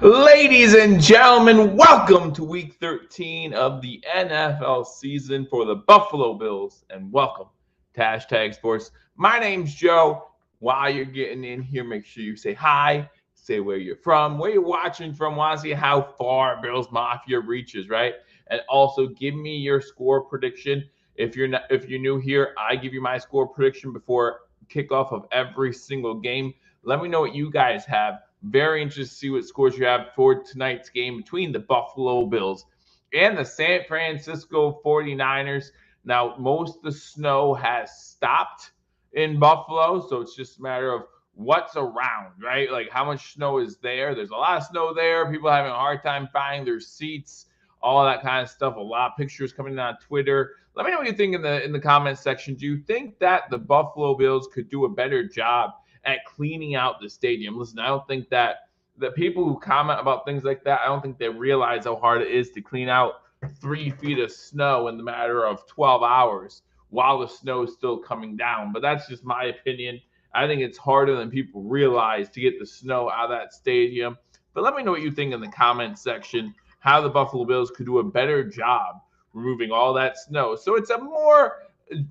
Ladies and gentlemen, welcome to week 13 of the NFL season for the Buffalo Bills, and welcome to Hashtag Sports. My name's Joe. While you're getting in here, make sure you say hi, say where you're from, where you're watching from, want to see how far Bills Mafia reaches, right? And also give me your score prediction. If you're new here, I give you my score prediction before kickoff of every single game. Let me know what you guys have. Very interested to see what scores you have for tonight's game between the Buffalo Bills and the San Francisco 49ers. Now, most of the snow has stopped in Buffalo, so it's just a matter of what's around, right? Like how much snow is there. There's a lot of snow there. People having a hard time finding their seats, all that kind of stuff. A lot of pictures coming in on Twitter. Let me know what you think in the comments section. Do you think that the Buffalo Bills could do a better job at cleaning out the stadium? Listen, I don't think that the people who comment about things like that, I don't think they realize how hard it is to clean out 3 feet of snow in the matter of 12 hours while the snow is still coming down. But that's just my opinion. I think it's harder than people realize to get the snow out of that stadium. But let me know what you think in the comments section, how the Buffalo Bills could do a better job removing all that snow, so it's a more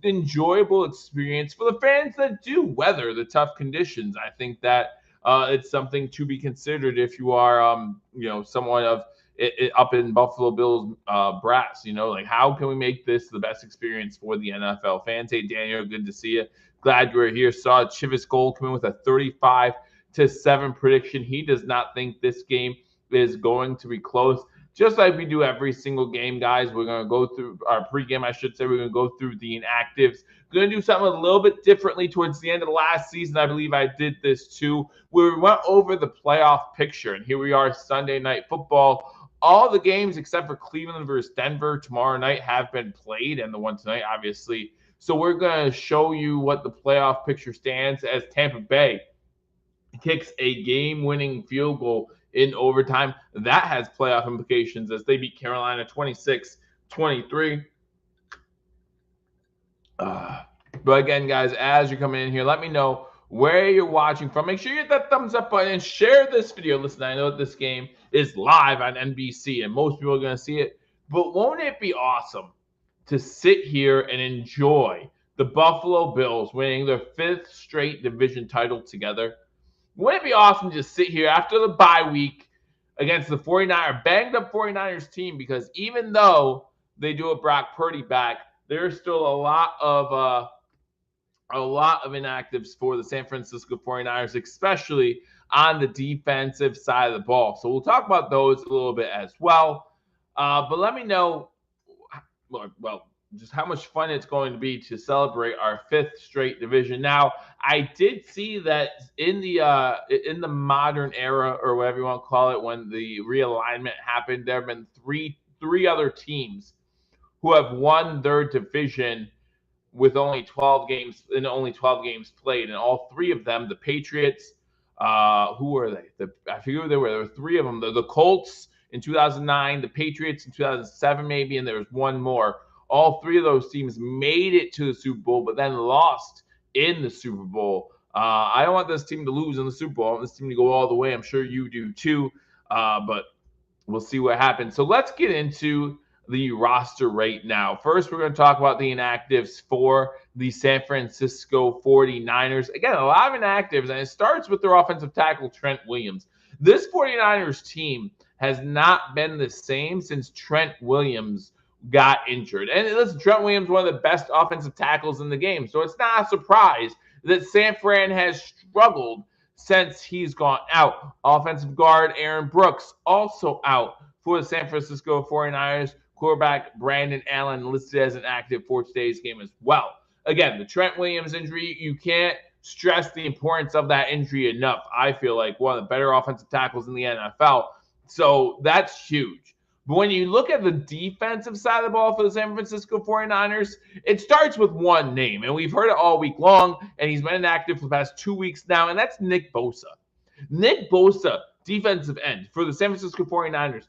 enjoyable experience for the fans that do weather the tough conditions. I think that it's something to be considered if you are, someone of up in Buffalo Bills brass. Like how can we make this the best experience for the NFL fans? Hey, Daniel, good to see you. Glad you were here. Saw Chivas Gold come in with a 35-7 prediction. He does not think this game is going to be close. Just like we do every single game, guys, we're going to go through our pregame, I should say. We're going to go through the inactives. We're going to do something a little bit differently towards the end of the last season. I believe I did this too, where we went over the playoff picture. And here we are, Sunday Night Football. All the games except for Cleveland versus Denver tomorrow night have been played, and the one tonight, obviously. So we're going to show you what the playoff picture stands as Tampa Bay kicks a game-winning field goal in overtime. That has playoff implications as they beat Carolina 26-23. But again, guys, as you're coming in here, let me know where you're watching from. Make sure you hit that thumbs up button and share this video. Listen, I know this game is live on NBC and most people are going to see it, but won't it be awesome to sit here and enjoy the Buffalo Bills winning their 5th straight division title together? Wouldn't it be awesome to just sit here after the bye week against the 49er, banged up 49ers team? Because even though they do a Brock Purdy back, there's still a lot of inactives for the San Francisco 49ers, especially on the defensive side of the ball. So we'll talk about those a little bit as well. But let me know, just how much fun it's going to be to celebrate our 5th straight division. Now, I did see that in the modern era, or whatever you want to call it, when the realignment happened, there have been three other teams who have won their division with only 12 games played, and all 3 of them, the Patriots, who were they? I forget who they were. There were 3 of them. The Colts in 2009, the Patriots in 2007 maybe, and there was one more. All 3 of those teams made it to the Super Bowl, but then lost in the Super Bowl. I don't want this team to lose in the Super Bowl. I want this team to go all the way. I'm sure you do too, but we'll see what happens. So let's get into the roster right now. First, we're going to talk about the inactives for the San Francisco 49ers. Again, a lot of inactives, and it starts with their offensive tackle, Trent Williams. This 49ers team has not been the same since Trent Williams got injured. And listen, Trent Williams, one of the best offensive tackles in the game. So it's not a surprise that San Fran has struggled since he's gone out. Offensive guard Aaron Brooks also out for the San Francisco 49ers. Quarterback Brandon Allen listed as an active for today's game as well. Again, the Trent Williams injury, you can't stress the importance of that injury enough. I feel like one of the better offensive tackles in the NFL. So that's huge. But when you look at the defensive side of the ball for the San Francisco 49ers, it starts with one name, and we've heard it all week long, and he's been inactive for the past 2 weeks now, and that's Nick Bosa. Nick Bosa, defensive end for the San Francisco 49ers.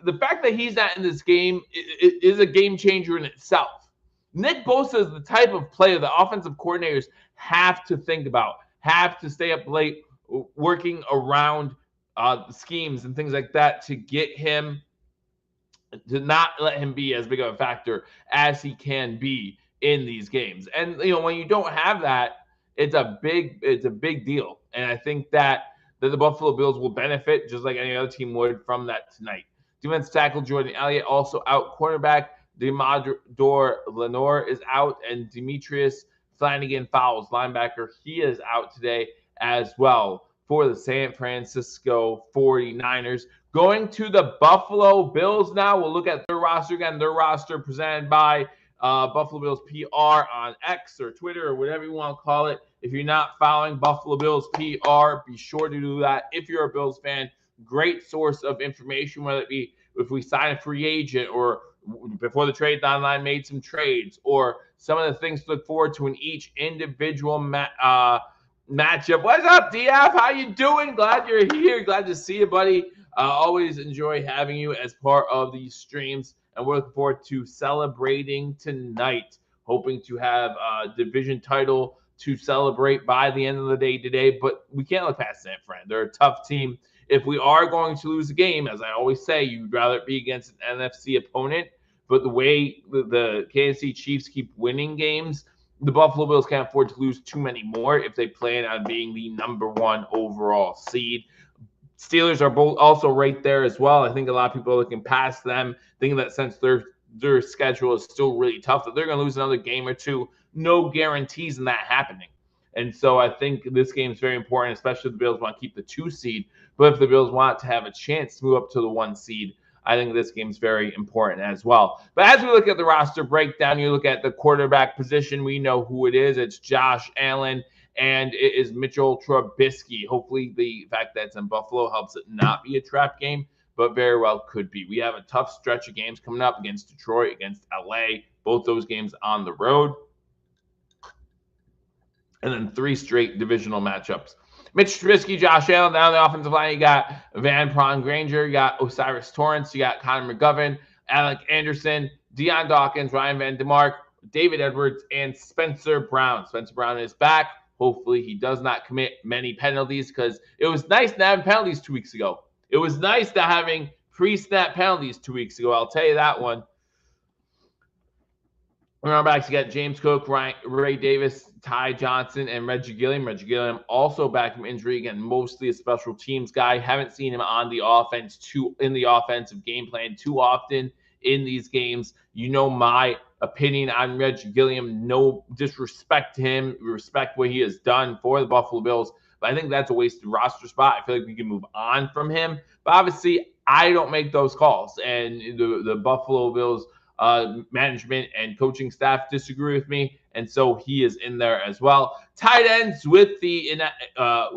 The fact that he's not in this game is a game changer in itself. Nick Bosa is the type of player the offensive coordinators have to think about, have to stay up late working around schemes and things like that to get him, to not let him be as big of a factor as he can be in these games. And when you don't have that, it's a big deal. And I think that the Buffalo Bills will benefit just like any other team would from that tonight. Defensive tackle Jordan Elliott also out. Cornerback Demador Lenore is out, and Demetrius Flanagan Fowles, linebacker, he is out today as well for the San Francisco 49ers. Going to the Buffalo Bills now. We'll look at their roster again. Their roster presented by Buffalo Bills PR on X or Twitter or whatever you want to call it. If you're not following Buffalo Bills PR, be sure to do that. If you're a Bills fan, great source of information, whether it be if we sign a free agent or before the trade deadline made some trades, or some of the things to look forward to in each individual matchup. What's up, DF? How you doing? Glad you're here. Glad to see you, buddy. Always enjoy having you as part of these streams, and we're looking forward to celebrating tonight. Hoping to have a division title to celebrate by the end of the day today, but we can't look past San Fran. They're a tough team. If we are going to lose a game, as I always say, you'd rather it be against an NFC opponent. But the way the Kansas City Chiefs keep winning games, the Buffalo Bills can't afford to lose too many more if they plan on being the #1 overall seed. Steelers are both also right there as well. I think a lot of people are looking past them, thinking that since their schedule is still really tough, that they're going to lose another game or two. No guarantees in that happening. And so I think this game is very important, especially if the Bills want to keep the 2 seed. But if the Bills want to have a chance to move up to the 1 seed, I think this game is very important as well. But as we look at the roster breakdown, you look at the quarterback position, we know who it is. It's Josh Allen, and it is Mitchell Trubisky. Hopefully the fact that it's in Buffalo helps it not be a trap game, but very well could be. We have a tough stretch of games coming up against Detroit, against LA, both those games on the road. And then 3 straight divisional matchups. Mitch Trubisky, Josh Allen down the offensive line. You got Van Pron Granger. You got Osiris Torrance. You got Connor McGovern, Alec Anderson, Deion Dawkins, Ryan Van DeMark, David Edwards, and Spencer Brown. Spencer Brown is back. Hopefully he does not commit many penalties, because it was nice to have penalties 2 weeks ago. It was nice to having pre-snap penalties 2 weeks ago. I'll tell you that one. Running backs, you got James Cook, Ray Davis, Ty Johnson, and Reggie Gilliam. Reggie Gilliam also back from injury. Again, mostly a special teams guy. Haven't seen him on the offense in the offensive game plan too often in these games. You know my opinion on Reggie Gilliam. No disrespect to him. Respect what he has done for the Buffalo Bills. But I think that's a wasted roster spot. I feel like we can move on from him. But obviously, I don't make those calls. And the Buffalo Bills management and coaching staff disagree with me, and so he is in there as well. Tight ends, with the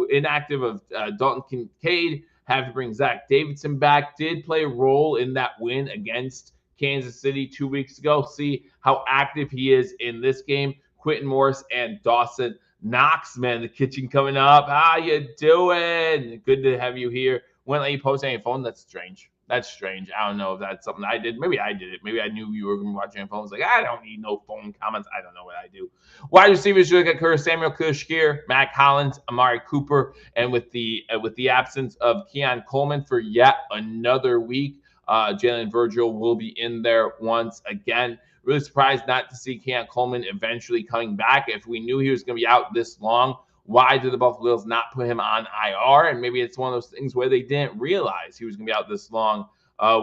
inactive of Dalton Kincaid, have to bring Zach Davidson back. Did play a role in that win against Kansas City 2 weeks ago. See how active he is in this game. Quentin Morris and Dawson Knox, man, the kitchen coming up. How you doing? Good to have you here. Wouldn't let you post on your phone? That's strange. That's strange. I don't know if that's something I did. Maybe I did it. Maybe I knew you were going to be watching your phone. It's like, I don't need no phone comments. I don't know what I do. Wide receivers, you look at Curtis Samuel, Kashir, Matt Collins, Amari Cooper, and with the absence of Keon Coleman for yet another week, Jalen Virgil will be in there once again. Really surprised not to see Keon Coleman eventually coming back. If we knew he was going to be out this long, why did the Buffalo Bills not put him on IR? And maybe it's one of those things where they didn't realize he was going to be out this long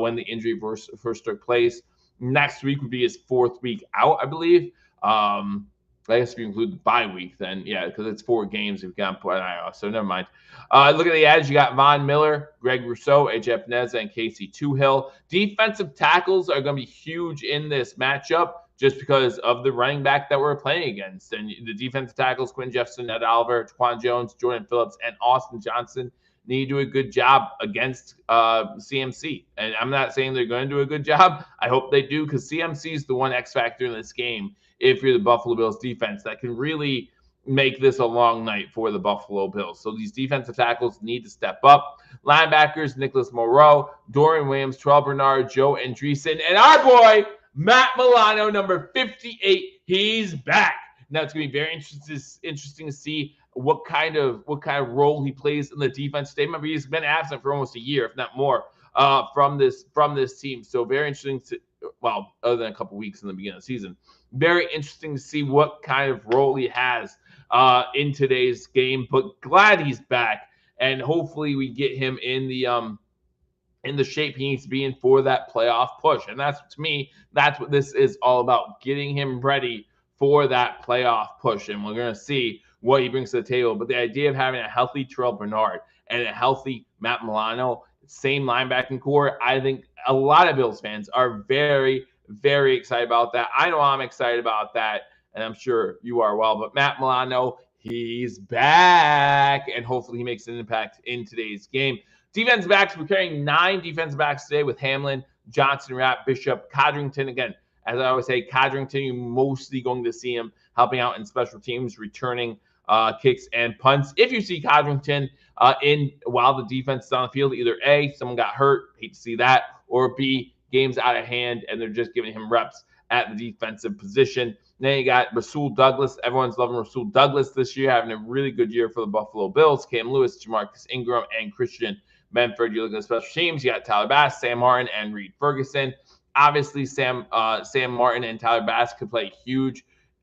when the injury first took place. Next week would be his 4th week out, I believe. I guess if you include the bye week, then yeah, because it's 4 games if you can't put an IR. So never mind. Look at the edge. You got Von Miller, Greg Rousseau, AJ Epineza, and Casey Tuhill. Defensive tackles are going to be huge in this matchup, just because of the running back that we're playing against. And the defensive tackles, Quinn Jefferson, Ed Oliver, Taquan Jones, Jordan Phillips, and Austin Johnson need to do a good job against CMC. And I'm not saying they're going to do a good job. I hope they do, because CMC is the one X factor in this game, if you're the Buffalo Bills defense, that can really make this a long night for the Buffalo Bills. So these defensive tackles need to step up. Linebackers, Nicholas Moreau, Dorian Williams, Terrell Bernard, Joe Andreessen, and our boy, Matt Milano, number 58. He's back. Now it's going to be very interesting to see what kind of role he plays in the defense today. Remember, he's been absent for almost a year, if not more, from this team. So very interesting to, well, other than a couple weeks in the beginning of the season, very interesting to see what kind of role he has in today's game. But glad he's back, and hopefully we get him in the shape he needs to be in for that playoff push. And that's, to me, that's what this is all about, getting him ready for that playoff push. And we're going to see what he brings to the table. But the idea of having a healthy Terrell Bernard and a healthy Matt Milano, same linebacking core, I think a lot of Bills fans are very, very excited about that. I know I'm excited about that, and I'm sure you are well. But Matt Milano, he's back, and hopefully he makes an impact in today's game. Defensive backs, we're carrying 9 defensive backs today with Hamlin, Johnson, Rapp, Bishop, Codrington. Again, as I always say, Codrington, you're mostly going to see him helping out in special teams, returning kicks and punts. If you see Codrington in while the defense is on the field, either A, someone got hurt, hate to see that, or B, game's out of hand and they're just giving him reps at the defensive position. Then you got Rasul Douglas. Everyone's loving Rasul Douglas this year, having a really good year for the Buffalo Bills. Cam Lewis, Jamarcus Ingram, and Christian Benford. You look at special teams, you got Tyler Bass, Sam Martin, and Reed Ferguson. Obviously, Sam Martin and Tyler Bass could play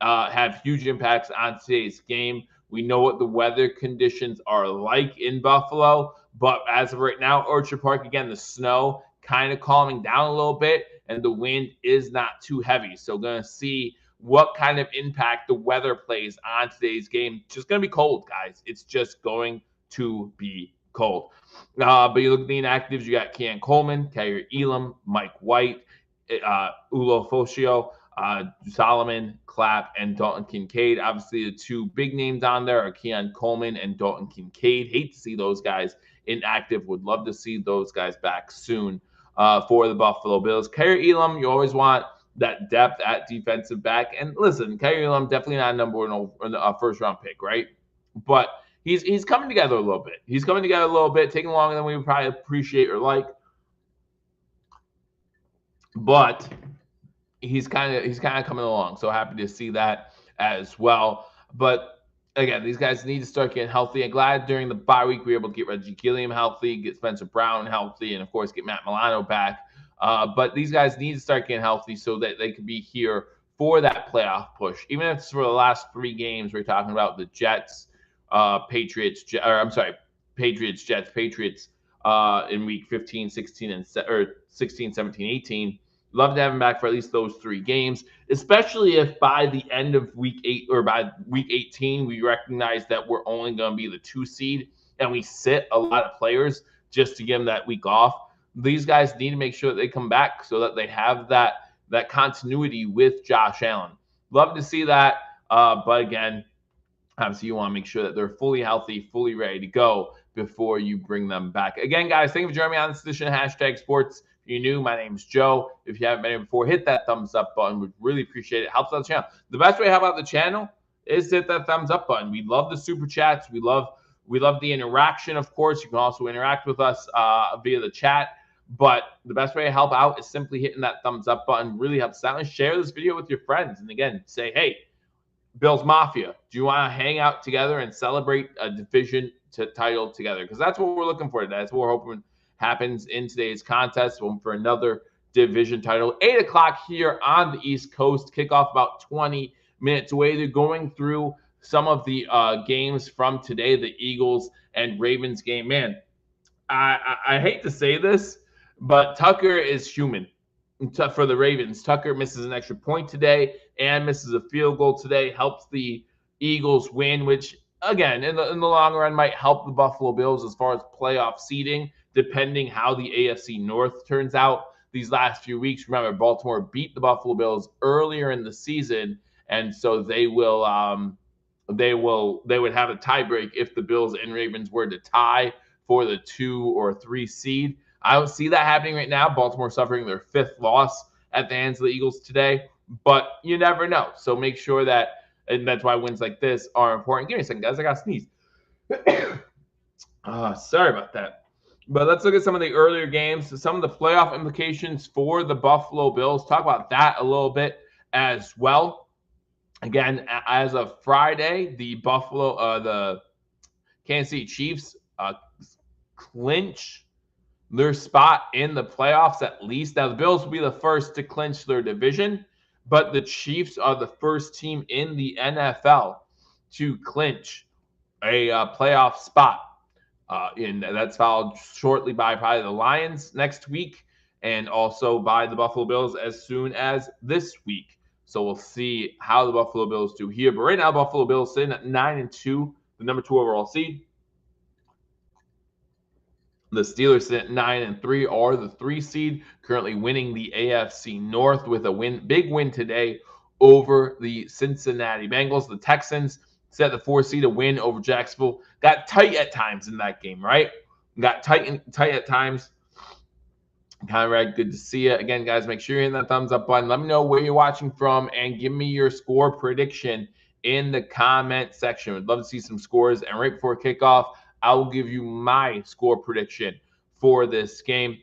have huge impacts on today's game. We know what the weather conditions are like in Buffalo, but as of right now, Orchard Park, again, the snow kind of calming down a little bit, and the wind is not too heavy. So going to see what kind of impact the weather plays on today's game. It's just going to be cold, guys. It's just going to be cold. But you look at the inactives, you got Keon Coleman, Kyrie Elam, Mike White, Ulo Foshio, Solomon, Clapp, and Dalton Kincaid. Obviously, the two big names on there are Keon Coleman and Dalton Kincaid. Hate to see those guys inactive. Would love to see those guys back soon for the Buffalo Bills. Kyrie Elam, you always want that depth at defensive back. And listen, Kyrie Elam, definitely not a number one first-round pick, right? But he's coming together a little bit. He's coming together a little bit, taking longer than we would probably appreciate or like. But he's kind of coming along. So happy to see that as well. But again, these guys need to start getting healthy. I'm glad during the bye week we were able to get Reggie Gilliam healthy, get Spencer Brown healthy, and of course get Matt Milano back. But these guys need to start getting healthy so that they can be here for that playoff push. Even if it's for the last 3 games, we're talking about the Jets, Patriots, Jets, Patriots in week 15, 16, 17, 18. Love to have him back for at least those 3 games, especially if by the end of week 8 or by week 18, we recognize that we're only going to be the 2 seed and we sit a lot of players just to give them that week off. These guys need to make sure that they come back so that they have that continuity with Josh Allen. Love to see that. But again, obviously you want to make sure that they're fully healthy, fully ready to go before you bring them back. Again, guys, thank you for joining me on this edition of Hashtag Sports. If you're new, my name's Joe. If you haven't been here before, hit that thumbs up button. We'd really appreciate it. Helps out the channel. The best way to help out the channel is to hit that thumbs up button. We love the super chats. We love the interaction, of course. You can also interact with us via the chat. But the best way to help out is simply hitting that thumbs up button. Really helps out. And share this video with your friends. And again, say, hey, Bills Mafia, do you want to hang out together and celebrate a division title together? Because that's what we're looking for today. That's what we're hoping happens in today's contest. We're for another division title. 8 o'clock here on the East Coast. Kickoff about 20 minutes away. They're going through some of the games from today, the Eagles and Ravens game. Man, I hate to say this, but Tucker is human for the Ravens. Tucker misses an extra point today and misses a field goal today. Helps the Eagles win, which, again, in the long run might help the Buffalo Bills as far as playoff seeding, depending how the AFC North turns out these last few weeks. Remember, Baltimore beat the Buffalo Bills earlier in the season, and so they would have a tiebreak if the Bills and Ravens were to tie for the 2 or 3 seed. I don't see that happening right now. Baltimore suffering their 5th loss at the hands of the Eagles today, but you never know. So make sure that, and that's why wins like this are important. Give me a second, guys. I got to sneeze. Sorry about that. But let's look at some of the earlier games, some of the playoff implications for the Buffalo Bills. Talk about that a little bit as well. Again, as of Friday, the Kansas City Chiefs clinch their spot in the playoffs at least. Now, the Bills will be the first to clinch their division, but the Chiefs are the first team in the NFL to clinch a playoff spot. And that's followed shortly by probably the Lions next week and also by the Buffalo Bills as soon as this week. So we'll see how the Buffalo Bills do here. But right now, Buffalo Bills sitting at 9-2, the number 2 overall seed. The Steelers sit at 9-3, are the 3 seed, currently winning the AFC North with a big win today over the Cincinnati Bengals. The Texans set the 4 seed, a win over Jacksonville. Got tight at times in that game, right? Got tight at times. Conrad, good to see you again, guys. Make sure you're hitting that thumbs up button. Let me know where you're watching from and give me your score prediction in the comment section. Would love to see some scores. And right before kickoff, I will give you my score prediction for this game.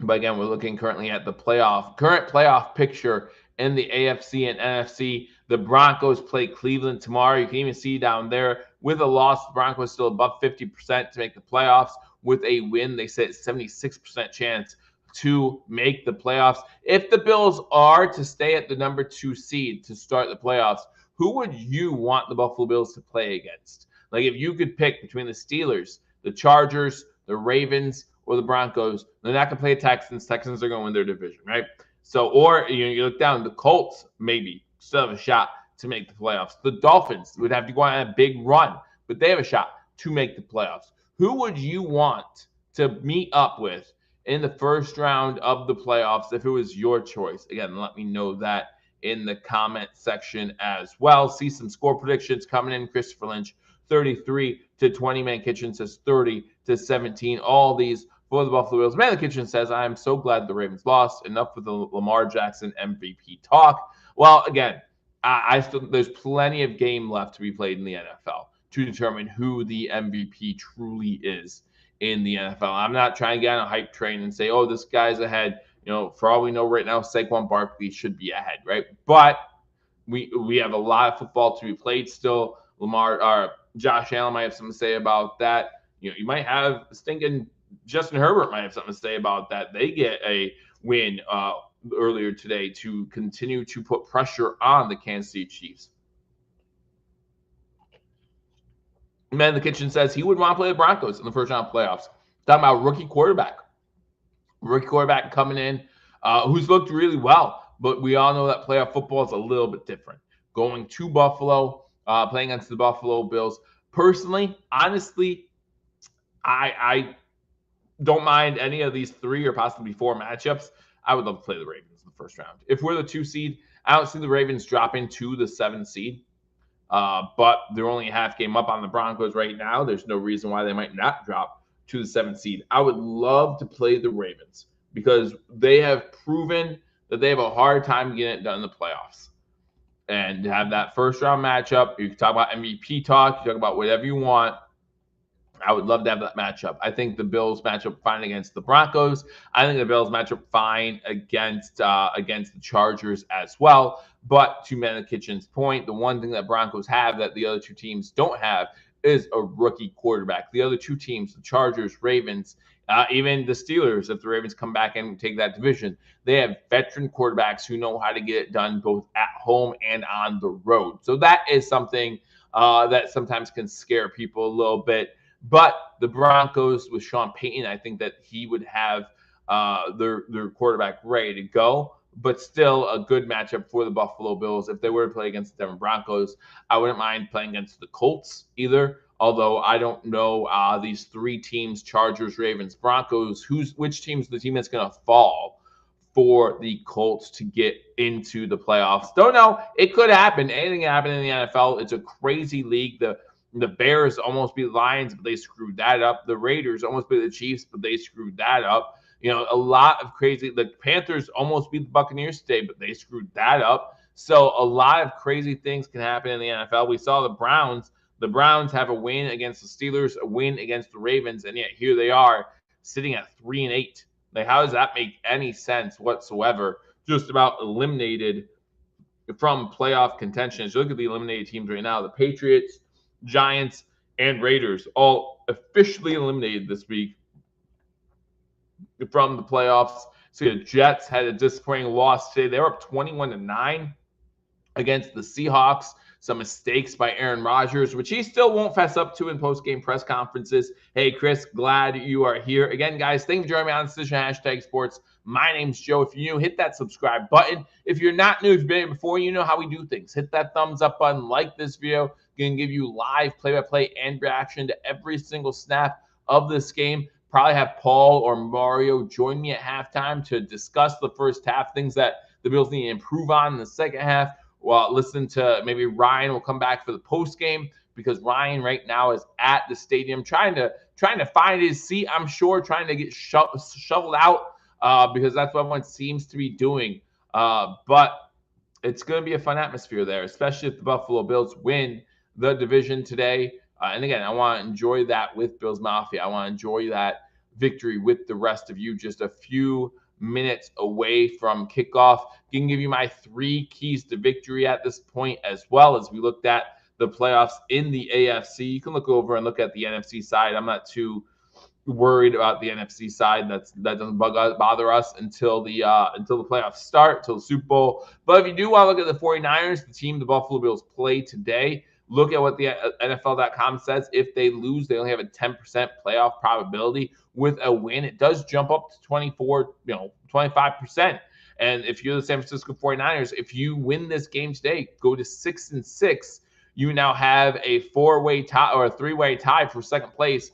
But again, we're looking currently at the current playoff picture in the AFC and NFC. The Broncos play Cleveland tomorrow. You can even see down there with a loss, the Broncos still above 50% to make the playoffs. With a win, they said 76% chance to make the playoffs. If the Bills are to stay at the number 2 seed to start the playoffs, who would you want the Buffalo Bills to play against? Like if you could pick between the Steelers, the Chargers, the Ravens, or the Broncos, they're not going to play Texans. Texans are going to win their division, right? So, or you look down, the Colts maybe still have a shot to make the playoffs. The Dolphins would have to go on a big run, but they have a shot to make the playoffs. Who would you want to meet up with in the first round of the playoffs if it was your choice? Again, let me know that in the comment section as well. See some score predictions coming in. Christopher Lynch, 33-20. Man Kitchen says 30-17. All these for the Buffalo Bills. Man in the Kitchen says, I am so glad the Ravens lost. Enough with the Lamar Jackson MVP talk. Well, again, there's plenty of game left to be played in the NFL to determine who the MVP truly is in the NFL. I'm not trying to get on a hype train and say, oh, this guy's ahead. For all we know right now, Saquon Barkley should be ahead, right? But we have a lot of football to be played still. Josh Allen might have something to say about that. You might have stinking Justin Herbert might have something to say about that. They get a win earlier today to continue to put pressure on the Kansas City Chiefs. Man in the Kitchen says he would want to play the Broncos in the first round of playoffs. Talking about rookie quarterback coming in who's looked really well, but we all know that playoff football is a little bit different. Going to Buffalo, playing against the Buffalo Bills. Personally, honestly, I don't mind any of these 3 or possibly 4 matchups. I would love to play the Ravens in the first round. If we're the 2 seed, I don't see the Ravens dropping to the 7 seed. But they're only a half game up on the Broncos right now. There's no reason why they might not drop to the 7th seed. I would love to play the Ravens because they have proven that they have a hard time getting it done in the playoffs. And to have that first round matchup, you can talk about MVP talk, you talk about whatever you want. I would love to have that matchup. I think the Bills match up fine against the Broncos. I think the Bills match up fine against the Chargers as well. But to Man in the Kitchen's point, the one thing that Broncos have that the other 2 teams don't have is a rookie quarterback. The other 2 teams, the Chargers, Ravens, even the Steelers, if the Ravens come back and take that division, they have veteran quarterbacks who know how to get it done both at home and on the road. So that is something that sometimes can scare people a little bit. But the Broncos with Sean Payton, I think that he would have their quarterback ready to go. But still a good matchup for the Buffalo Bills. If they were to play against the Denver Broncos, I wouldn't mind playing against the Colts either. Although I don't know these 3 teams, Chargers, Ravens, Broncos, which team's the team that's going to fall for the Colts to get into the playoffs. Don't know. It could happen. Anything can happen in the NFL. It's a crazy league. The Bears almost beat the Lions, but they screwed that up. The Raiders almost beat the Chiefs, but they screwed that up. A lot of crazy. The Panthers almost beat the Buccaneers today, but they screwed that up. So a lot of crazy things can happen in the NFL. We saw the Browns. The Browns have a win against the Steelers, a win against the Ravens, and yet here they are sitting at 3-8. Like, how does that make any sense whatsoever? Just about eliminated from playoff contention. As you look at the eliminated teams right now, the Patriots, Giants, and Raiders all officially eliminated this week from the playoffs. So the Jets had a disappointing loss today. They were up 21-9 against the Seahawks. Some mistakes by Aaron Rodgers, which he still won't fess up to in post-game press conferences. Hey, Chris, glad you are here. Again, guys, thank you for joining me on this edition of Hashtag Sports. My name's Joe. If you're new, hit that subscribe button. If you're not new, if you've been here before, you know how we do things. Hit that thumbs up button, like this video. Going to give you live play-by-play and reaction to every single snap of this game. Probably have Paul or Mario join me at halftime to discuss the first half, things that the Bills need to improve on in the second half. Well, listen to maybe Ryan will come back for the post game because Ryan right now is at the stadium trying to find his seat. I'm sure trying to get shoveled out because that's what everyone seems to be doing. But it's going to be a fun atmosphere there, especially if the Buffalo Bills win the division today. And again, I want to enjoy that with Bills Mafia. I want to enjoy that victory with the rest of you. Just a few minutes away from kickoff. I can give you my 3 keys to victory at this point, as well as we looked at the playoffs in the AFC. You can look over and look at the NFC side. I'm not too worried about the NFC side. That doesn't bother us until the playoffs start, until the Super Bowl. But if you do want to look at the 49ers, the team the Buffalo Bills play today, look at what the NFL.com says. If they lose, they only have a 10% playoff probability. With a win, it does jump up to 25%. And if you're the San Francisco 49ers, if you win this game today, go to 6-6, you now have a 4-way tie or a 3-way tie for second place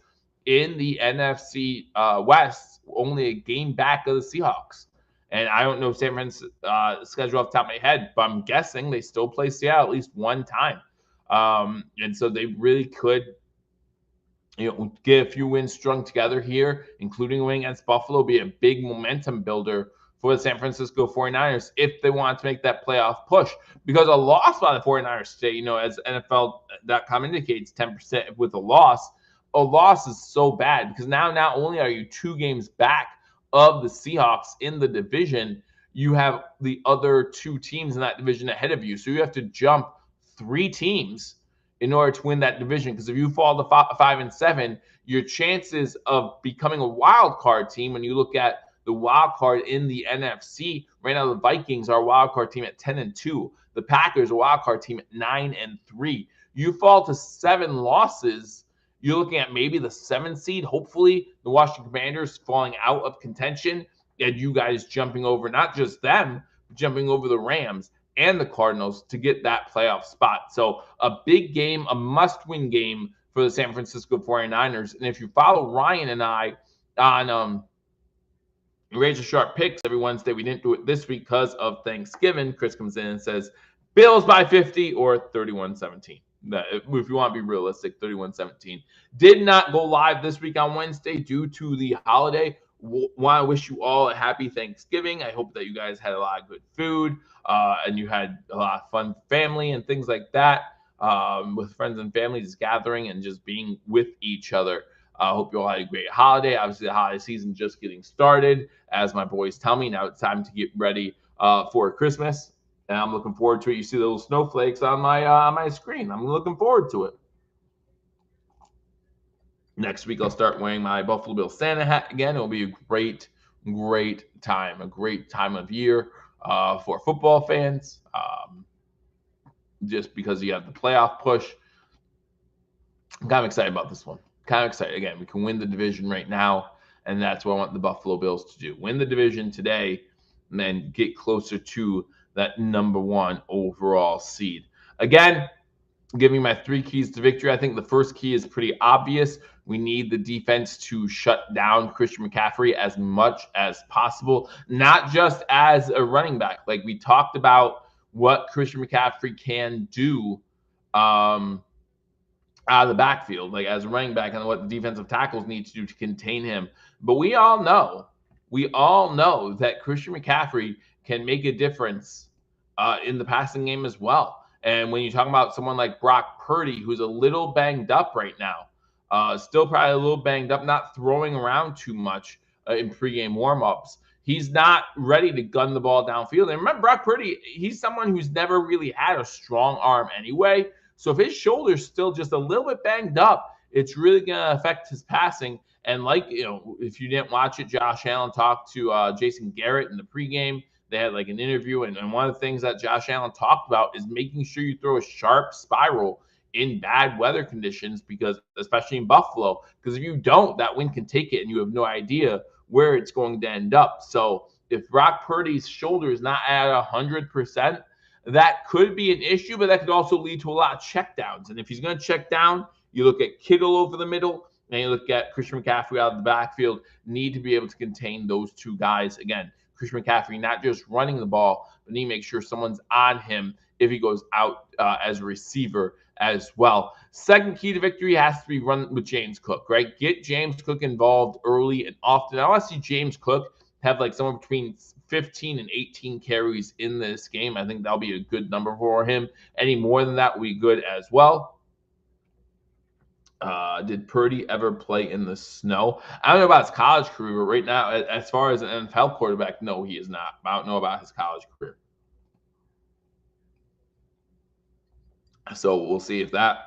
in the NFC West, only a game back of the Seahawks. And I don't know San Francisco's schedule off the top of my head, but I'm guessing they still play Seattle at least one time. And so they really could, get a few wins strung together here, including a win against Buffalo, be a big momentum builder for the San Francisco 49ers if they want to make that playoff push. Because a loss by the 49ers today, as NFL.com indicates, 10% with a loss is so bad because now not only are you 2 games back of the Seahawks in the division, you have the other 2 teams in that division ahead of you. So you have to jump 3 teams in order to win that division. Because if you fall to 5-7, your chances of becoming a wild card team, when you look at the wild card in the NFC, right now the Vikings are a wild card team at 10-2. The Packers are a wild card team at 9-3. You fall to 7 losses, you're looking at maybe the 7th seed. Hopefully, the Washington Commanders falling out of contention and you guys jumping over not just them, but jumping over the Rams and the Cardinals to get that playoff spot. So a big game, a must-win game for the San Francisco 49ers. And if you follow Ryan and I on Razor Sharp Picks every Wednesday, we didn't do it this week because of Thanksgiving. Chris comes in and says, Bills by 50 or 31-17. If you want to be realistic, 31-17. Did not go live this week on Wednesday due to the holiday. Want to wish you all a happy Thanksgiving. I hope that you guys had a lot of good food and you had a lot of fun family and things like that with friends and families gathering and just being with each other. I hope you all had a great holiday. Obviously, the holiday season just getting started. As my boys tell me, now it's time to get ready for Christmas. And I'm looking forward to it. You see the little snowflakes on my screen. I'm looking forward to it. Next week, I'll start wearing my Buffalo Bills Santa hat again. It will be a great time, a great time of year for football fans, just because you have the playoff push. I'm kind of excited about this one. Kind of excited. Again, we can win the division right now, and that's what I want the Buffalo Bills to do. Win the division today, and then get closer to that number 1 overall seed. Again, giving my 3 keys to victory. I think the first key is pretty obvious. We need the defense to shut down Christian McCaffrey as much as possible, not just as a running back. Like we talked about what Christian McCaffrey can do out of the backfield, like as a running back, and what the defensive tackles need to do to contain him. But we all know that Christian McCaffrey can make a difference in the passing game as well. And when you talk about someone like Brock Purdy, who's a little banged up right now, still probably a little banged up, not throwing around too much in pregame warmups, He's not ready to gun the ball downfield. And remember, Brock Purdy, he's someone who's never really had a strong arm anyway. So if his shoulder's still just a little bit banged up, it's really going to affect his passing. And if you didn't watch it, Josh Allen talked to Jason Garrett in the pregame. They had like an interview, and one of the things that Josh Allen talked about is making sure you throw a sharp spiral in bad weather conditions, because especially in Buffalo, because if you don't, that wind can take it and you have no idea where it's going to end up. So if Brock Purdy's shoulder is not at 100%, that could be an issue, but that could also lead to a lot of checkdowns. And if he's going to check down, you look at Kittle over the middle, and you look at Christian McCaffrey out of the backfield. Need to be able to contain those two guys. Again, Christian McCaffrey not just running the ball, but need to make sure someone's on him if he goes out as a receiver as well. Second key to victory has to be run with James Cook, right? Get James Cook involved early and often. I want to see James Cook have like somewhere between 15 and 18 carries in this game. I think that'll be a good number for him. Any more than that will be good as well. Did Purdy ever play in the snow? I don't know about his college career, but right now, as far as an NFL quarterback, no, he is not. I don't know about his college career. So we'll see if that.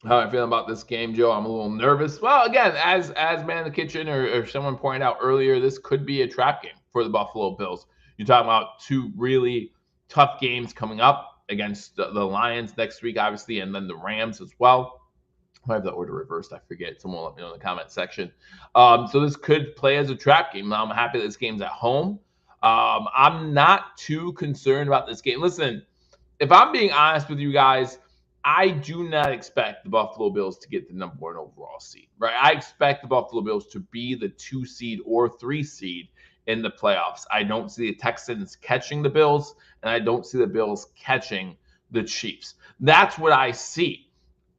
How I feel about this game, Joe? I'm a little nervous. Well, again, as Man in the Kitchen or someone pointed out earlier, this could be a trap game for the Buffalo Bills. You're talking about two really tough games coming up against the Lions next week, obviously, and then the Rams as well. I have the order reversed. I forget. Someone will let me know in the comment section. So this could play as a trap game. I'm happy that this game's at home. I'm not too concerned about this game. Listen, if I'm being honest with you guys, I do not expect the Buffalo Bills to get the number 1 overall seed, right? I expect the Buffalo Bills to be the 2 seed or 3 seed in the playoffs. I don't see the Texans catching the Bills, and I don't see the Bills catching the Chiefs. That's what I see.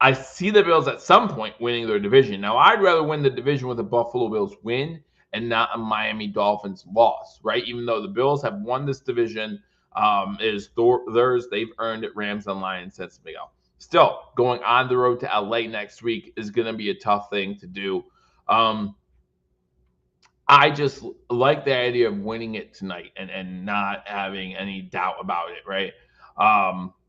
I see the Bills at some point winning their division. Now, I'd rather win the division with the Buffalo Bills win and not a Miami Dolphins loss, right? Even though the Bills have won this division, it is theirs. They've earned it. Rams and Lions since Miguel. Still, going on the road to LA next week is going to be a tough thing to do. I just like the idea of winning it tonight and not having any doubt about it, right?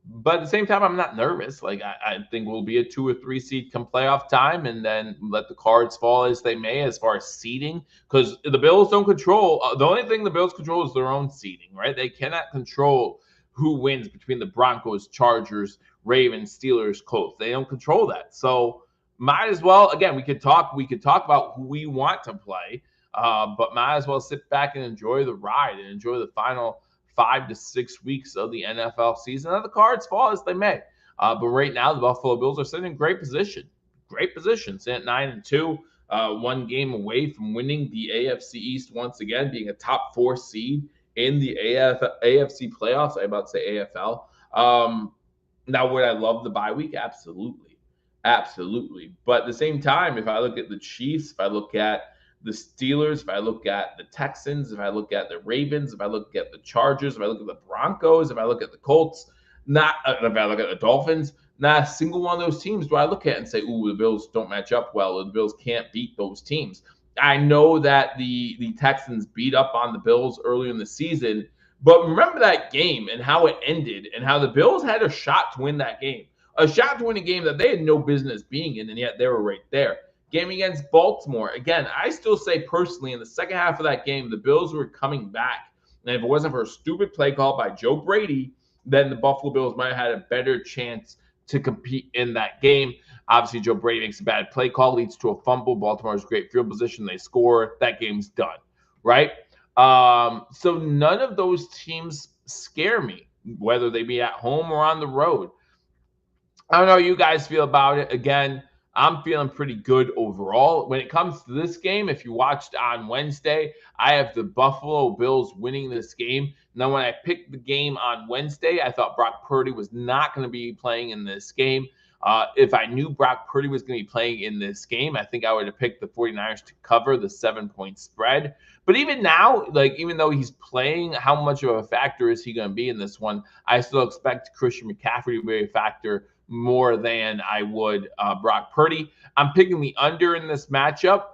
But at the same time, I'm not nervous. Like, I think we'll be a 2 or 3 seed come playoff time, and then let the cards fall as they may as far as seeding, because the Bills don't control. The only thing the Bills control is their own seeding, right? They cannot control who wins between the Broncos, Chargers, Ravens, Steelers, Colts. They don't control that. So might as well, again, we could talk about who we want to play, but might as well sit back and enjoy the ride and enjoy the final 5 to 6 weeks of the NFL season. Let the cards fall as they may. But right now, the Buffalo Bills are sitting in great position. Great position, sitting at 9-2, 1 game away from winning the AFC East once again, being a top 4 seed in the AFC playoffs. I'm about to say AFL. Now, would I love the bye week? Absolutely. Absolutely. But at the same time, if I look at the Chiefs, if I look at the Steelers, if I look at the Texans, if I look at the Ravens, if I look at the Chargers, if I look at the Broncos, if I look at the Colts, if I look at the Dolphins, not a single one of those teams do I look at and say, ooh, the Bills don't match up well, or the Bills can't beat those teams. I know that the Texans beat up on the Bills earlier in the season, but remember that game and how it ended and how the Bills had a shot to win that game. A shot to win a game that they had no business being in, and yet they were right there. Game against Baltimore. Again, I still say personally in the second half of that game, the Bills were coming back. And if it wasn't for a stupid play call by Joe Brady, then the Buffalo Bills might have had a better chance to compete in that game. Obviously, Joe Brady makes a bad play call, leads to a fumble. Baltimore's great field position. They score. That game's done, right? So none of those teams scare me, whether they be at home or on the road. I don't know how you guys feel about it. Again, I'm feeling pretty good overall. When it comes to this game, if you watched on Wednesday, I have the Buffalo Bills winning this game. Now, when I picked the game on Wednesday, I thought Brock Purdy was not going to be playing in this game. If I knew Brock Purdy was going to be playing in this game, I think I would have picked the 49ers to cover the 7-point spread. But even now, like, even though he's playing, how much of a factor is he going to be in this one? I still expect Christian McCaffrey to be a factor more than I would Brock Purdy. I'm picking the under in this matchup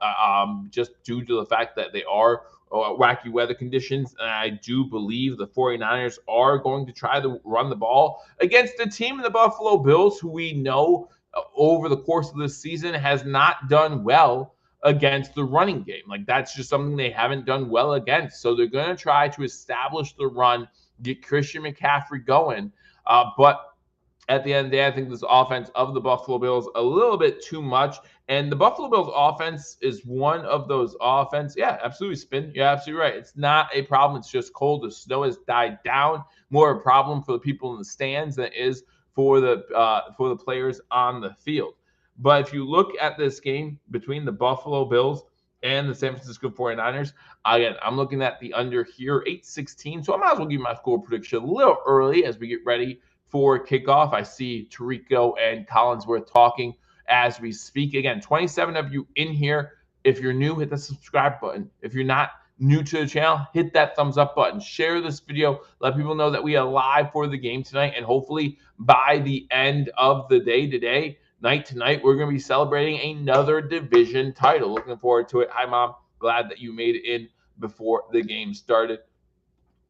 just due to the fact that they are wacky weather conditions. And I do believe the 49ers are going to try to run the ball against a team in the Buffalo Bills who we know over the course of this season has not done well against the running game. Like, that's just something they haven't done well against. So they're going to try to establish the run, get Christian McCaffrey going. But at the end of the day, I think this offense of the Buffalo Bills a little bit too much. And the Buffalo Bills offense is one of those offense. Yeah, absolutely, Spin. You're absolutely right. It's not a problem. It's just cold. The snow has died down. More a problem for the people in the stands than it is for the players on the field. But if you look at this game between the Buffalo Bills and the San Francisco 49ers, again, I'm looking at the under here, 8-16. So I might as well give you my score prediction a little early as we get ready for kickoff. I see Tirico and Collinsworth talking as we speak. Again, 27 of you in here. If you're new, hit the subscribe button. If you're not new to the channel, hit that thumbs up button. Share this video. Let people know that we are live for the game tonight. And hopefully by the end of the day today, night tonight, we're going to be celebrating another division title. Looking forward to it. Hi, Mom. Glad that you made it in before the game started.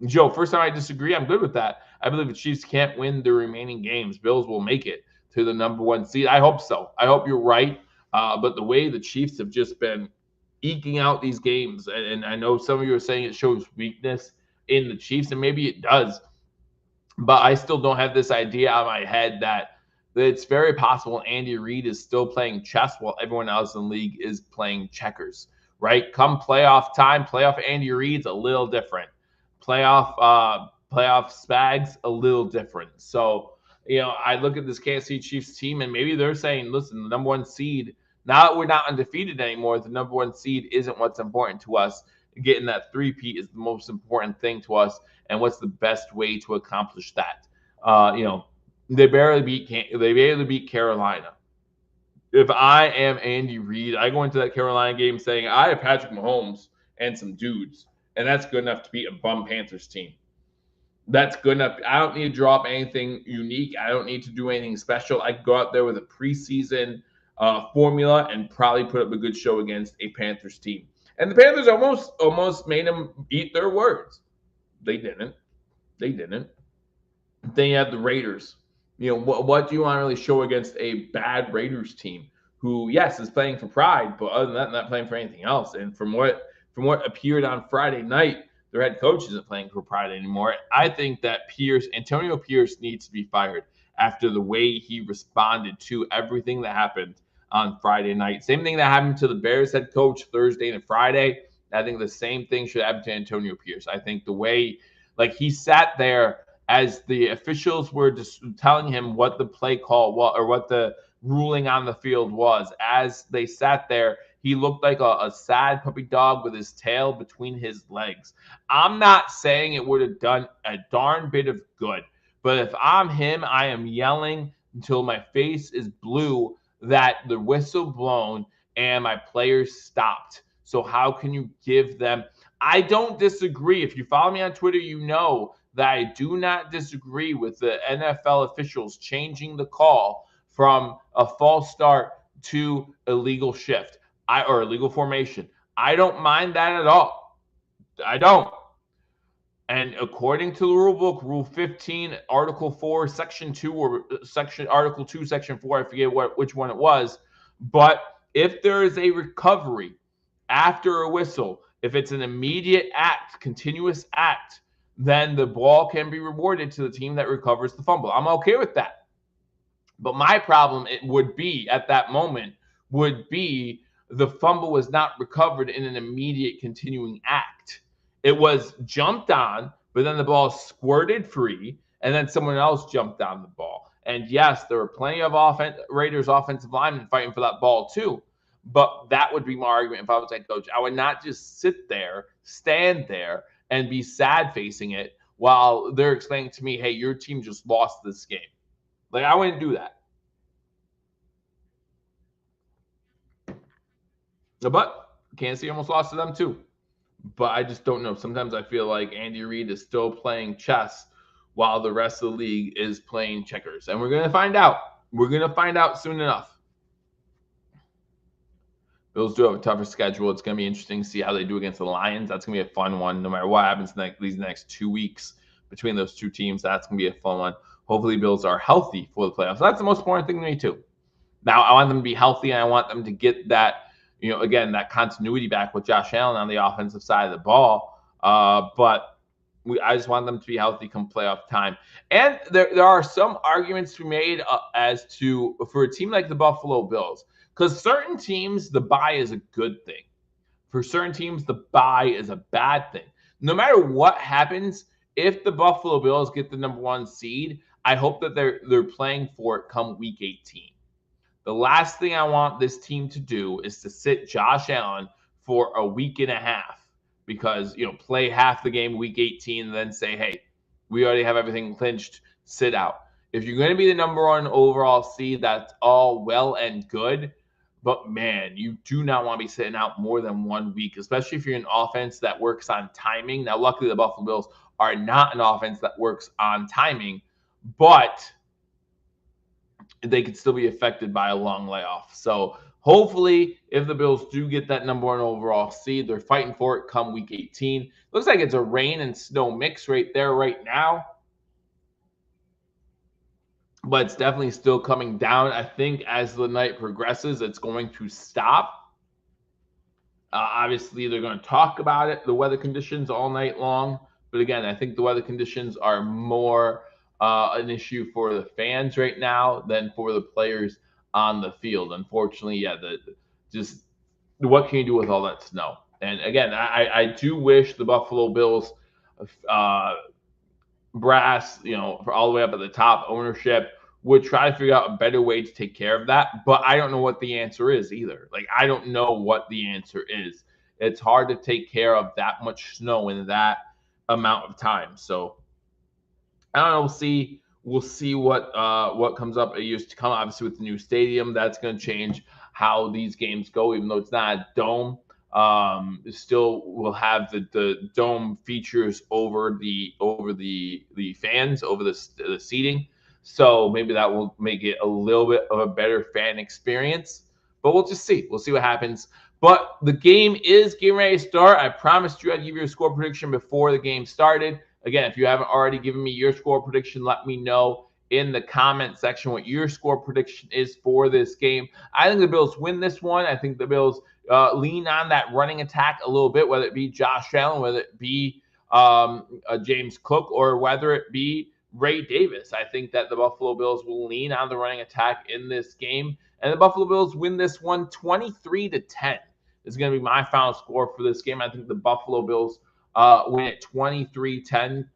Joe, first time I disagree. I'm good with that. I believe the Chiefs can't win the remaining games. Bills will make it to the #1 seed. I hope so. I hope you're right. But the way the Chiefs have just been eking out these games, and I know some of you are saying it shows weakness in the Chiefs, and maybe it does. But I still don't have this idea out of my head that it's very possible Andy Reid is still playing chess while everyone else in the league is playing checkers, right? Come playoff time, playoff Andy Reid's a little different. Playoff Spags a little different. So, I look at this Kansas City Chiefs team and maybe they're saying, listen, the #1 seed, now that we're not undefeated anymore, the #1 seed isn't what's important to us. Getting that three-peat is the most important thing to us. And what's the best way to accomplish that? They barely beat Carolina. If I am Andy Reid, I go into that Carolina game saying I have Patrick Mahomes and some dudes, and that's good enough to beat a bum Panthers team. That's good enough. I don't need to drop anything unique. I don't need to do anything special. I can go out there with a preseason formula and probably put up a good show against a Panthers team. And the Panthers almost made them eat their words. They didn't. Then you have the Raiders. What do you want to really show against a bad Raiders team who, yes, is playing for pride, but other than that, not playing for anything else? And from what appeared on Friday night, their head coach isn't playing for pride anymore. I think that Antonio Pierce needs to be fired after the way he responded to everything that happened on Friday night. Same thing that happened to the Bears head coach Thursday and Friday. I think the same thing should happen to Antonio Pierce. I think the way, he sat there as the officials were just telling him what the play call was or what the ruling on the field was. As they sat there, he looked like a sad puppy dog with his tail between his legs. I'm not saying it would have done a darn bit of good, but if I'm him, I am yelling until my face is blue that the whistle blown and my players stopped. So how can you give them? I don't disagree. If you follow me on Twitter, you know that I do not disagree with the NFL officials changing the call from a false start to illegal shift or illegal formation. I don't mind that at all. I don't. And according to the rule book, Rule 15, Article 4, Section 2, or Article 2, Section 4, I forget which one it was. But if there is a recovery after a whistle, if it's an immediate act, continuous act, then the ball can be rewarded to the team that recovers the fumble. I'm okay with that. But my problem would be at that moment would be the fumble was not recovered in an immediate continuing act. It was jumped on, but then the ball squirted free, and then someone else jumped on the ball. And yes, there were plenty of Raiders offensive linemen fighting for that ball too. But that would be my argument if I was head coach. I would not just stand there, and be sad facing it while they're explaining to me, hey, your team just lost this game. I wouldn't do that. But Kansas City almost lost to them too. But I just don't know. Sometimes I feel like Andy Reid is still playing chess while the rest of the league is playing checkers. And we're going to find out. We're going to find out soon enough. Bills do have a tougher schedule. It's going to be interesting to see how they do against the Lions. That's going to be a fun one. No matter what happens these next 2 weeks between those two teams, that's going to be a fun one. Hopefully, Bills are healthy for the playoffs. That's the most important thing to me, too. Now, I want them to be healthy, and I want them to get that, again, that continuity back with Josh Allen on the offensive side of the ball. But I just want them to be healthy come playoff time. And there are some arguments to be made as to, for a team like the Buffalo Bills, because certain teams, the bye is a good thing. For certain teams, the bye is a bad thing. No matter what happens, if the Buffalo Bills get the #1 seed, I hope that they're playing for it come week 18. The last thing I want this team to do is to sit Josh Allen for a week and a half because, play half the game week 18 and then say, hey, we already have everything clinched, sit out. If you're going to be the #1 overall seed, that's all well and good. But, man, you do not want to be sitting out more than 1 week, especially if you're an offense that works on timing. Now, luckily, the Buffalo Bills are not an offense that works on timing, but they could still be affected by a long layoff. So hopefully, if the Bills do get that #1 overall seed, they're fighting for it come week 18. Looks like it's a rain and snow mix right there right now. But it's definitely still coming down. I think as the night progresses, it's going to stop. Obviously, they're going to talk about it, the weather conditions, all night long. But again, I think the weather conditions are more an issue for the fans right now than for the players on the field. Unfortunately, yeah, just what can you do with all that snow? And again, I do wish the Buffalo Bills brass, for all the way up at the top ownership would try to figure out a better way to take care of that. But I don't know what the answer is either. Like, I don't know what the answer is. It's hard to take care of that much snow in that amount of time. So I don't know. We'll see what comes up in years to come. Obviously, with the new stadium, that's going to change how these games go. Even though it's not a dome, still will have the dome features over the fans, over the seating. So maybe that will make it a little bit of a better fan experience. But we'll just see. We'll see what happens. But the game is getting ready to start. I promised you I'd give you a score prediction before the game started. Again, if you haven't already given me your score prediction, let me know in the comment section what your score prediction is for this game. I think the Bills win this one. I think the Bills lean on that running attack a little bit, whether it be Josh Allen, whether it be James Cook, or whether it be Ray Davis. I think that the Buffalo Bills will lean on the running attack in this game, and the Buffalo Bills win this one 23-10. Is going to be my final score for this game. I think the Buffalo Bills win at 23-10.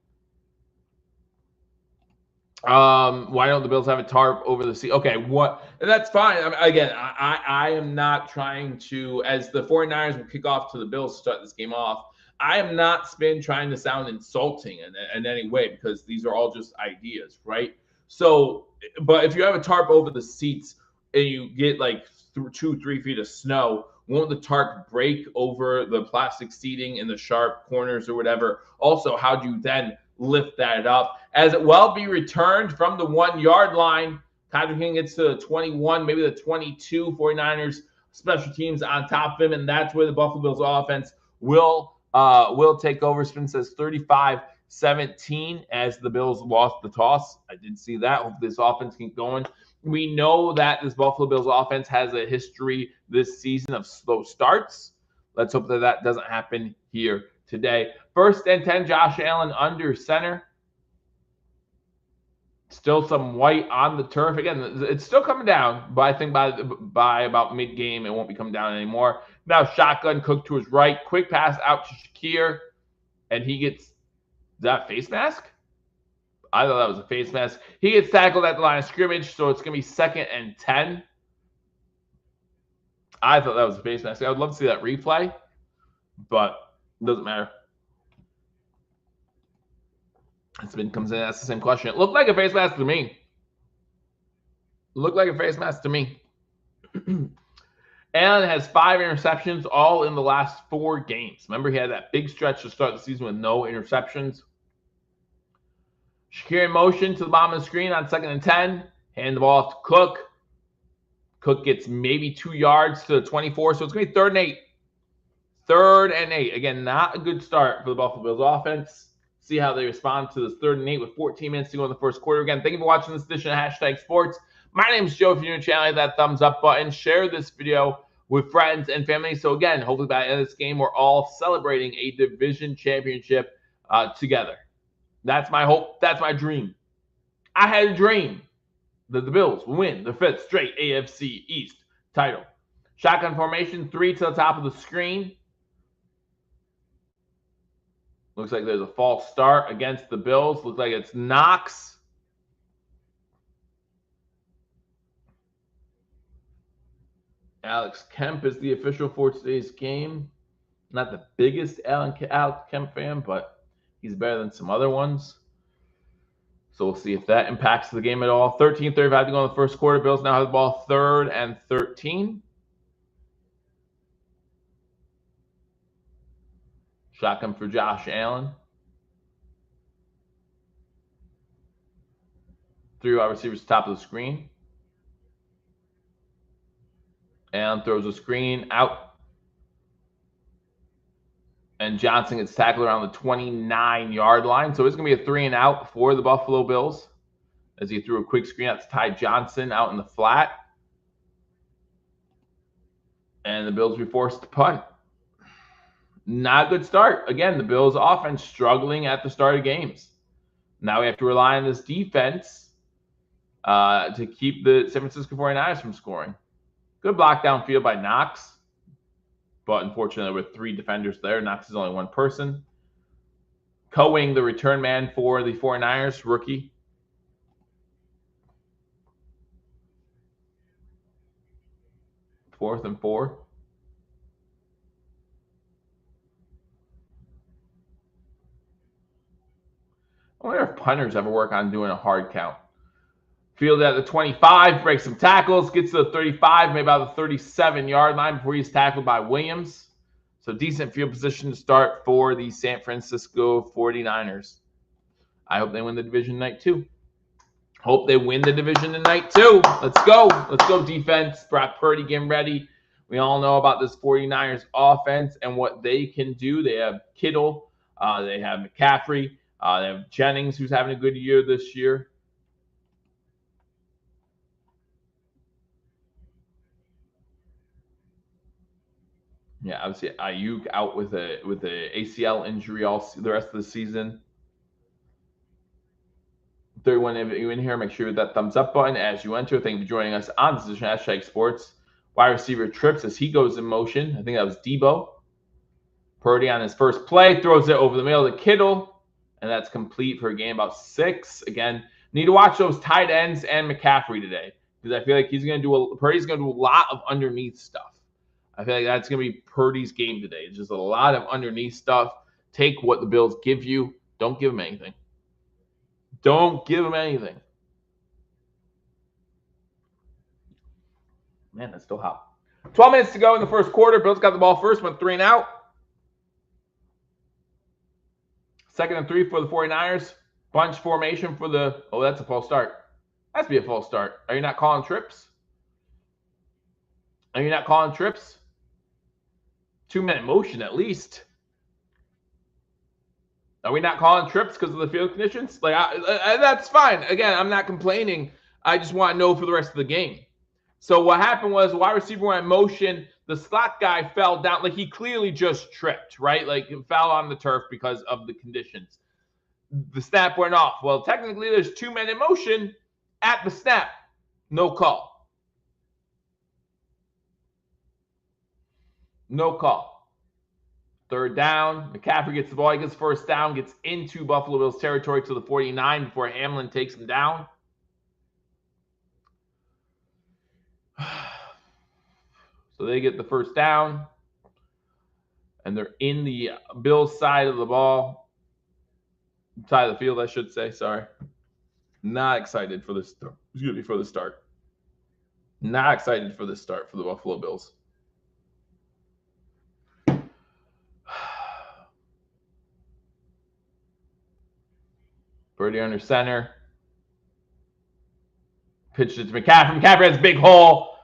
Why don't the Bills have a tarp over the sea? Okay, what? And that's fine. I mean, again, I am not trying to, as the 49ers will kick off to the Bills to start this game off, I am not trying to sound insulting in any way, because these are all just ideas, right? So, but if you have a tarp over the seats and you get like 2-3 feet of snow, won't the tarp break over the plastic seating in the sharp corners or whatever? Also, how do you then lift that up? As it will be returned from the 1-yard line, Patrick King gets to the 21, maybe the 22. 49ers special teams on top of him, and that's where the Buffalo Bills offense will take over. Spin says 35-17 as the Bills lost the toss. I did see that. Hope this offense keeps going. We know that this Buffalo Bills offense has a history this season of slow starts. Let's hope that that doesn't happen here today. 1st and 10, Josh Allen under center. Still some white on the turf. Again, it's still coming down, but I think by about mid-game, it won't be coming down anymore. Now shotgun, Cook to his right. Quick pass out to Shakir, and he gets that face mask? I thought that was a face mask. He gets tackled at the line of scrimmage, so it's going to be 2nd and 10. I thought that was a face mask. I would love to see that replay, but it doesn't matter. Spin comes in, that's the same question. It looked like a face mask to me. Allen has 5 interceptions, all in the last 4 games. Remember, he had that big stretch to start the season with no interceptions. Shakir in motion to the bottom of the screen on 2nd and 10. Hand the ball off to Cook. Cook gets maybe 2 yards to the 24, so it's going to be 3rd and 8. 3rd and 8. Again, not a good start for the Buffalo Bills offense. See how they respond to this 3rd and 8 with 14 minutes to go in the first quarter. Again, thank you for watching this edition of Hashtag Sports. My name is Joe. If you're new to the channel, hit that thumbs up button. Share this video with friends and family. So again, hopefully by the end of this game, we're all celebrating a division championship together. That's my hope. That's my dream. I had a dream that the Bills will win their 5th straight AFC East title. Shotgun formation, 3 to the top of the screen. Looks like there's a false start against the Bills. Looks like it's Knox. Alex Kemp is the official for today's game. Not the biggest Alex Kemp fan, but he's better than some other ones. So we'll see if that impacts the game at all. 13:35 to go in the first quarter. Bills now have the ball 3rd and 13. Shotgun for Josh Allen. 3 wide receivers top of the screen. Allen throws a screen out. And Johnson gets tackled around the 29-yard line. So it's going to be a 3 and out for the Buffalo Bills as he threw a quick screen out to Ty Johnson out in the flat. And the Bills will be forced to punt. Not a good start. Again, the Bills offense struggling at the start of games. Now we have to rely on this defense to keep the San Francisco 49ers from scoring. Good block downfield by Knox. But unfortunately, with 3 defenders there, Knox is only 1 person. Coing, the return man for the 49ers, rookie. Fourth and 4. I wonder if punters ever work on doing a hard count. Fielded at the 25, breaks some tackles, gets to the 35, maybe about the 37-yard line before he's tackled by Williams. So decent field position to start for the San Francisco 49ers. I hope they win the division tonight too. Hope they win the division tonight too. Let's go. Let's go defense. Brock Purdy getting ready. We all know about this 49ers offense and what they can do. They have Kittle. They have McCaffrey. They have Jennings, who's having a good year this year. Yeah, obviously Ayuk out with a ACL injury the rest of the season. 31 of you in here, make sure that thumbs up button as you enter. Thank you for joining us on this edition of Hashtag Sports. Wide receiver trips as he goes in motion. I think that was Debo. Purdy on his first play throws it over the middle to Kittle, and that's complete for a game about 6. Again, need to watch those tight ends and McCaffrey today because I feel like Purdy's going to do a lot of underneath stuff. I feel like that's going to be Purdy's game today. It's just a lot of underneath stuff. Take what the Bills give you. Don't give them anything. Don't give them anything. Man, that's still hot. 12 minutes to go in the first quarter. Bills got the ball first, went 3 and out. 2nd and 3 for the 49ers. Bunch formation for the... Oh, that's a false start. That's be a false start. Are you not calling trips? Are you not calling trips? 2-minute motion at least. Are we not calling trips because of the field conditions? Like that's fine. Again, I'm not complaining. I just want to know for the rest of the game. So what happened was the wide receiver went in motion. The slot guy fell down. Like he clearly just tripped, right? Like he fell on the turf because of the conditions. The snap went off. Well, technically there's 2 men in motion at the snap. No call. No call. 3rd down. McCaffrey gets the ball. He gets first down. Gets into Buffalo Bills territory to the 49 before Hamlin takes him down. So they get the first down. And they're in the Bills side of the ball. Side of the field, I should say. Sorry. Not excited for this. Excuse me, for the start. Not excited for this start for the Buffalo Bills. Purdy under center. Pitched it to McCaffrey. McCaffrey has a big hole.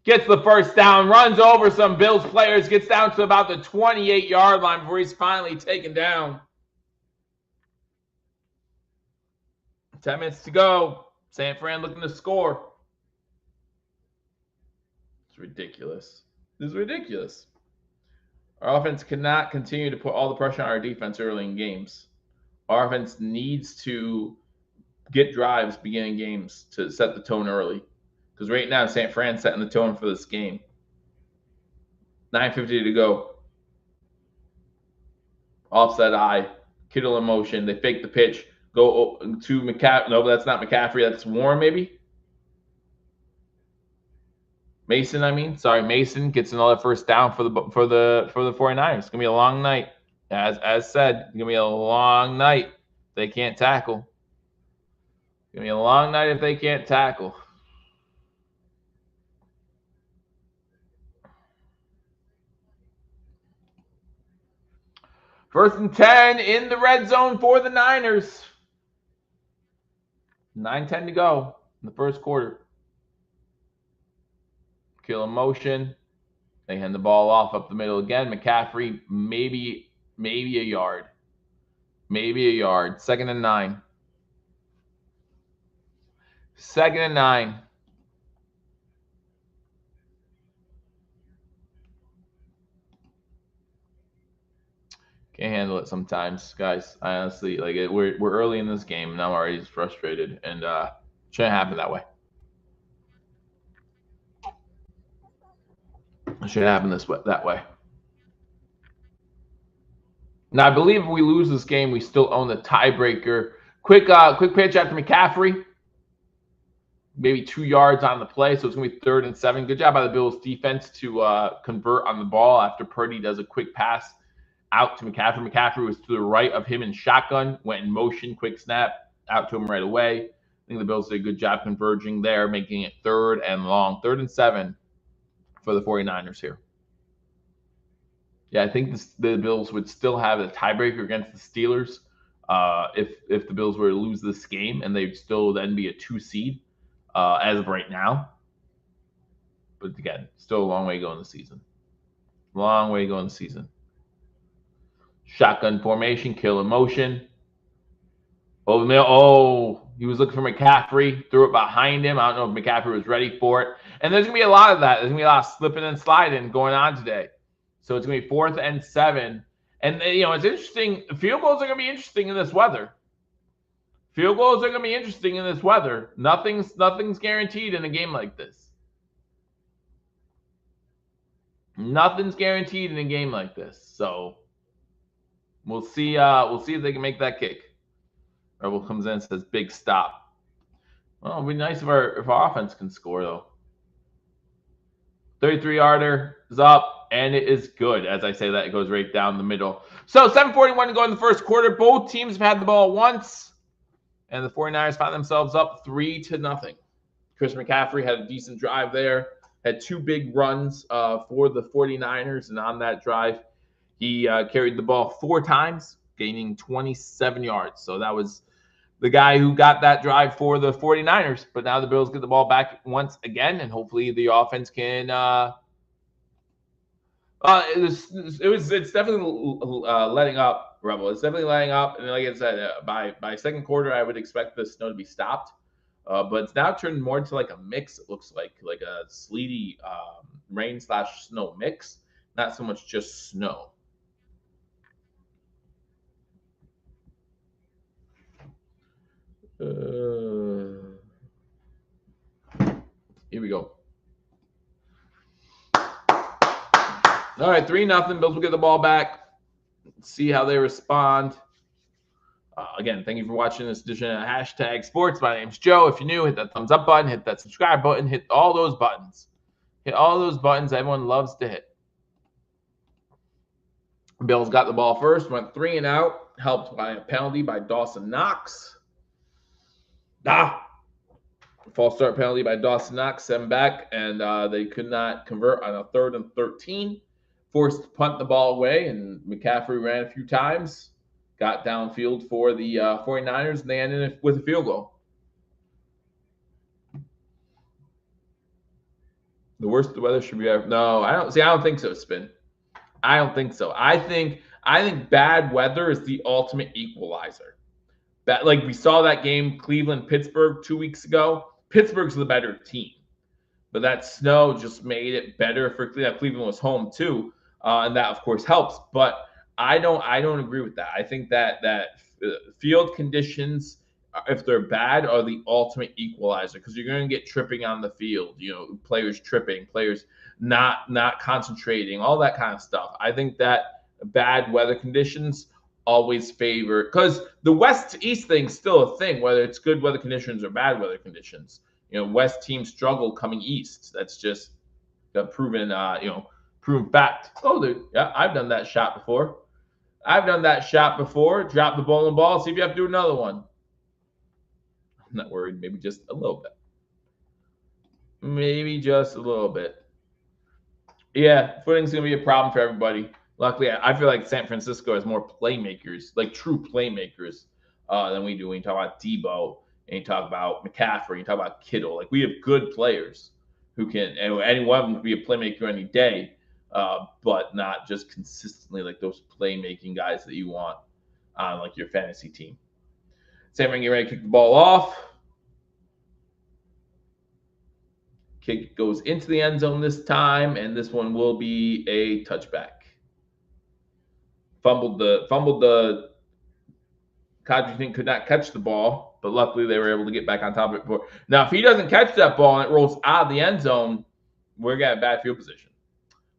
Gets the first down, runs over some Bills players, gets down to about the 28-yard line before he's finally taken down. 10 minutes to go. San Fran looking to score. It's ridiculous. This is ridiculous. Our offense cannot continue to put all the pressure on our defense early in games. Our offense needs to get drives beginning games to set the tone early. Because right now, San Fran's setting the tone for this game. 9:50 to go. Offside eye. Kittle in motion. They fake the pitch. Go to McCaffrey. No, that's not McCaffrey. That's Warren, maybe. Mason, I mean. Sorry, Mason gets another first down for the 49ers. It's gonna be a long night. As said, it's gonna be a long night. They can't tackle. It's gonna be a long night if they can't tackle. First and 10 in the red zone for the Niners. 9:10 to go in the first quarter. Kill in motion. They hand the ball off up the middle again. McCaffrey, maybe a yard. Maybe a yard. 2nd and 9. 2nd and 9. Can't handle it sometimes, guys. I honestly like it. We're early in this game, and I'm already just frustrated, and shouldn't happen that way. It should happen that way. Now, I believe if we lose this game, we still own the tiebreaker. Quick pitch after McCaffrey. Maybe 2 yards on the play, so it's going to be 3rd and 7. Good job by the Bills defense to convert on the ball after Purdy does a quick pass out to McCaffrey. McCaffrey was to the right of him in shotgun, went in motion, quick snap, out to him right away. I think the Bills did a good job converging there, making it 3rd and long. 3rd and 7 for the 49ers here. Yeah, I think the Bills would still have a tiebreaker against the Steelers if the Bills were to lose this game, and they'd still then be a 2 seed as of right now. But again, still a long way to go in the season. Long way to go in the season. Shotgun formation, kill in motion. Oh, he was looking for McCaffrey, threw it behind him. I don't know if McCaffrey was ready for it. And there's going to be a lot of that. There's going to be a lot of slipping and sliding going on today. So it's going to be 4th and 7. And, it's interesting. Field goals are going to be interesting in this weather. Field goals are going to be interesting in this weather. Nothing's guaranteed in a game like this. Nothing's guaranteed in a game like this. So we'll see if they can make that kick. Rebel comes in and says, big stop. Well, it'd be nice if our offense can score, though. 33-yarder is up, and it is good. As I say that, it goes right down the middle. So 7:41 to go in the first quarter. Both teams have had the ball once, and the 49ers found themselves up 3-0. Chris McCaffrey had a decent drive there. Had 2 big runs for the 49ers, and on that drive, he carried the ball 4 times, gaining 27 yards. So that was the guy who got that drive for the 49ers. But now the Bills get the ball back once again, and hopefully the offense can it's definitely letting up, Rebel. It's definitely letting up. And like I said, by second quarter, I would expect the snow to be stopped. But it's now turned more into like a mix. It looks like a sleety rain/snow mix, not so much just snow. Here we go. All right, 3-0. Bills will get the ball back. See how they respond. Again, thank you for watching this edition of Hashtag Sports. My name's Joe. If you're new, hit that thumbs up button, hit that subscribe button, hit all those buttons. Hit all those buttons everyone loves to hit. Bills got the ball first, went 3 and out, helped by a penalty by Dawson Knox. False start penalty by Dawson Knox, sent back, and they could not convert on a 3rd and 13. Forced to punt the ball away, and McCaffrey ran a few times, got downfield for the 49ers, and they ended with a field goal. The worst weather should be ever. No, I don't see. I don't think so, Spin. I don't think so. I think bad weather is the ultimate equalizer. That, like, we saw that game Cleveland Pittsburgh 2 weeks ago. Pittsburgh's the better team, but that snow just made it better for Cleveland. Cleveland was home too, and that of course helps. But I don't agree with that. I think that field conditions, if they're bad, are the ultimate equalizer because you're going to get tripping on the field. You know, players tripping, players not concentrating, all that kind of stuff. I think that bad weather conditions always favor, because the west to east thing's still a thing, whether it's good weather conditions or bad weather conditions. You know, west teams struggle coming east. That's just a proven proven fact. Oh, yeah, I've done that shot before. Drop the bowling ball, see if you have to do another one. I'm not worried. Maybe just a little bit. Yeah, footing's going to be a problem for everybody. Luckily, I feel like San Francisco has more playmakers, like true playmakers, than we do. When you talk about Debo and you talk about McCaffrey, you talk about Kittle. Like, we have good players who can, and any one of them can be a playmaker any day, but not just consistently like those playmaking guys that you want on like your fantasy team. San Fran getting ready to kick the ball off. Kick goes into the end zone this time, and this one will be a touchback. Fumbled the Kadri team could not catch the ball, but luckily they were able to get back on top of it before. Now, if he doesn't catch that ball and it rolls out of the end zone, we're gonna have bad field position.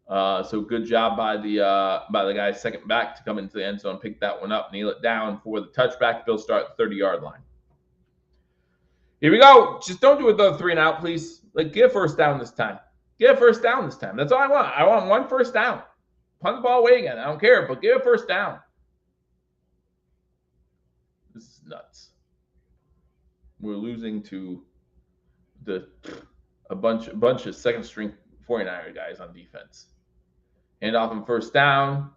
So good job by the guy second back to come into the end zone, pick that one up, kneel it down for the touchback. They'll start at the 30-yard line. Here we go. Just don't do it the 3 and out, please. Like, get a first down this time. That's all I want. I want one first down. Punt the ball away again. I don't care, but get a first down. This is nuts. We're losing to a bunch of second string 49er guys on defense. Hand off on first down.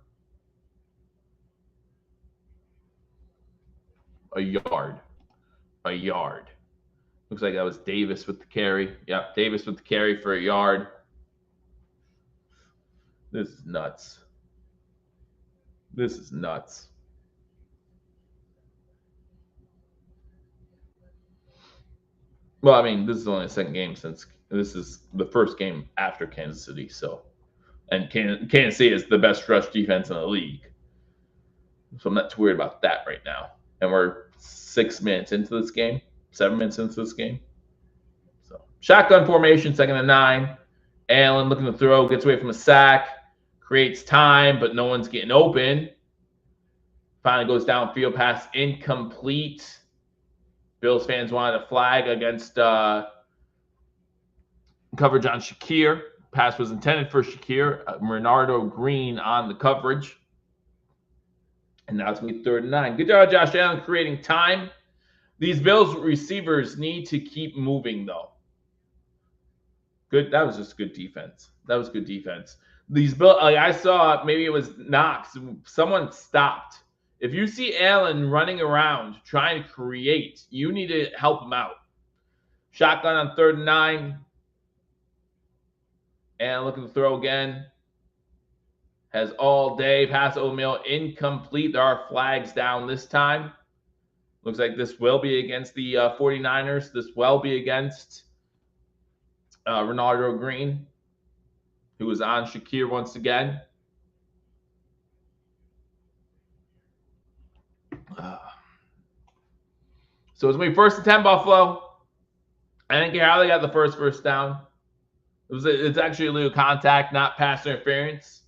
A yard. Looks like that was Davis with the carry. Yeah, Davis with the carry for a yard. This is nuts. Well, I mean, this is only the second game since this is the first game after Kansas City. So, and Kansas City is the best rush defense in the league. So I'm not too worried about that right now. And we're 7 minutes into this game. So shotgun formation, 2nd and 9. Allen looking to throw, gets away from a sack, creates time, but no one's getting open. Finally goes downfield, pass incomplete. Bills fans wanted a flag against coverage on Shakir. Pass was intended for Shakir. Bernardo Green on the coverage. And now it's going to be 3rd and 9. Good job, Josh Allen, creating time. These Bills receivers need to keep moving, though. Good. That was just good defense. These Bills, like, I saw, maybe it was Knox. Someone stopped. If you see Allen running around trying to create, you need to help him out. Shotgun on 3rd and 9. And looking to throw again. Has all day. Pass O'Meal incomplete. There are flags down this time. Looks like this will be against the 49ers. This will be against Bernardo Green, who was on Shakir once again. So it's going to be 1st and 10, Buffalo. I didn't care how they got the first down. It's actually illegal contact, not pass interference.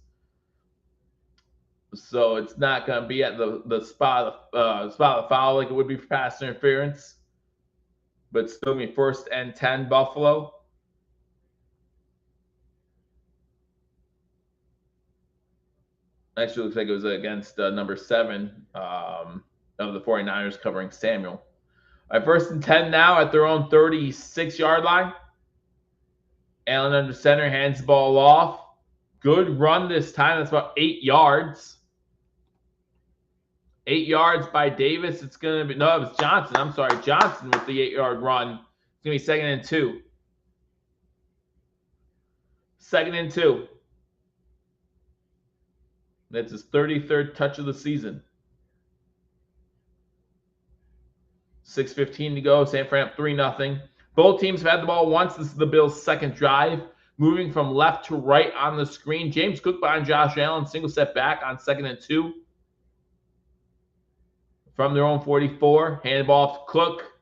So it's not going to be at the spot of the foul like it would be for pass interference. But it's still going to be 1st and 10, Buffalo. Actually, looks like it was against number 7 of the 49ers covering Samuel. All right, 1st and 10 now at their own 36-yard line. Allen under center, hands the ball off. Good run this time. That's about 8 yards. 8 yards by Davis. It's going to be, no, it was Johnson. I'm sorry, Johnson with the 8-yard run. It's going to be 2nd and 2. 2nd and 2. That's his 33rd touch of the season. 6:15 to go. San Fran up 3-0. Both teams have had the ball once. This is the Bills' second drive. Moving from left to right on the screen. James Cook behind Josh Allen. Single step back on 2nd and 2. From their own 44. Hand the ball off to Cook.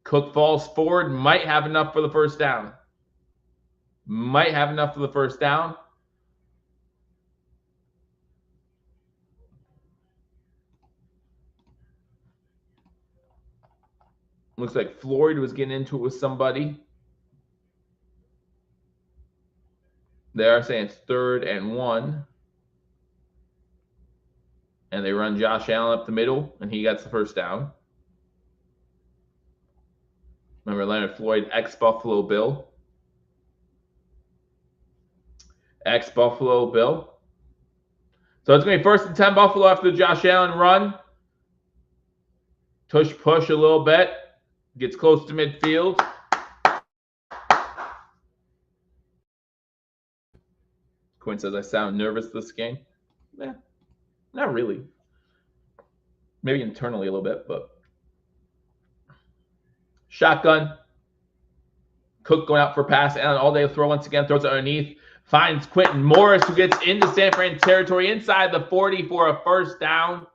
Cook falls forward. Might have enough for the first down. Might have enough for the first down. Looks like Floyd was getting into it with somebody. They are saying it's 3rd and 1. And they run Josh Allen up the middle, and he gets the first down. Remember Leonard Floyd, ex-Buffalo Bill. Ex-Buffalo Bill. So it's going to be 1st and 10 Buffalo after the Josh Allen run. Tush push a little bit. Gets close to midfield. Quinn says, I sound nervous this game. Not really. Maybe internally a little bit, but. Shotgun. Cook going out for a pass. Allen all day throw once again. Throws it underneath. Finds Quentin Morris, who gets into San Fran territory inside the 40 for a first down.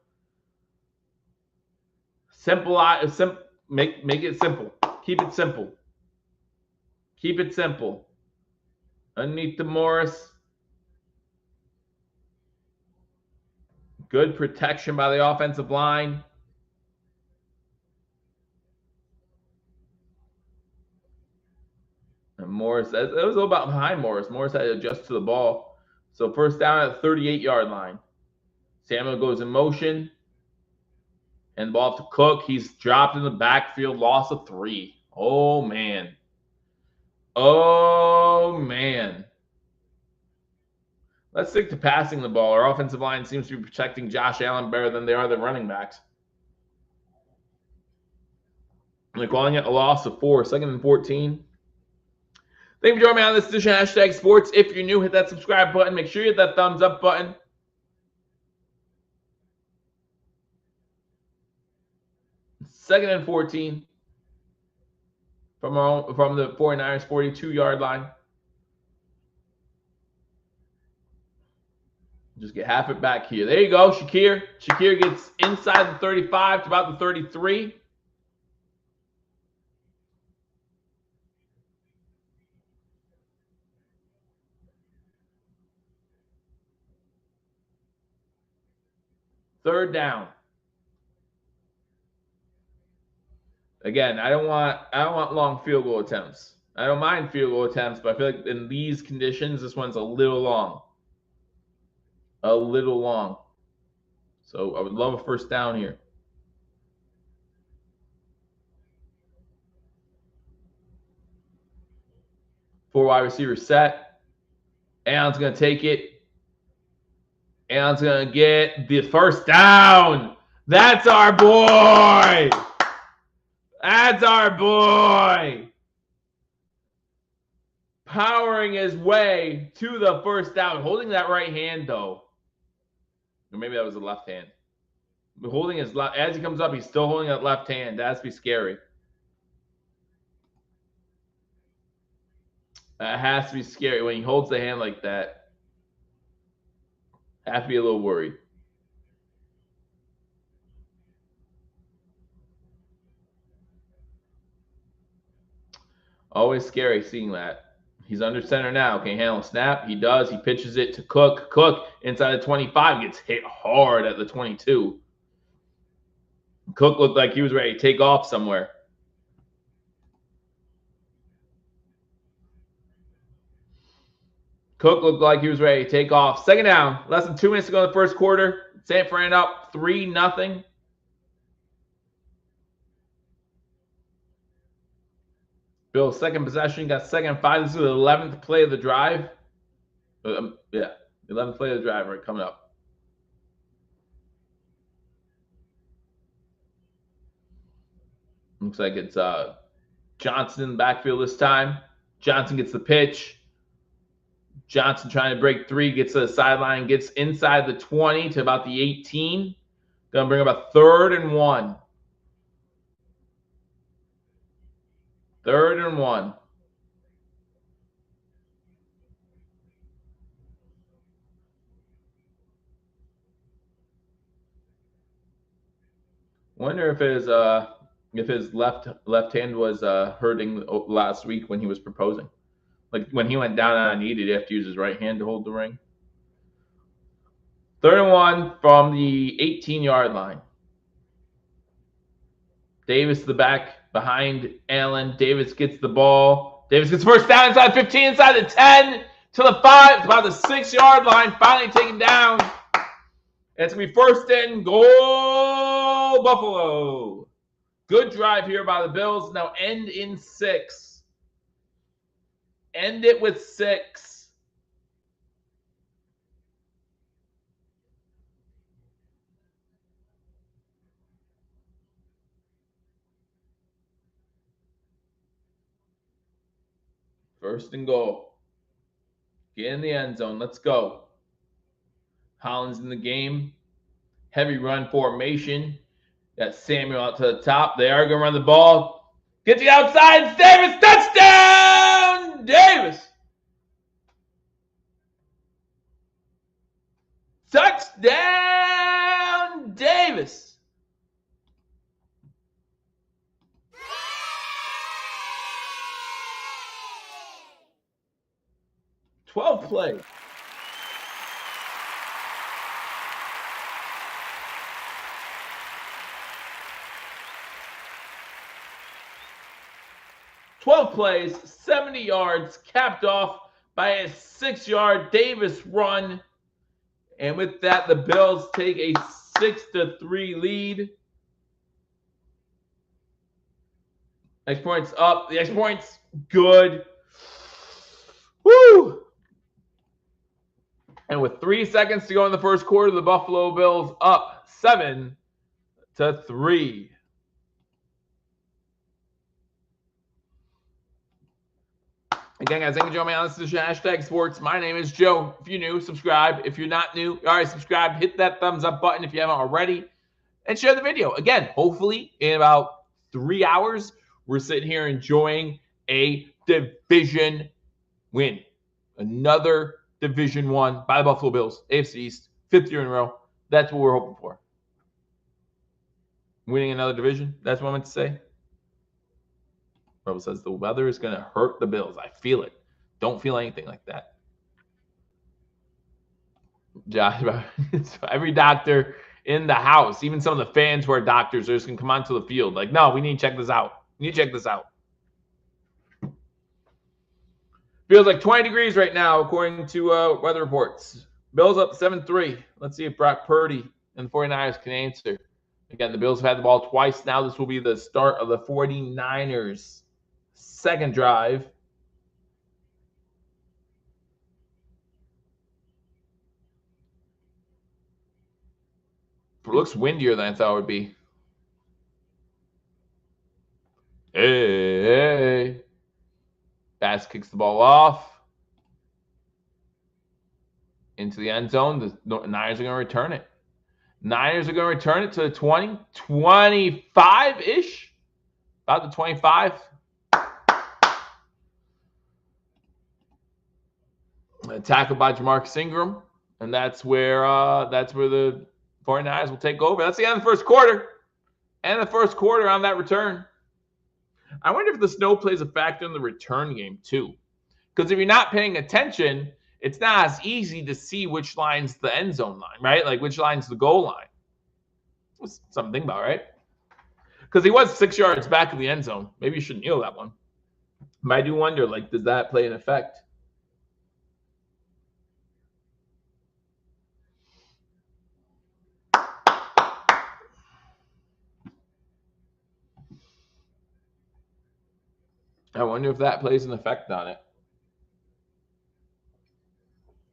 Make it simple. Keep it simple. Keep it simple. Underneath the Morris. Good protection by the offensive line. And Morris, it was a little bit behind Morris. Morris had to adjust to the ball. So first down at the 38-yard line. Samuel goes in motion. And the ball off to Cook. He's dropped in the backfield. Loss of 3. Oh, man. Oh, man. Let's stick to passing the ball. Our offensive line seems to be protecting Josh Allen better than they are the running backs. They're calling it a loss of 4. 2nd and 14. Thank you for joining me on this edition of Hashtag Sports. If you're new, hit that subscribe button. Make sure you hit that thumbs up button. Second and 14 from the 49ers 42-yard line. Just get half it back here. There you go, Shakir. Shakir gets inside the 35 to about the 33. Third down. Again, I don't want long field goal attempts. I don't mind field goal attempts, but I feel like in these conditions, this one's a little long. A little long. So I would love a first down here. Four wide receivers set. Allen's going to take it. Allen's going to get the first down. That's our boy. That's our boy. Powering his way to the first down. Holding that right hand, though. Or maybe that was the left hand. Holding his left. As he comes up, he's still holding that left hand. That has to be scary. That has to be scary. When he holds the hand like that, I have to be a little worried. Always scary seeing that. He's under center now. Can he handle a snap? He does. He pitches it to Cook. Cook inside the 25 gets hit hard at the 22. Cook looked like he was ready to take off somewhere. Cook looked like he was ready to take off. Second down. Less than 2 minutes to go in the first quarter. San Fran up 3-0. Bills second possession. Got 2nd and 5. This is the 11th play of the drive. Yeah, 11th play of the drive right coming up. Looks like it's Johnson in the backfield this time. Johnson gets the pitch. Johnson trying to break 3, gets to the sideline, gets inside the 20 to about the 18. Gonna bring up a 3rd and 1. 3rd and 1. Wonder if his left hand was hurting last week when he was proposing. Like when he went down on a knee, did he have to use his right hand to hold the ring? 3rd and 1 from the 18-yard line. Davis the back behind Allen. Davis gets the ball. Davis gets first down inside 15, inside the 10 to the 5, about the 6-yard line. Finally taken down. It's going to be 1st and goal, Buffalo. Good drive here by the Bills. Now end in 6. End it with 6. First and goal. Get in the end zone. Let's go. Hollins in the game. Heavy run formation. Got Samuel out to the top. They are going to run the ball. Get the outside. Davis. Touchdown! Davis. Touchdown! Davis. 12 plays. Plays, 70 yards, capped off by a 6-yard Davis run. And with that, the Bills take a 6-3 lead. Next points up. The next points good. Woo! And with 3 seconds to go in the first quarter, the Buffalo Bills up 7-3. Again, guys, thank you for joining me on this edition of Hashtag Sports. My name is Joe. If you're new, subscribe. If you're not new, all right, subscribe. Hit that thumbs up button if you haven't already. And share the video. Again, hopefully in about 3 hours, we're sitting here enjoying a division win. Another Division 1 by the Buffalo Bills. AFC East, 5th year in a row. That's what we're hoping for. Winning another division. That's what I meant to say. Rebel says the weather is going to hurt the Bills. I feel it. Don't feel anything like that. Josh, every doctor in the house, even some of the fans who are doctors, are just going to come onto the field. Like, no, we need to check this out. We need to check this out. Feels like 20 degrees right now, according to weather reports. Bills up 7-3. Let's see if Brock Purdy and the 49ers can answer. Again, the Bills have had the ball twice now. This will be the start of the 49ers' second drive. It looks windier than I thought it would be. Hey. Bass kicks the ball off into the end zone. The Niners are going to return it. Niners are going to return it to the 20, 25-ish. About the 25. Tackled by Jamarcus Ingram. And that's where the 49ers will take over. That's the end of the first quarter. And the first quarter on that return. I wonder if the snow plays a factor in the return game too. Because if you're not paying attention, it's not as easy to see which line's the end zone line, right? Like which line's the goal line. That's something to think about, right? Because he was 6 yards back of the end zone. Maybe you shouldn't kneel that one. But I do wonder, like, does that play an effect? I wonder if that plays an effect on it.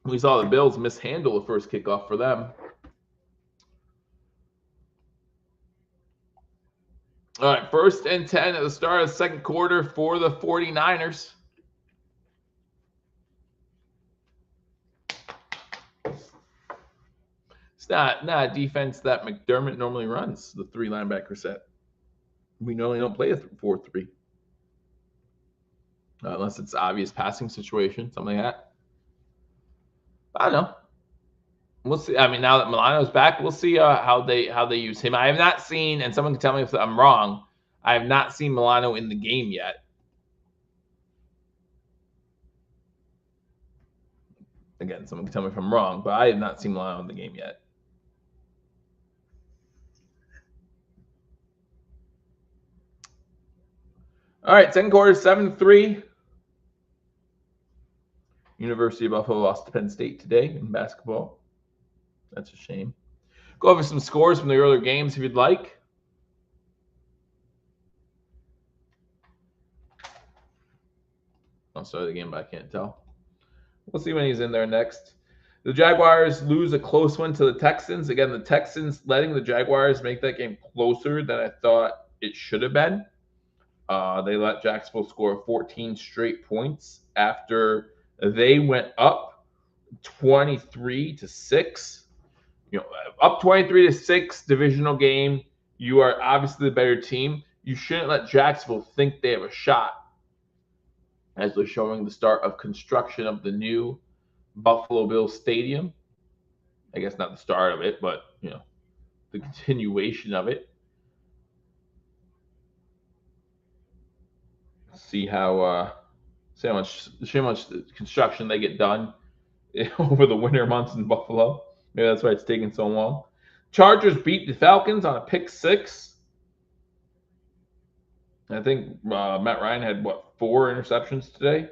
We saw the Bills mishandle the first kickoff for them. All right, 1st and 10 at the start of the second quarter for the 49ers. not a defense that McDermott normally runs, the 3 linebacker set. We normally don't play a 4-3. Unless it's obvious passing situation, something like that. I don't know. We'll see. I mean, now that Milano's back, we'll see how they use him. I have not seen, and someone can tell me if I'm wrong, I have not seen Milano in the game yet. Again, someone can tell me if I'm wrong, but I have not seen Milano in the game yet. All right, second quarter, 7-3. University of Buffalo lost to Penn State today in basketball. That's a shame. Go over some scores from the earlier games if you'd like. I'll start the game, but I can't tell. We'll see when he's in there next. The Jaguars lose a close one to the Texans. Again, the Texans letting the Jaguars make that game closer than I thought it should have been. They let Jacksonville score 14 straight points after they went up 23-6. Up 23-6, divisional game. You are obviously the better team. You shouldn't let Jacksonville think they have a shot, as they're showing the start of construction of the new Buffalo Bills Stadium. I guess not the start of it, but the continuation of it. See how much construction they get done over the winter months in Buffalo. Maybe that's why it's taking so long. Chargers beat the Falcons on a pick 6. I think Matt Ryan had 4 interceptions today.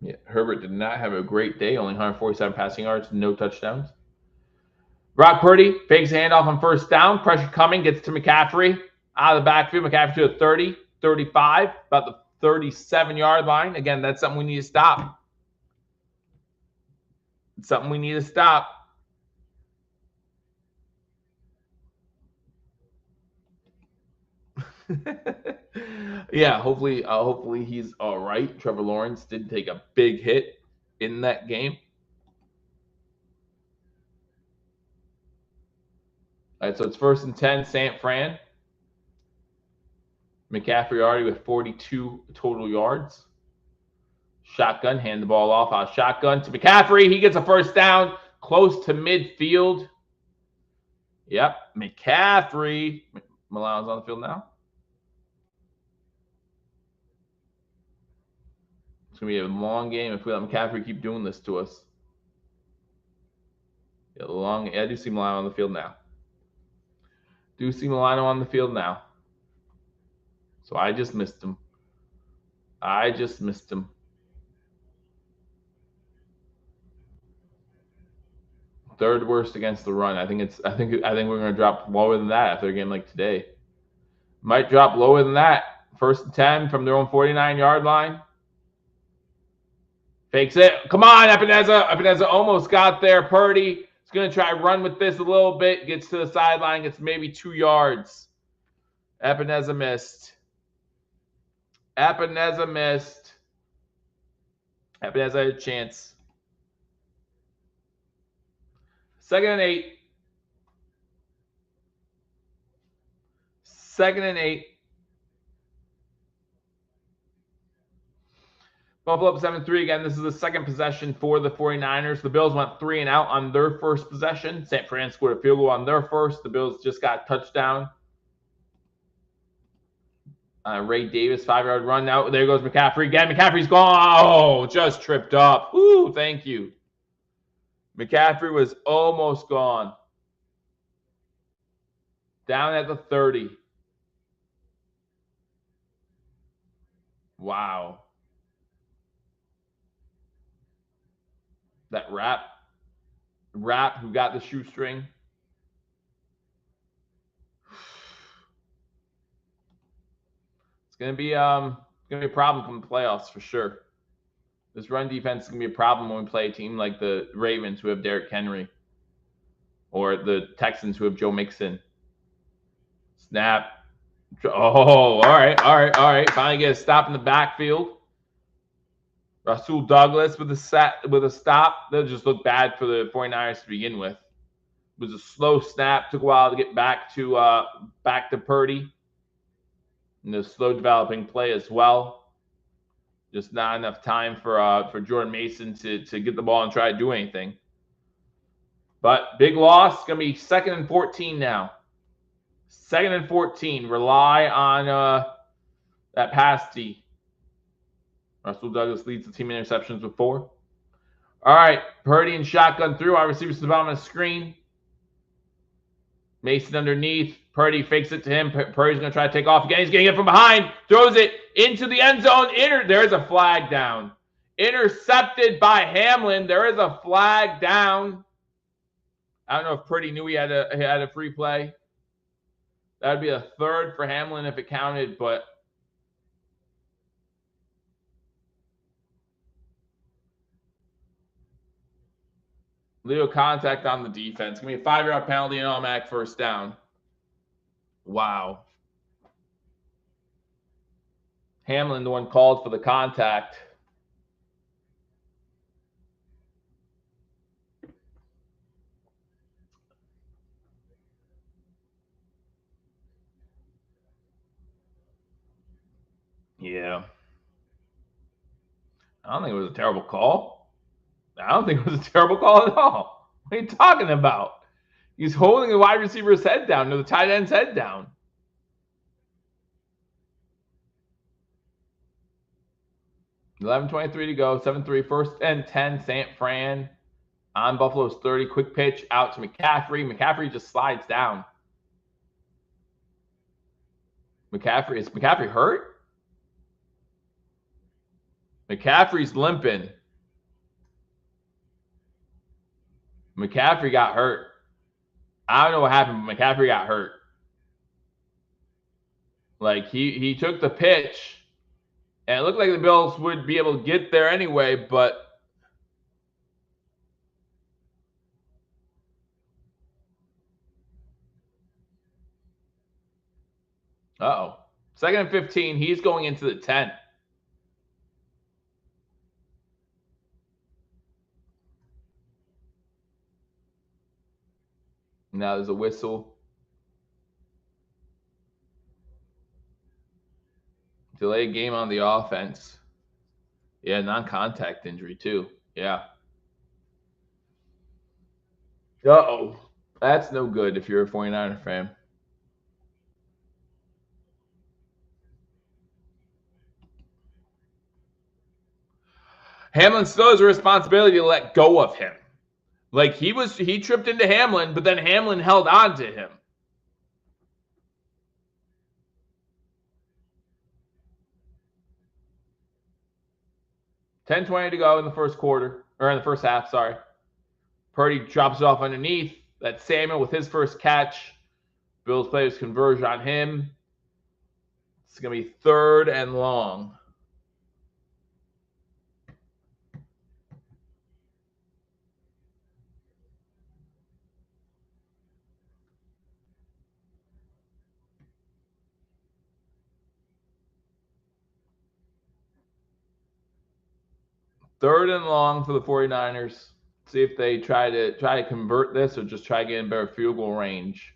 Yeah, Herbert did not have a great day. Only 147 passing yards, no touchdowns. Brock Purdy fakes a handoff on first down. Pressure coming, gets to McCaffrey. Out of the backfield, McCaffrey to a 30, 35, about the 37-yard line. Again, that's something we need to stop. It's something we need to stop. Yeah, hopefully he's all right. Trevor Lawrence did take a big hit in that game. All right, so it's 1st and 10, San Fran. McCaffrey already with 42 total yards. Shotgun, hand the ball off. Shotgun to McCaffrey. He gets a first down, close to midfield. Yep, McCaffrey. Milano's on the field now. It's going to be a long game if we let McCaffrey keep doing this to us. Yeah, I do see Milano on the field now. So I just missed him. Third worst against the run. I think we're going to drop lower than that after a game like today. Might drop lower than that. 1st and 10 from their own 49-yard line. Fakes it. Come on, Epineza. Epineza almost got there. Purdy is going to try to run with this a little bit. Gets to the sideline. Gets maybe 2 yards. Epineza missed. Epineza had a chance. 2nd and 8. 2nd and 8. Buffalo up 7-3 again. This is the second possession for the 49ers. The Bills went 3 and out on their first possession. San Fran scored a field goal on their first. The Bills just got a touchdown. Ray Davis, 5-yard run. Now there goes McCaffrey again. McCaffrey's gone. Oh, just tripped up. Woo, thank you. McCaffrey was almost gone. Down at the 30. Wow. That Rap who got the shoestring. It's gonna be a problem come the playoffs for sure. This run defense is gonna be a problem when we play a team like the Ravens who have Derrick Henry, or the Texans who have Joe Mixon. Snap. Oh, all right. Finally get a stop in the backfield. Rasul Douglas with a stop. That just looked bad for the 49ers to begin with. It was a slow snap. Took a while to get back to Purdy. And a slow developing play as well. Just not enough time for Jordan Mason to get the ball and try to do anything. But big loss. Going to be 2nd and 14 now. 2nd and 14. Rely on that pass D. Russell Douglas leads the team in interceptions with 4. All right. Purdy and shotgun through. Our receivers to the bottom of the screen. Mason underneath. Purdy fakes it to him. Purdy's going to try to take off again. He's getting it from behind. Throws it into the end zone. There's a flag down. Intercepted by Hamlin. There is a flag down. I don't know if Purdy knew he had a free play. That would be a 3rd for Hamlin if it counted, but little contact on the defense. Give me a 5-yard penalty and automatic 1st down. Wow. Hamlin, the one called for the contact. Yeah. I don't think it was a terrible call. I don't think it was a terrible call at all. What are you talking about? He's holding the wide receiver's head down, or the tight end's head down. $11:23 to go. 7-3. 1st and 10. St. Fran on Buffalo's 30. Quick pitch out to McCaffrey. McCaffrey just slides down. Is McCaffrey hurt? McCaffrey's limping. McCaffrey got hurt. I don't know what happened, but McCaffrey got hurt. Like, he took the pitch, and it looked like the Bills would be able to get there anyway, but uh-oh. 2nd and 15. He's going into the 10. Now there's a whistle. Delayed game on the offense. Yeah, non-contact injury too. Yeah. Uh-oh. That's no good if you're a 49er fan. Hamlin still has a responsibility to let go of him. Like, he tripped into Hamlin, but then Hamlin held on to him. $10:20 to go in the first quarter, or in the first half, sorry. Purdy drops it off underneath. That's Samuel with his first catch. Bills players converge on him. It's going to be 3rd and long. Third and long for the 49ers. See if they try to convert this or just try to get in better field goal range.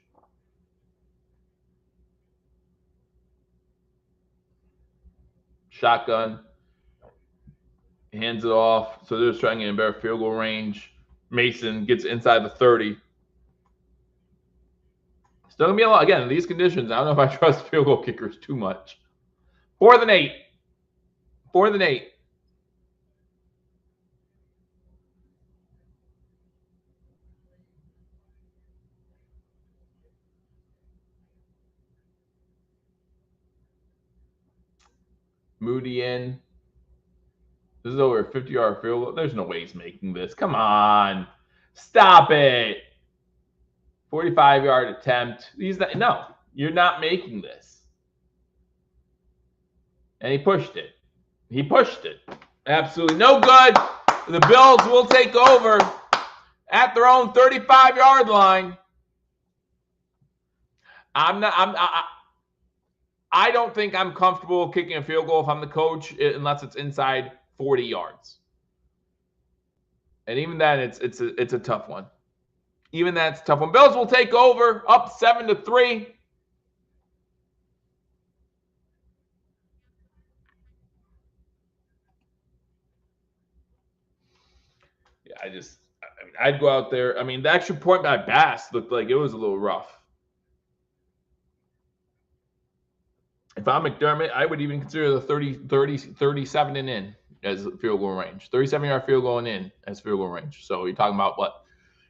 Shotgun. Hands it off. So they're just trying to get in better field goal range. Mason gets inside the 30. Still going to be a lot. Again, in these conditions, I don't know if I trust field goal kickers too much. 4th and 8. 4th and 8. Moody in. This is over a 50-yard field goal. There's no way he's making this. Come on. Stop it. 45-yard attempt. No, you're not making this. And he pushed it. He pushed it. Absolutely no good. The Bills will take over at their own 35-yard line. I don't think I'm comfortable kicking a field goal if I'm the coach, unless it's inside 40 yards. And even then, it's a tough one. Even that's a tough one. Bills will take over, up 7-3. Yeah, I'd go out there. I mean, the extra point by Bass looked like it was a little rough. If I'm McDermott, I would even consider the 37 and in as field goal range. 37-yard field goal and in as field goal range. So you're talking about what?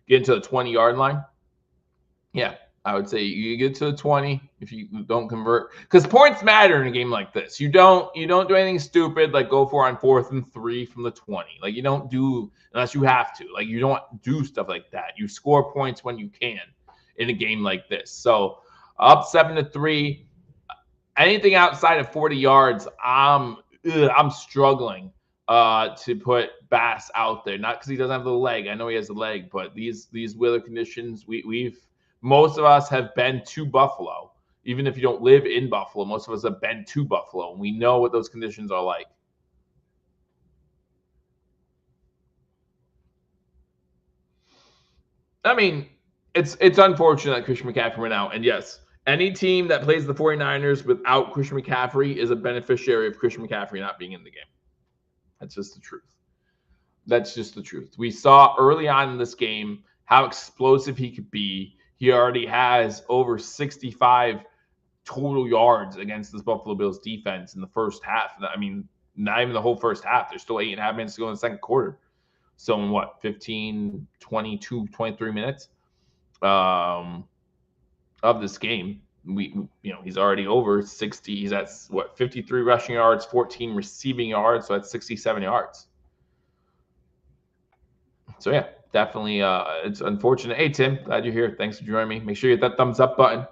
Getting to the 20-yard line? Yeah, I would say you get to the 20 if you don't convert. Because points matter in a game like this. You don't do anything stupid like go for on 4th and 3 from the 20. Like you don't do unless you have to. Like you don't do stuff like that. You score points when you can in a game like this. So up 7-3. Anything outside of 40 yards, I'm struggling to put Bass out there. Not because he doesn't have the leg. I know he has the leg, but these weather conditions, most of us have been to Buffalo. Even if you don't live in Buffalo, most of us have been to Buffalo, and we know what those conditions are like. I mean, it's unfortunate that Christian McCaffrey went out, and yes, any team that plays the 49ers without Christian McCaffrey is a beneficiary of Christian McCaffrey not being in the game. That's just the truth. That's just the truth. We saw early on in this game how explosive he could be. He already has over 65 total yards against this Buffalo Bills defense in the first half. I mean, not even the whole first half. There's still 8.5 minutes to go in the second quarter. So in what, 15, 22, 23 minutes of this game, he's already over 60. He's at 53 rushing yards, 14 receiving yards, so that's 67 yards. So yeah, definitely it's unfortunate. Hey Tim, glad you're here. Thanks for joining me. Make sure you hit that thumbs up button.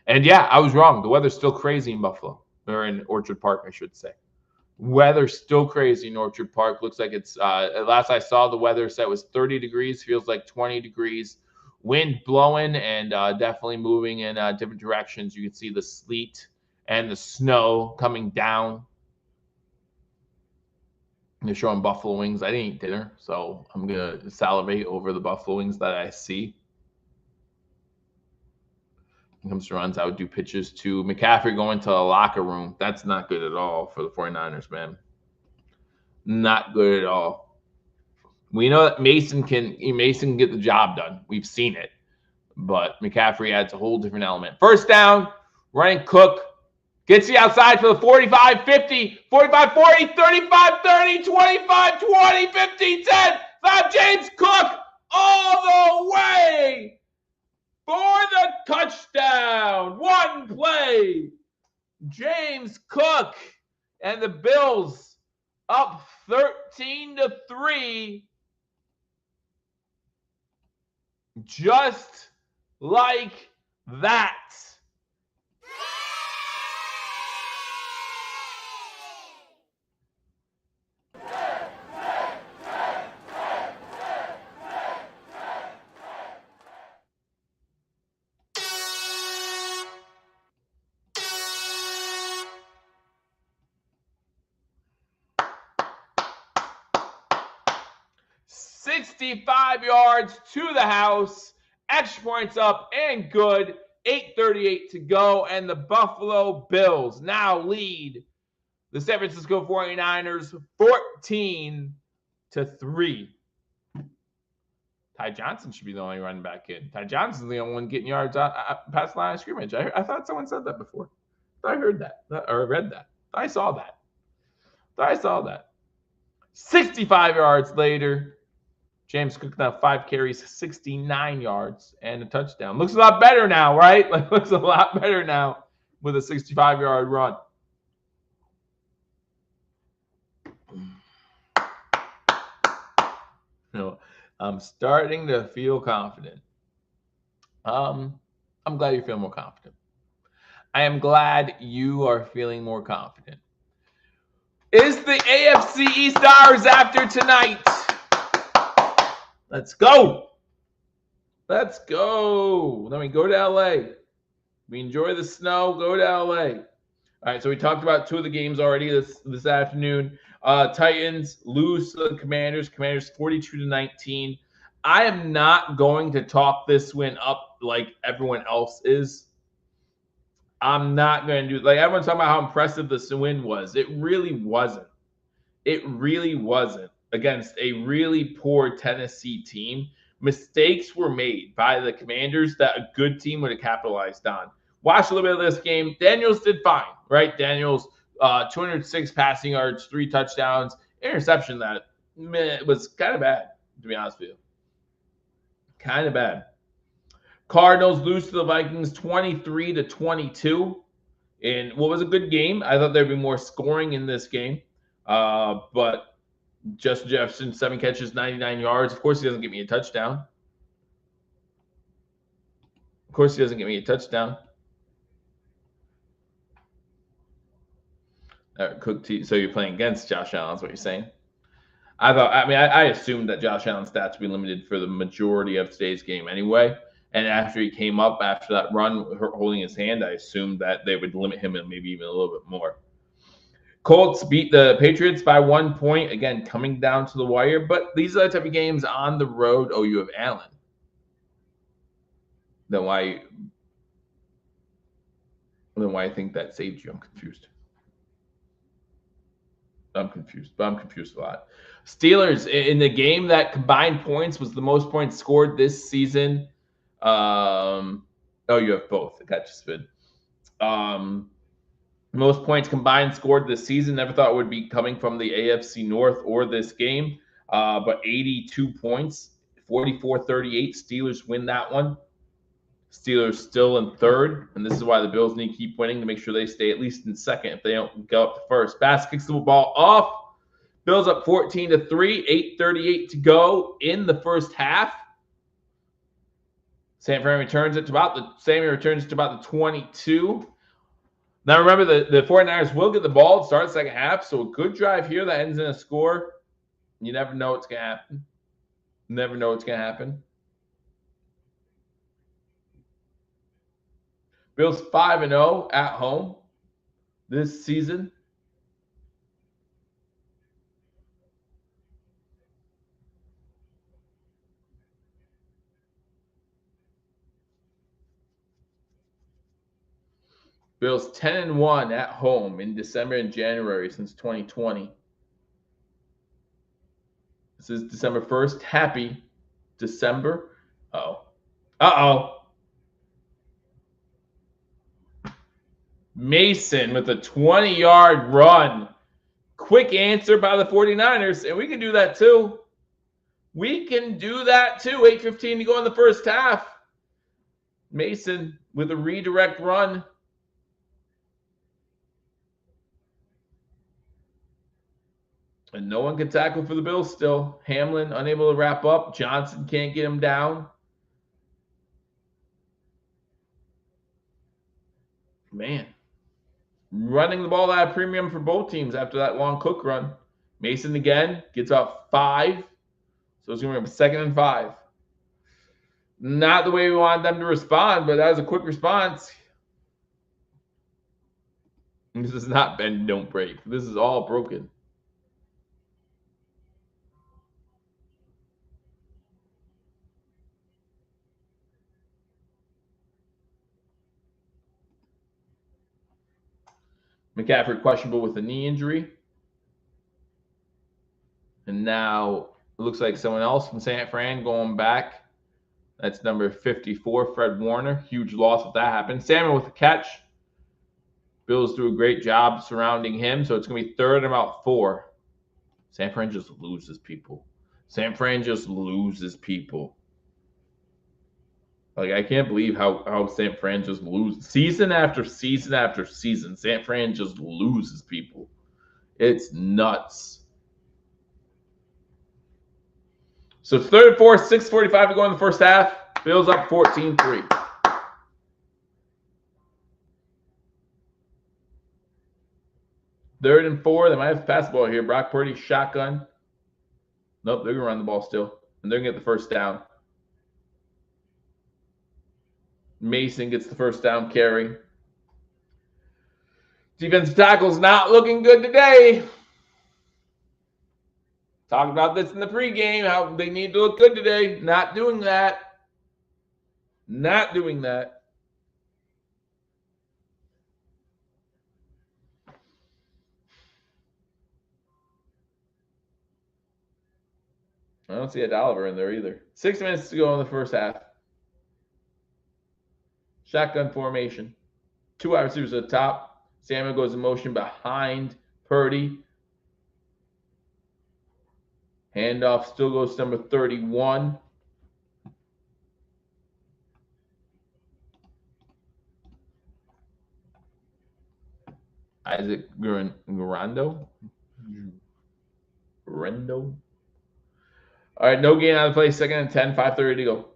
And yeah, I was wrong. The weather's still crazy in Buffalo, or in Orchard Park, I should say. Weather's still crazy in Orchard Park. Looks like it's last I saw the weather set was 30 degrees, feels like 20 degrees. Wind blowing and definitely moving in different directions. You can see the sleet and the snow coming down. They're showing buffalo wings. I didn't eat dinner, so I'm going to salivate over the buffalo wings that I see. When it comes to runs, I would do pitches to McCaffrey going to the locker room. That's not good at all for the 49ers, man. Not good at all. We know that Mason can get the job done. We've seen it. But McCaffrey adds a whole different element. First down, running Cook. Gets you outside for the 45, 50, 45, 40, 35, 30, 25, 20, 15, 10. 5, James Cook all the way for the touchdown. One play. James Cook and the Bills up 13-3. Just like that. $65 yards to the house, extra points up and good. 8:38 to go, and the Buffalo Bills now lead the San Francisco 49ers 14-3. Ty Johnson should be the only running back in. Ty Johnson's the only one getting yards past the line of scrimmage. I thought someone said that before. I heard that or read that. I saw that. 65 yards later, James Cook now 5 carries, 69 yards, and a touchdown. Looks a lot better now, right? Looks a lot better now with a 65-yard run. I'm starting to feel confident. I'm glad you feel more confident. I am glad you are feeling more confident. Is the AFC East ours after tonight? Let's go. Let's go. Then we go to LA. We enjoy the snow. Go to LA. All right, so we talked about 2 of the games already this afternoon. Titans lose to the Commanders. Commanders 42-19. I am not going to talk this win up like everyone else is. I'm not going to do like everyone's talking about how impressive this win was. It really wasn't. It really wasn't against a really poor Tennessee team. Mistakes were made by the Commanders that a good team would have capitalized on. Watch a little bit of this game. Daniels did fine, right? Daniels, 206 passing yards, 3 touchdowns, interception that was kind of bad, to be honest with you. Kind of bad. Cardinals lose to the Vikings 23-22 in what was a good game. I thought there'd be more scoring in this game. But Justin Jefferson, 7 catches, 99 yards. Of course, he doesn't get me a touchdown. So you're playing against Josh Allen, is what you're saying? I assumed that Josh Allen's stats would be limited for the majority of today's game anyway. And after he came up after that run holding his hand, I assumed that they would limit him and maybe even a little bit more. Colts beat the Patriots by 1 point. Again, coming down to the wire. But these are the type of games on the road. Oh, you have Allen. Then why I think that saved you? I'm confused. But I'm confused a lot. Steelers in the game that combined points was the most points scored this season. Oh, you have both. I got you, Spin. Most points combined scored this season. Never thought it would be coming from the AFC North or this game. But 82 points, 44-38. Steelers win that one. Steelers still in third, and this is why the Bills need to keep winning to make sure they stay at least in second if they don't go up to first. Bass kicks the ball off. Bills up 14-3, 8:38 to go in the first half. San Fran returns it to about the 22. Now remember, the 49ers will get the ball to start the second half, so a good drive here that ends in a score. You never know what's going to happen. Bills 5-0 at home this season. Bills 10-1 at home in December and January since 2020. This is December 1st. Happy December. Uh-oh. Mason with a 20-yard run. Quick answer by the 49ers, and we can do that too. 8:15 to go in the first half. Mason with a redirect run. And no one can tackle for the Bills still. Hamlin unable to wrap up. Johnson can't get him down. Man. Running the ball at a premium for both teams after that long Cook run. Mason again gets out 5. So it's going to be 2nd and 5. Not the way we wanted them to respond, but that was a quick response. This is not bend, don't break. This is all broken. McCaffrey questionable with a knee injury. And now it looks like someone else from San Fran going back. That's number 54, Fred Warner. Huge loss if that happened. Samuel with the catch. Bills do a great job surrounding him. So it's going to be 3rd and about 4. San Fran just loses people. Like, I can't believe how San Fran just loses. Season after season after season, San Fran just loses people. It's nuts. So it's 3rd and 4, 6:45 to go in the first half. Bills up 14-3. Third and 4. They might have pass the ball here. Brock Purdy, shotgun. Nope, they're going to run the ball still. And they're going to get the first down. Mason gets the first down carry. Defensive tackle's not looking good today. Talked about this in the pregame, how they need to look good today. Not doing that. Not doing that. I don't see a Oliver in there either. 6 minutes to go in the first half. Shotgun formation. 2 wide receivers at the top. Samuel goes in motion behind Purdy. Handoff still goes to number 31. Isaac Garando. Rendo. All right, no gain on the play. 2nd and 10, 5:30 to go.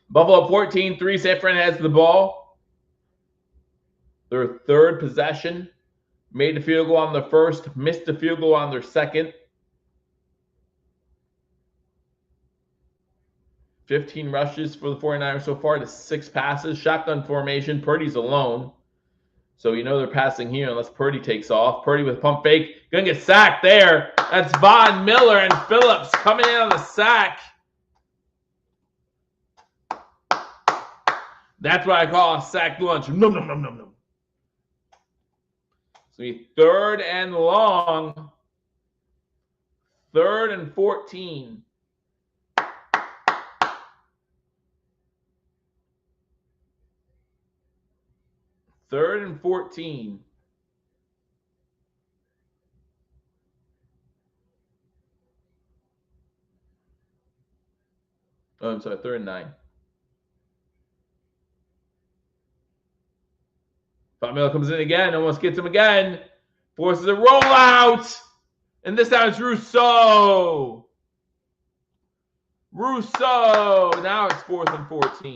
Buffalo 14-3. San Fran has the ball. Their third possession. Made the field goal on the first. Missed the field goal on their second. 15 rushes for the 49ers so far to 6 passes. Shotgun formation. Purdy's alone. So you know they're passing here unless Purdy takes off. Purdy with pump fake. Going to get sacked there. That's Von Miller and Phillips coming in on the sack. That's what I call a sack lunch. Nom, nom, nom, nom, nom. So 3rd and long. 3rd and 14. Third and 14. Oh, I'm sorry, 3rd and 9. Von Miller comes in again, almost gets him again. Forces a rollout. And this time it's Rousseau. Now it's 4th and 14.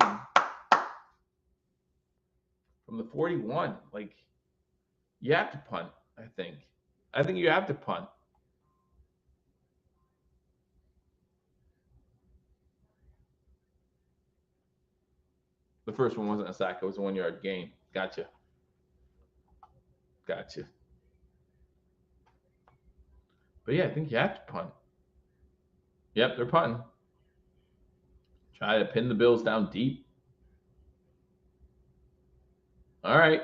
From the 41. Like, you have to punt, I think. I think you have to punt. The first one wasn't a sack. It was a 1-yard gain. Gotcha. But yeah, I think you have to punt. Yep, they're punting. Try to pin the Bills down deep. All right.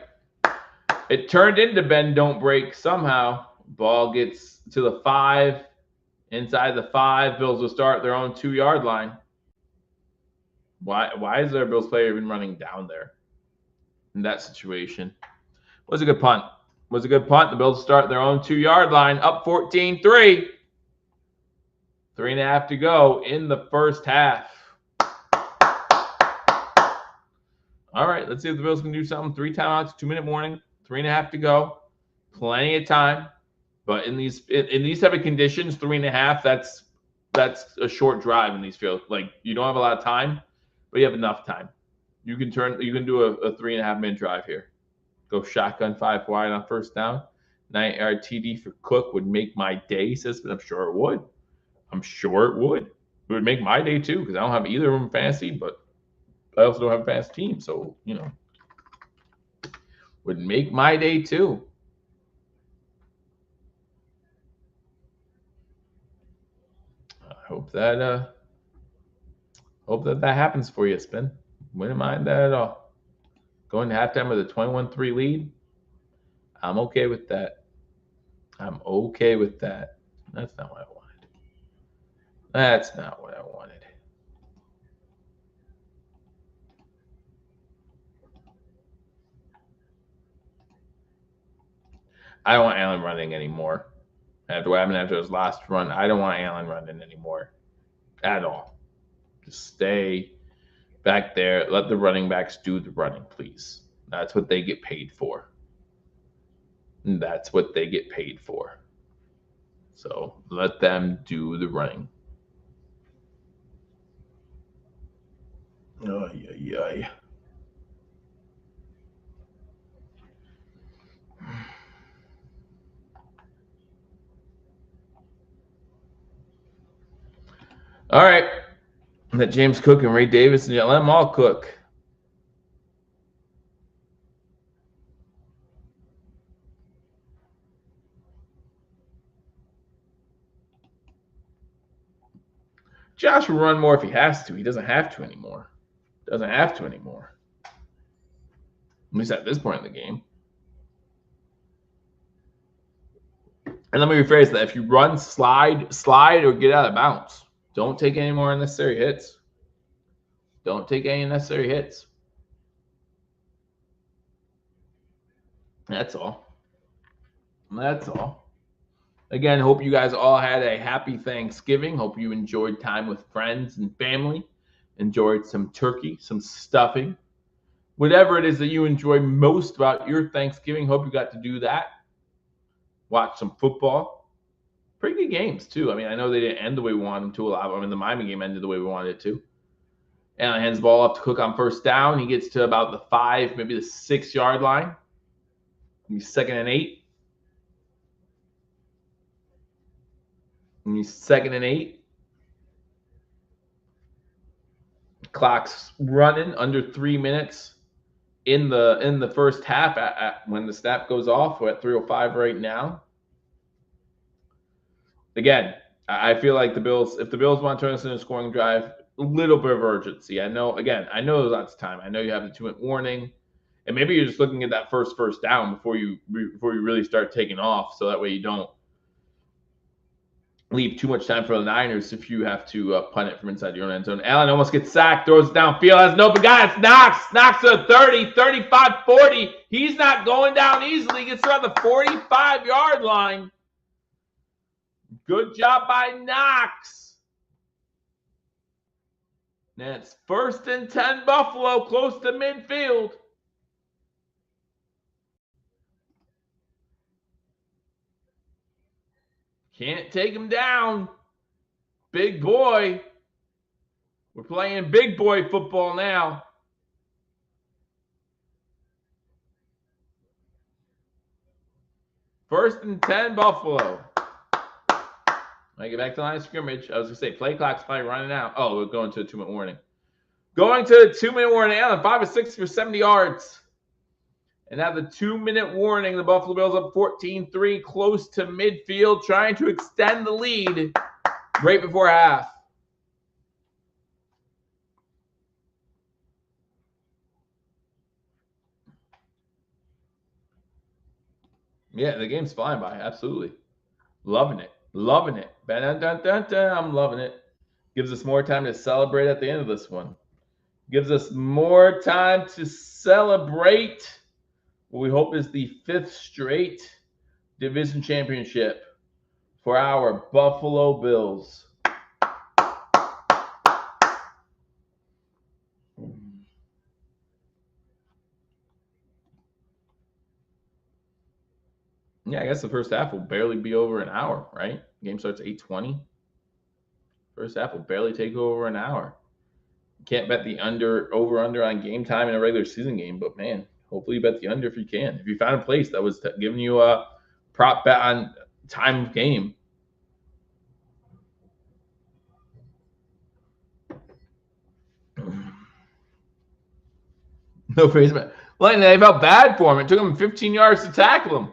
It turned into bend, don't break somehow. Ball gets to the 5. Inside the 5, Bills will start their own 2-yard line. Why is there a Bills player even running down there in that situation? Was a good punt. The Bills start their own 2-yard line, up 14-3. 3.5 to go in the first half. All right, let's see if the Bills can do something. 3 timeouts, 2-minute warning, 3.5 to go. Plenty of time. But in these type of conditions, 3.5, that's a short drive in these fields. Like, you don't have a lot of time, but you have enough time. You can do a 3.5-minute drive here. Go shotgun 5 wide on first down. 9-yard TD for Cook would make my day, says, but I'm sure it would. It would make my day too, because I don't have either of them fantasy, but I also don't have a fast team, so would make my day too. I hope that happens for you, Spin. Wouldn't mind that at all. Going to halftime with a 21-3 lead. I'm okay with that. That's not what I wanted. I don't want Allen running anymore. After what happened after his last run, I don't want Allen running anymore at all. Just stay back there. Let the running backs do the running, please. That's what they get paid for. So let them do the running. Oh, yeah. All right. Let James Cook and Ray Davis, and let them all cook. Josh will run more if he has to. He doesn't have to anymore. Doesn't have to anymore. At least at this point in the game. And let me rephrase that. If you run, slide, or get out of bounds, don't take any more unnecessary hits. Don't take any unnecessary hits. That's all. That's all. Again, hope you guys all had a happy Thanksgiving. Hope you enjoyed time with friends and family. Enjoyed some turkey, some stuffing. Whatever it is that you enjoy most about your Thanksgiving, hope you got to do that. Watch some football. Pretty good games, too. I mean, I know they didn't end the way we wanted them to. A lot of them. I mean, the Miami game ended the way we wanted it to. Allen hands the ball off to Cook on first down. He gets to about the 5, maybe the 6-yard line. He's 2nd and 8. And he's 2nd and 8. Clock's running under 3 minutes in the first half when the snap goes off. We're at 3:05 right now. Again, I feel like the Bills, if the Bills want to turn this into a scoring drive, a little bit of urgency. I know there's lots of time. I know you have the 2-minute warning, and maybe you're just looking at that first down before you really start taking off, so that way you don't leave too much time for the Niners if you have to punt it from inside your own end zone. Allen almost gets sacked, throws it downfield, has an open guy. It's Knox. Knox to 30, 35, 40. He's not going down easily. Gets around the 45-yard line. Good job by Knox. And it's 1st and 10 Buffalo, close to midfield. Can't take him down. Big boy. We're playing big boy football now. First and 10 Buffalo. I get back to the line of scrimmage. I was going to say, play clock's probably running out. Oh, we're going to a 2-minute warning. Going to the 2-minute warning. Allen, 5 of 6 for 70 yards. And now the 2-minute warning. The Buffalo Bills up 14-3, close to midfield, trying to extend the lead right before half. Yeah, the game's flying by. Absolutely. Loving it. Loving it. I'm loving it. Gives us more time to celebrate at the end of this one. Gives us more time to celebrate what we hope is the 5th straight division championship for our Buffalo Bills. Yeah, I guess the first half will barely be over an hour, right? Game starts at 8:20. First half will barely take over an hour. Can't bet the over/under on game time in a regular season game, but man, hopefully you bet the under if you can. If you found a place that was giving you a prop bet on time of game. No praise, man. Well, they felt bad for him. It took him 15 yards to tackle him.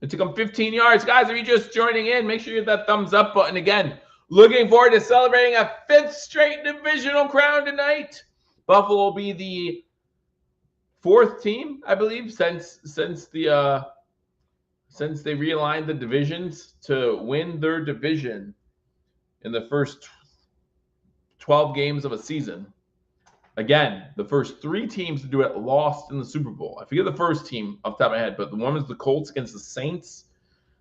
It took him 15 yards. Guys, if you're just joining in, make sure you hit that thumbs up button. Again, looking forward to celebrating a 5th straight divisional crown tonight. Buffalo will be the 4th team, I believe, since they realigned the divisions to win their division in the first 12 games of a season. Again, the first 3 teams to do it lost in the Super Bowl. I forget the first team off the top of my head, but the one was the Colts against the Saints,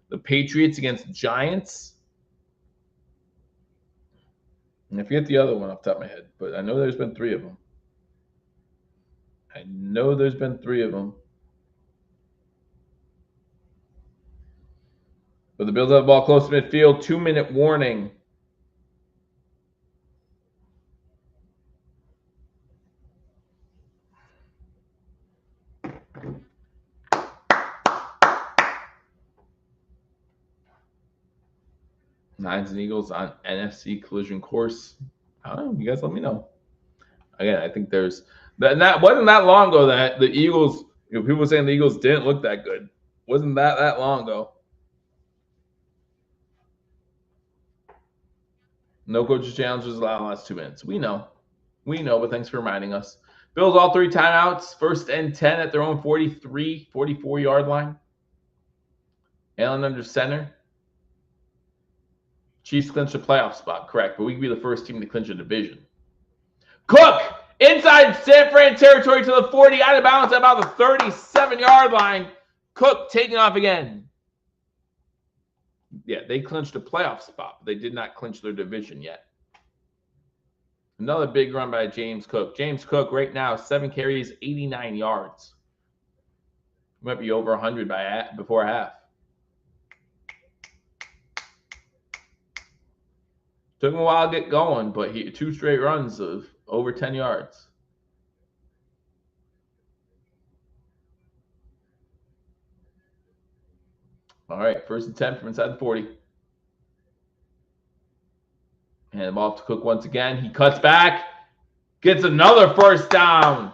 the Patriots against the Giants. And I forget the other one off the top of my head, but I know there's been 3 of them. But the Bills have the ball close to midfield. 2-minute warning. Nines and Eagles on NFC collision course. I don't know. You guys let me know. Again, I think there's that wasn't that long ago that the Eagles, people were saying the Eagles didn't look that good. Wasn't that long ago. No coaches challenges allowed in the last 2 minutes. We know, but thanks for reminding us. Bills all 3 timeouts. 1st and 10 at their own 43, 44-yard line. Allen under center. Chiefs clinch a playoff spot, correct, but we could be the first team to clinch a division. Cook inside San Fran territory to the 40, out of bounds at about the 37-yard line. Cook taking off again. Yeah, they clinched a playoff spot, but they did not clinch their division yet. Another big run by James Cook. James Cook right now, 7 carries, 89 yards. Might be over 100 before half. Took him a while to get going, but 2 straight runs of over 10 yards. All right, 1st and 10 from inside the 40. And the ball to Cook once again. He cuts back, gets another 1st down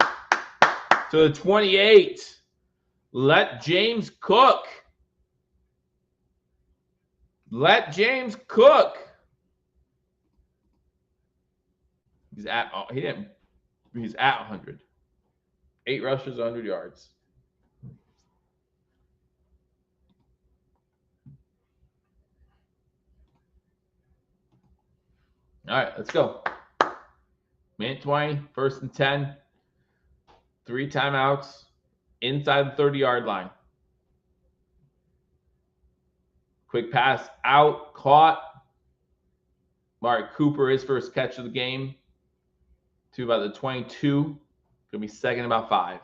to the 28. Let James cook. Let James cook. He's at 100. 8 rushes, 100 yards. All right, let's go. Minute 20, 1st and 10. 3 timeouts inside the 30-yard line. Quick pass out, caught. Mark Cooper, his 1st catch of the game. To about the 22. Going to be 2nd about 5.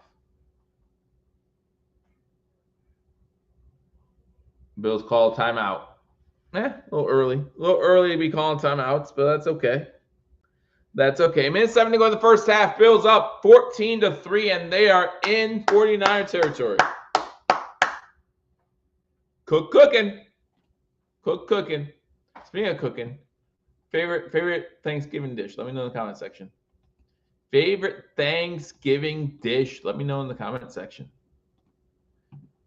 Bills call a timeout. A little early to be calling timeouts, but that's okay. That's okay. Minute 7 to go in the 1st half. Bills up 14-3, and they are in 49er territory. Cook cooking. Speaking of cooking, favorite Thanksgiving dish? Let me know in the comment section. Favorite Thanksgiving dish? Let me know in the comment section.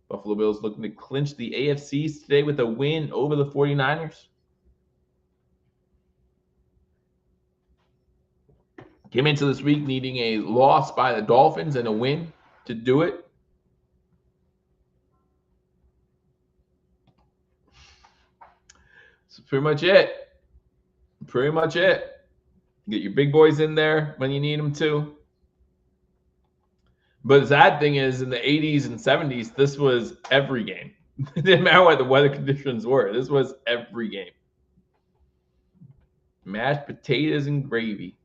Buffalo Bills looking to clinch the AFC today with a win over the 49ers. Came into this week needing a loss by the Dolphins and a win to do it. That's pretty much it. Get your big boys in there when you need them to. But the sad thing is, in the 80s and 70s, this was every game. It didn't matter what the weather conditions were. This was every game. Mashed potatoes and gravy.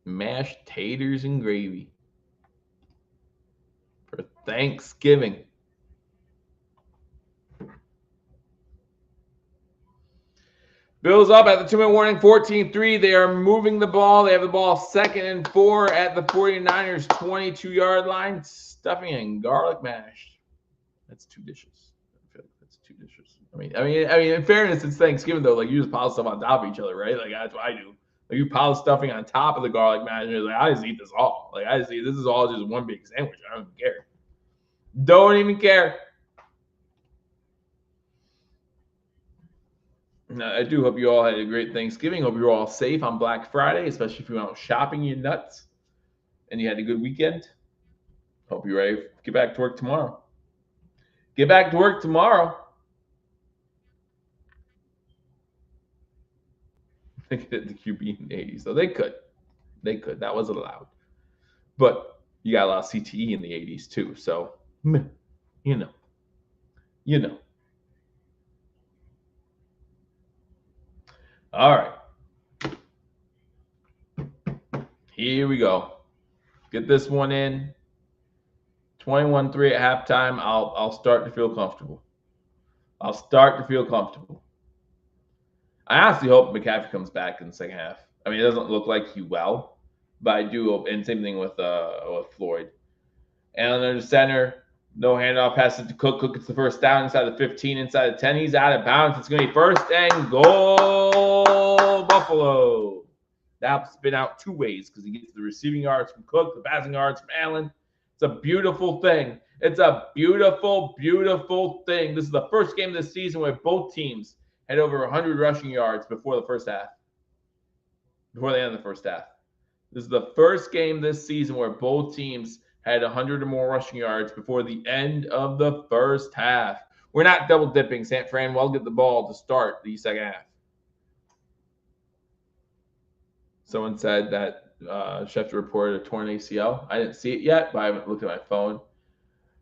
Mashed taters and gravy. For Thanksgiving. Bills up at the 2-minute warning, 14-3. They are moving the ball. They have the ball 2nd and 4 at the 49ers 22-yard line. Stuffing and garlic mash. That's 2 dishes. I feel like that's 2 dishes. I mean, in fairness, it's Thanksgiving though. Like, you just pile stuff on top of each other, right? Like, that's what I do. Like, you pile stuffing on top of the garlic mash, and you're like, I just eat this all. Like, this is all just one big sandwich. I don't even care. Don't even care. I do hope you all had a great Thanksgiving. Hope you're all safe on Black Friday, especially if you went out shopping, you nuts, and you had a good weekend. Hope you're ready to get back to work tomorrow. Get back to work tomorrow. They could hit the QB in the 80s, so they could. That was allowed. But you got a lot of CTE in the 80s too, so you know. All right. Here we go. Get this one in. 21-3 at halftime. I'll start to feel comfortable. I honestly hope McCaffrey comes back in the 2nd half. I mean, it doesn't look like he will, but I do hope. And same thing with Floyd. Allen under center. No handoff, pass it to Cook. Cook gets the 1st down inside the 15, inside the 10. He's out of bounds. It's going to be 1st and goal, Buffalo. That'll spin out 2 ways because he gets the receiving yards from Cook, the passing yards from Allen. It's a beautiful thing. It's a beautiful, beautiful thing. This is the first game of the season where both teams had over 100 rushing yards before the first half. Before the end of the first half. This is the first game this season where both teams had 100 or more rushing yards before the end of the first half. We're not double dipping. San Fran will get the ball to start the second half. Someone said that Schefter reported a torn ACL. I didn't see it yet, but I haven't looked at my phone.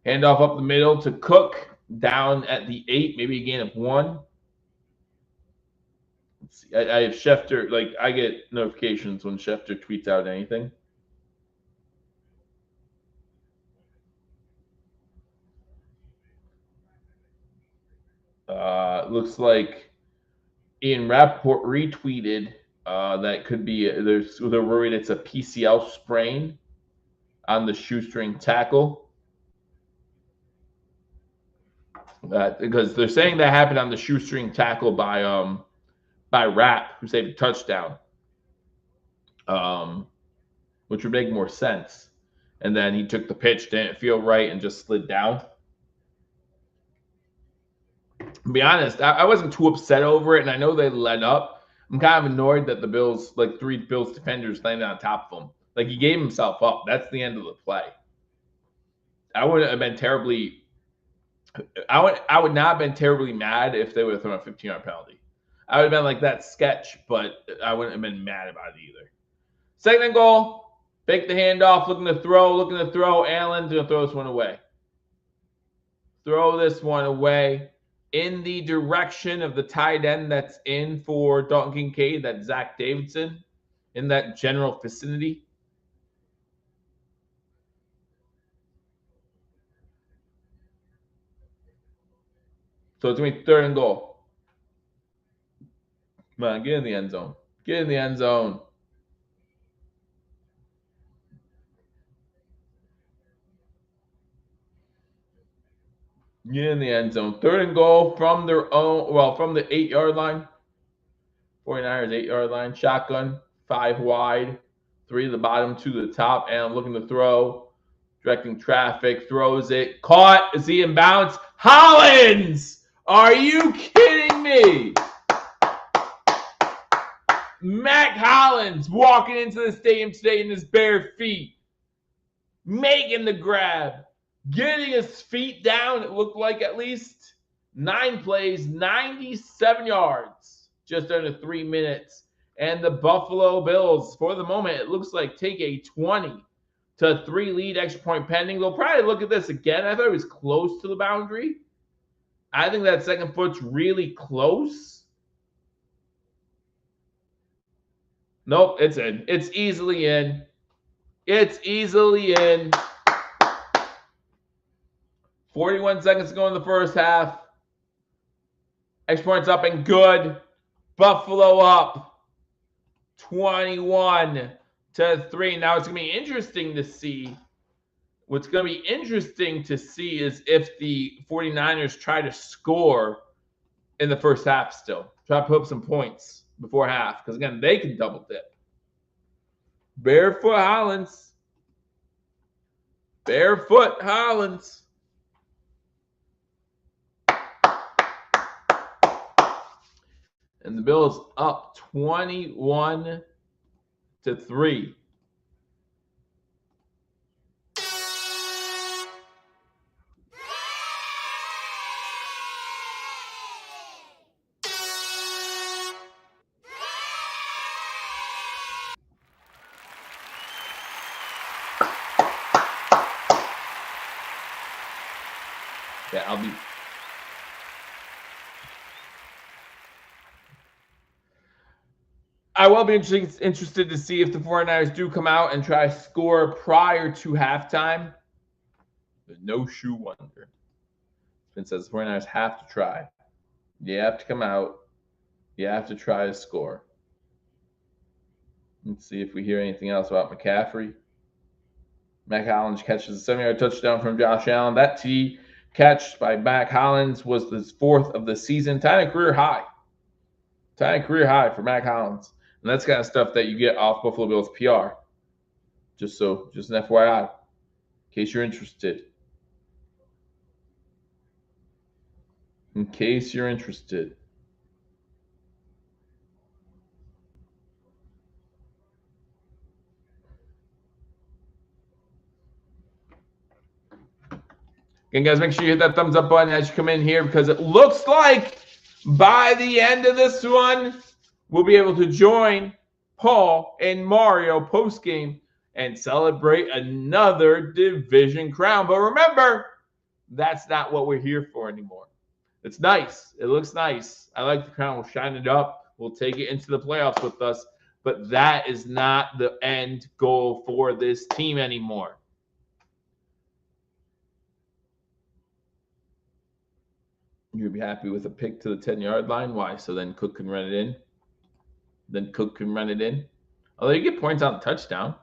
Handoff up the middle to Cook, down at the 8, maybe a gain of 1. Let's see. I have Schefter, like I get notifications when Schefter tweets out anything. Looks like Ian Rappaport retweeted that could be they're worried it's a PCL sprain on the shoestring tackle. Because they're saying that happened on the shoestring tackle by Rapp, who saved a touchdown, which would make more sense. And then he took the pitch, didn't feel right, and just slid down. To be honest, I wasn't too upset over it, and I know they led up. I'm kind of annoyed that the Bills, like 3 Bills defenders, landed on top of him. Like he gave himself up. That's the end of the play. I wouldn't have been terribly. I would not have been terribly mad if they would have thrown a 15-yard penalty. I would have been like, that sketch, but I wouldn't have been mad about it either. Second and goal. Fake the handoff, looking to throw. Allen's going to throw this one away. Throw this one away in the direction of the tight end that's in for Dalton Kincaid, that's Zach Davidson, in that general vicinity. So it's going to be 3rd and goal. Come on, get in the end zone. Get in the end zone. Get in the end zone. 3rd and goal from their own, from the 8-yard line. 49ers 8-yard line. Shotgun, 5 wide, 3 to the bottom, 2 to the top. And looking to throw. Directing traffic. Throws it. Caught. Is he in bounds? Hollins! Are you kidding me? Mac Hollins walking into the stadium today in his bare feet. Making the grab. Getting his feet down, it looked like at least 9 plays, 97 yards, just under 3 minutes. And the Buffalo Bills, for the moment, it looks like take a 20-3 lead, extra point pending. They'll probably look at this again. I thought it was close to the boundary. I think that second foot's really close. Nope, it's in. It's easily in. It's easily in. 41 seconds to go in the first half. Extra points up and good. Buffalo up 21-3. Now it's going to be interesting to see. What's going to be interesting to see is if the 49ers try to score in the first half still. Try to put up some points before half. Because, again, they can double dip. Barefoot Hollins. Barefoot Hollins. And the Bills up 21-3. Yeah, I will be interested to see if the 49ers do come out and try to score prior to halftime. There's no shoe wonder. Spin says the 49ers have to try. You have to come out. You have to try to score. Let's see if we hear anything else about McCaffrey. Mac Hollins catches a 7-yard touchdown from Josh Allen. That T catch by Mac Hollins was his 4th of the season. Tying a career high. Tying a career high for Mac Hollins. And that's kind of stuff that you get off Buffalo Bills PR. Just an FYI, in case you're interested. In case you're interested. Again, guys, make sure you hit that thumbs up button as you come in here because it looks like by the end of this one, we'll be able to join Paul and Mario post-game and celebrate another division crown. But remember, that's not what we're here for anymore. It's nice. It looks nice. I like the crown. We'll shine it up. We'll take it into the playoffs with us. But that is not the end goal for this team anymore. You'd be happy with a pick to the 10-yard line. Why? So then Cook can run it in. Although you get points on the touchdown.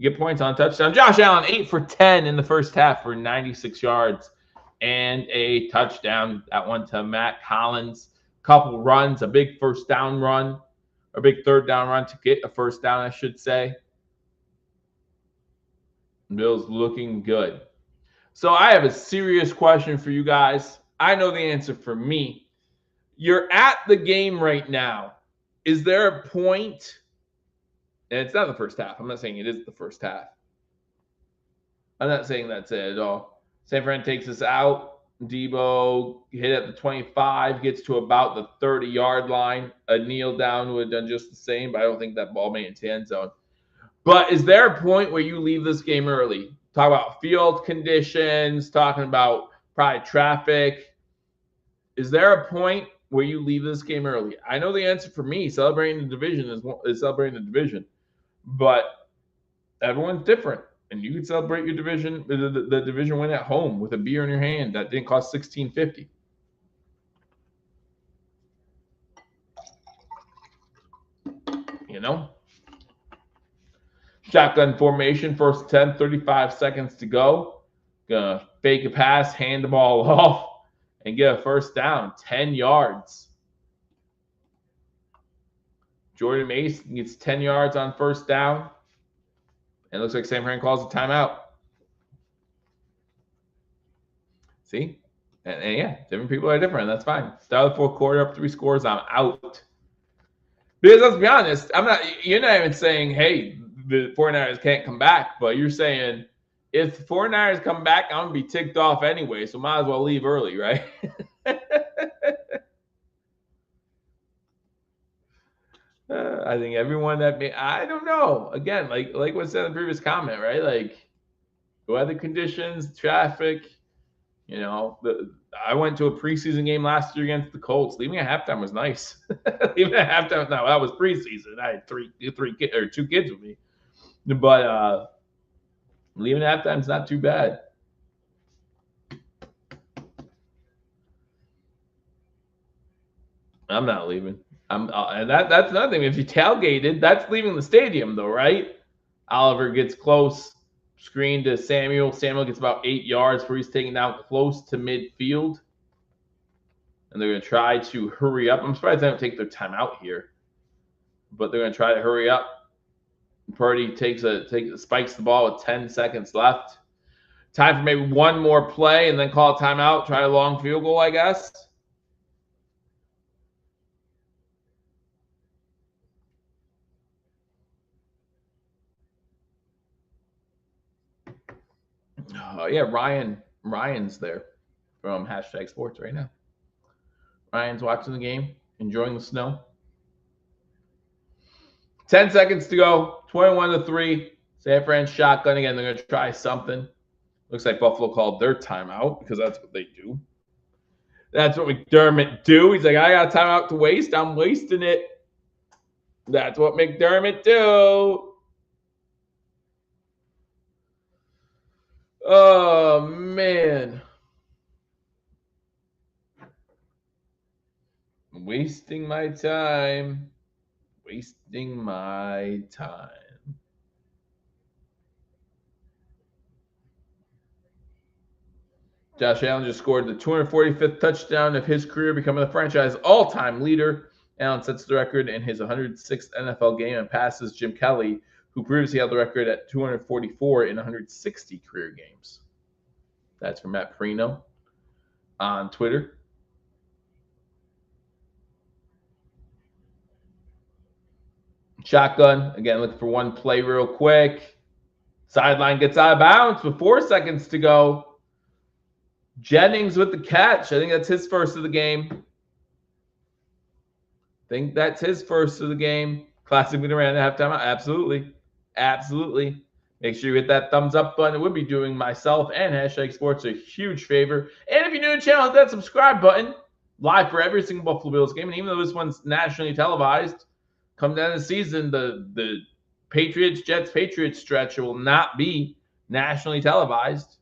Josh Allen, 8 for 10 in the first half for 96 yards and a touchdown. That one to Matt Collins. Couple runs, a big first down run, or big third down run to get a first down, I should say. Bills looking good. So I have a serious question for you guys. I know the answer for me. You're at the game right now. Is there a point? And it's not the first half. I'm not saying it is the first half. I'm not saying that's it at all. San Fran takes us out. Debo hit at the 25, gets to about the 30-yard line. A kneel down would have done just the same, but I don't think that ball made it to end zone. But is there a point where you leave this game early? Talk about field conditions, talking about probably traffic. Is there a point where you leave this game early? I know the answer for me. Celebrating the division is celebrating the division. But everyone's different. And you can celebrate your division, the division win at home with a beer in your hand that didn't cost $16.50. You know? Shotgun formation, first 10, 35 seconds to go. Gonna fake a pass, hand the ball off, and get a first down, 10 yards. Jordan Mason gets 10 yards on first down. And it looks like San Fran calls a timeout. See? And yeah, different people are different. That's fine. Start of the fourth quarter, up 3 scores, I'm out. Because let's be honest, you're not even saying, hey, the 49ers can't come back, but you're saying if the 49ers come back, I'm going to be ticked off anyway, so might as well leave early, right? I think everyone I don't know. Again, like what said in the previous comment, right? Like weather conditions, traffic. You know, I went to a preseason game last year against the Colts. Leaving at halftime was nice. Leaving at halftime, no, that was preseason. I had two kids with me, but leaving at halftime is not too bad. I'm not leaving. And that's another thing. If you tailgated, that's leaving the stadium, though, right? Oliver gets close, screen to Samuel. Samuel gets about 8 yards where he's taken down close to midfield. And they're going to try to hurry up. I'm surprised they don't take their time out here. But they're going to try to hurry up. Purdy spikes the ball with 10 seconds left. Time for maybe one more play and then call a timeout. Try a long field goal, I guess. Oh, yeah, Ryan's there from #sports right now. Ryan's watching the game, enjoying the snow. 10 seconds to go, 21-3. San Fran shotgun again. They're going to try something. Looks like Buffalo called their timeout because that's what they do. That's what McDermott do. He's like, I got a timeout to waste. I'm wasting it. That's what McDermott do. Oh, man. Wasting my time. Wasting my time. Josh Allen just scored the 245th touchdown of his career, becoming the franchise all-time leader. Allen sets the record in his 106th NFL game and passes Jim Kelly, who previously held the record at 244 in 160 career games. That's from Matt Milano on Twitter. Shotgun, again, looking for one play real quick. Sideline gets out of bounds with 4 seconds to go. Jennings with the catch. I think that's his first of the game. Classic with around at halftime. Absolutely. Absolutely. Make sure you hit that thumbs up button. It would be doing myself and hashtag sports a huge favor. And if you're new to the channel, hit that subscribe button. Live for every single Buffalo Bills game. And even though this one's nationally televised, come down the season, the Patriots stretch will not be nationally televised.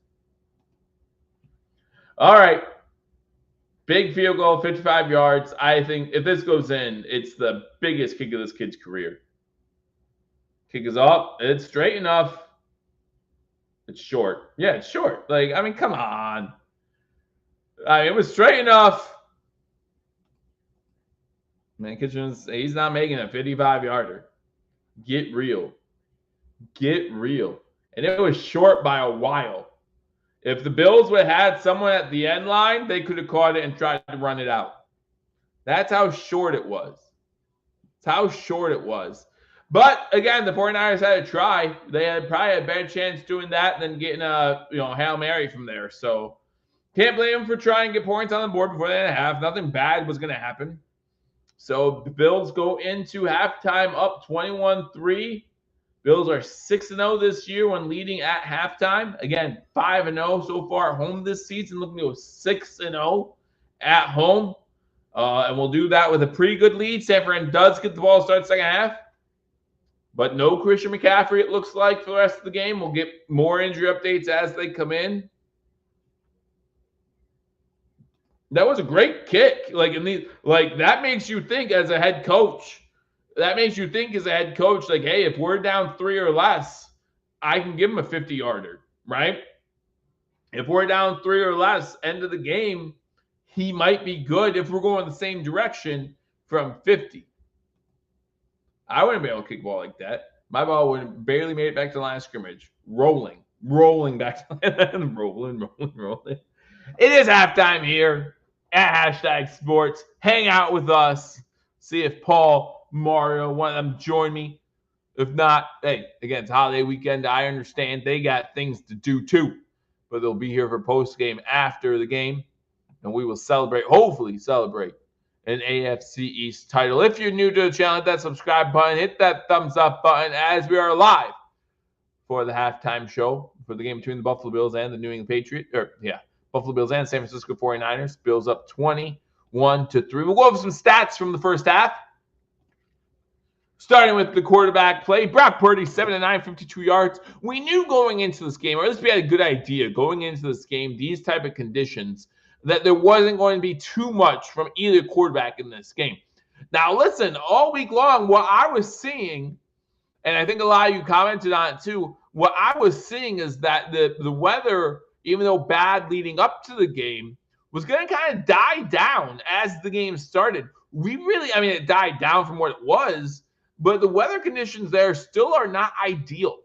All right. Big field goal, 55 yards. I think if this goes in, it's the biggest kick of this kid's career. Kick is up. It's straight enough. It's short. Yeah, it's short. Like, I mean, come on. It was straight enough. Man, Kitchens, he's not making a 55-yarder. Get real. Get real. And it was short by a while. If the Bills would have had someone at the end line, they could have caught it and tried to run it out. That's how short it was. That's how short it was. But again, the 49ers had to try. They had probably a better chance doing that than getting a Hail Mary from there. So can't blame them for trying to get points on the board before the end of half. Nothing bad was going to happen. So the Bills go into halftime up 21-3. Bills are 6-0 this year when leading at halftime. Again, 5-0 so far at home this season. Looking to go 6-0 at home. And we'll do that with a pretty good lead. San Fran does get the ball to start the second half. But no Christian McCaffrey, it looks like, for the rest of the game. We'll get more injury updates as they come in. That was a great kick. That makes you think as a head coach. Like, hey, if we're down 3 or less, I can give him a 50-yarder, right? If we're down 3 or less, end of the game, he might be good if we're going the same direction from 50. I wouldn't be able to kick a ball like that. My ball would have barely made it back to the line of scrimmage. Rolling back to the line, rolling. It is halftime here at hashtag sports. Hang out with us. See if Paul, Mario, one of them join me. If not, hey, again, it's holiday weekend. I understand they got things to do too. But they'll be here for post-game after the game. And we will hopefully celebrate an AFC East title. If you're new to the channel, hit that subscribe button, hit that thumbs up button as we are live for the halftime show for the game between the Buffalo Bills and the New England Patriots. Buffalo Bills and San Francisco 49ers. Bills up 21-3. We'll go over some stats from the first half. Starting with the quarterback play, Brock Purdy, 7-9, 52 yards. We knew going into this game, or at least we had a good idea going into this game, these type of conditions, that there wasn't going to be too much from either quarterback in this game. Now, listen, all week long, what I was seeing, and I think a lot of you commented on it too, what I was seeing is that the weather, even though bad leading up to the game, was going to kind of die down as the game started. It died down from what it was, but the weather conditions there still are not ideal.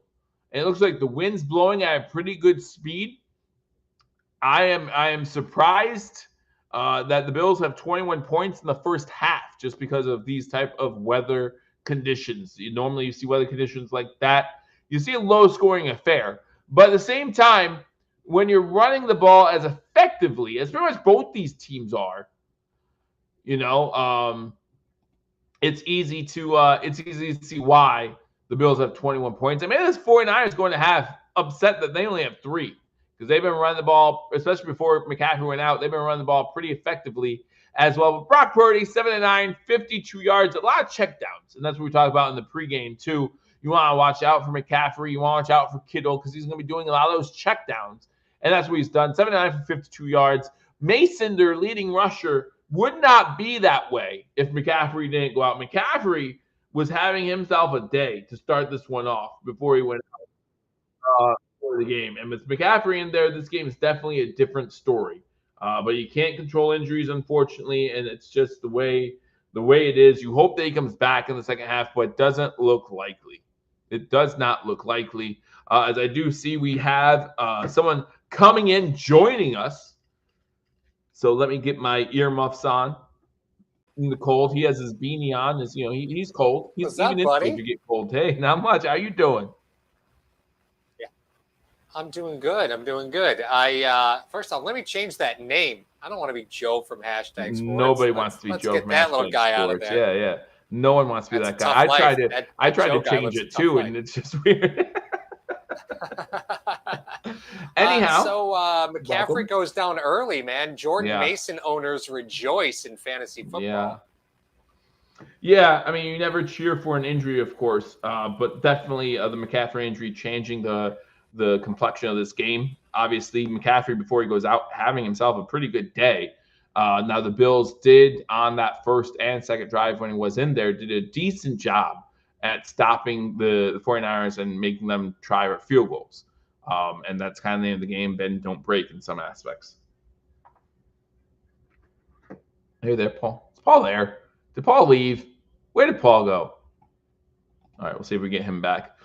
And it looks like the wind's blowing at a pretty good speed. I am surprised that the Bills have 21 points in the first half just because of these type of weather conditions. Normally you see weather conditions like that, you see a low-scoring affair. But at the same time, when you're running the ball as effectively as pretty much both these teams are, it's easy to see why the Bills have 21 points. I mean, this 49ers going to have upset that they only have 3. Because they've been running the ball, especially before McCaffrey went out, they've been running the ball pretty effectively as well. But Brock Purdy, 7-9, 52 yards, a lot of checkdowns. And that's what we talked about in the pregame, too. You want to watch out for McCaffrey. You want to watch out for Kittle because he's going to be doing a lot of those checkdowns. And that's what he's done. 7-9 for 52 yards. Mason, their leading rusher, would not be that way if McCaffrey didn't go out. McCaffrey was having himself a day to start this one off before he went out. For the game. And with McCaffrey in there, this game is definitely a different story. But you can't control injuries, unfortunately, and it's just the way it is. You hope that he comes back in the second half, but it doesn't look likely. It does not look likely. As I do see, we have someone coming in, joining us. So let me get my earmuffs on. In the cold, he has his beanie on. He's cold. He's What's up, buddy? If you get cold, hey, not much. How you doing? I'm doing good. First off, let me change that name. I don't want to be Joe from Hashtag Sports. Nobody wants to be Joe Let's from get that little Hashtag guy out of Sports. there. Yeah. No one wants to be That's that a guy. tough life. I tried to Joe guy change lives it a tough too, life. and it's just weird. Anyhow, McCaffrey welcome. goes down early, man. Jordan Yeah. Mason owners rejoice in fantasy football. Yeah, I mean, you never cheer for an injury, of course, but definitely the McCaffrey injury changing the complexion of this game. Obviously, McCaffrey, before he goes out, having himself a pretty good day. Now, the Bills did, on that first and second drive when he was in there, did a decent job at stopping the 49ers and making them try for field goals. And that's kind of the end of the game. Bend, don't break in some aspects. Hey there, Paul. Is Paul there? Did Paul leave? Where did Paul go? All right, we'll see if we get him back.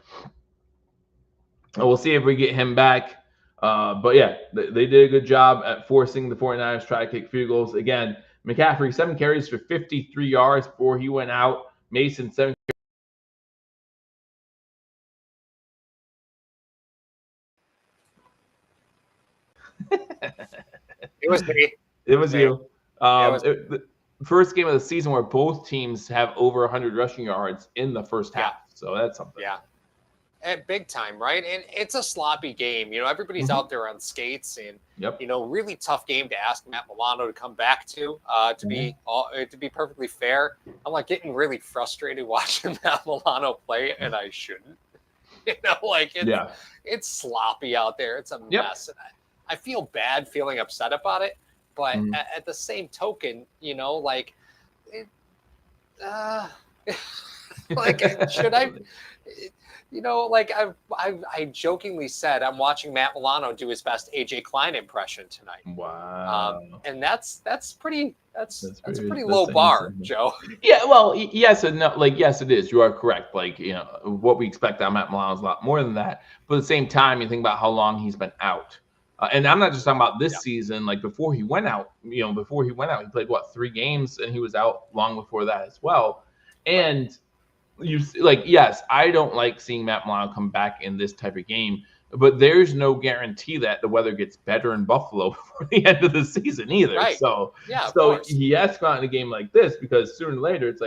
We'll see if we get him back. But yeah, they did a good job at forcing the 49ers to try to kick field goals. Again, McCaffrey, 7 carries for 53 yards before he went out. Mason, 7 It was me. It was you. The first game of the season where both teams have over 100 rushing yards in the first half. So that's something. Yeah. At big time, right? And it's a sloppy game. Everybody's out there on skates, and really tough game to ask Matt Milano to come back to. To be perfectly fair, I'm like getting really frustrated watching Matt Milano play, and I shouldn't. It's sloppy out there. It's a mess. And I feel bad feeling upset about it, but at the same token, should I? I jokingly said I'm watching Matt Milano do his best AJ Klein impression tonight. Wow. And that's pretty low bar, Joe. Yeah, well, yes and no. Yes, it is. You are correct. What we expect out of Matt Milano is a lot more than that. But at the same time, you think about how long he's been out. And I'm not just talking about this season. Before he went out, he played 3 games, and he was out long before that as well. And yes, I don't like seeing Matt Milano come back in this type of game, but there's no guarantee that the weather gets better in Buffalo before the end of the season either. Right. So he has to go out in a game like this because sooner or later it's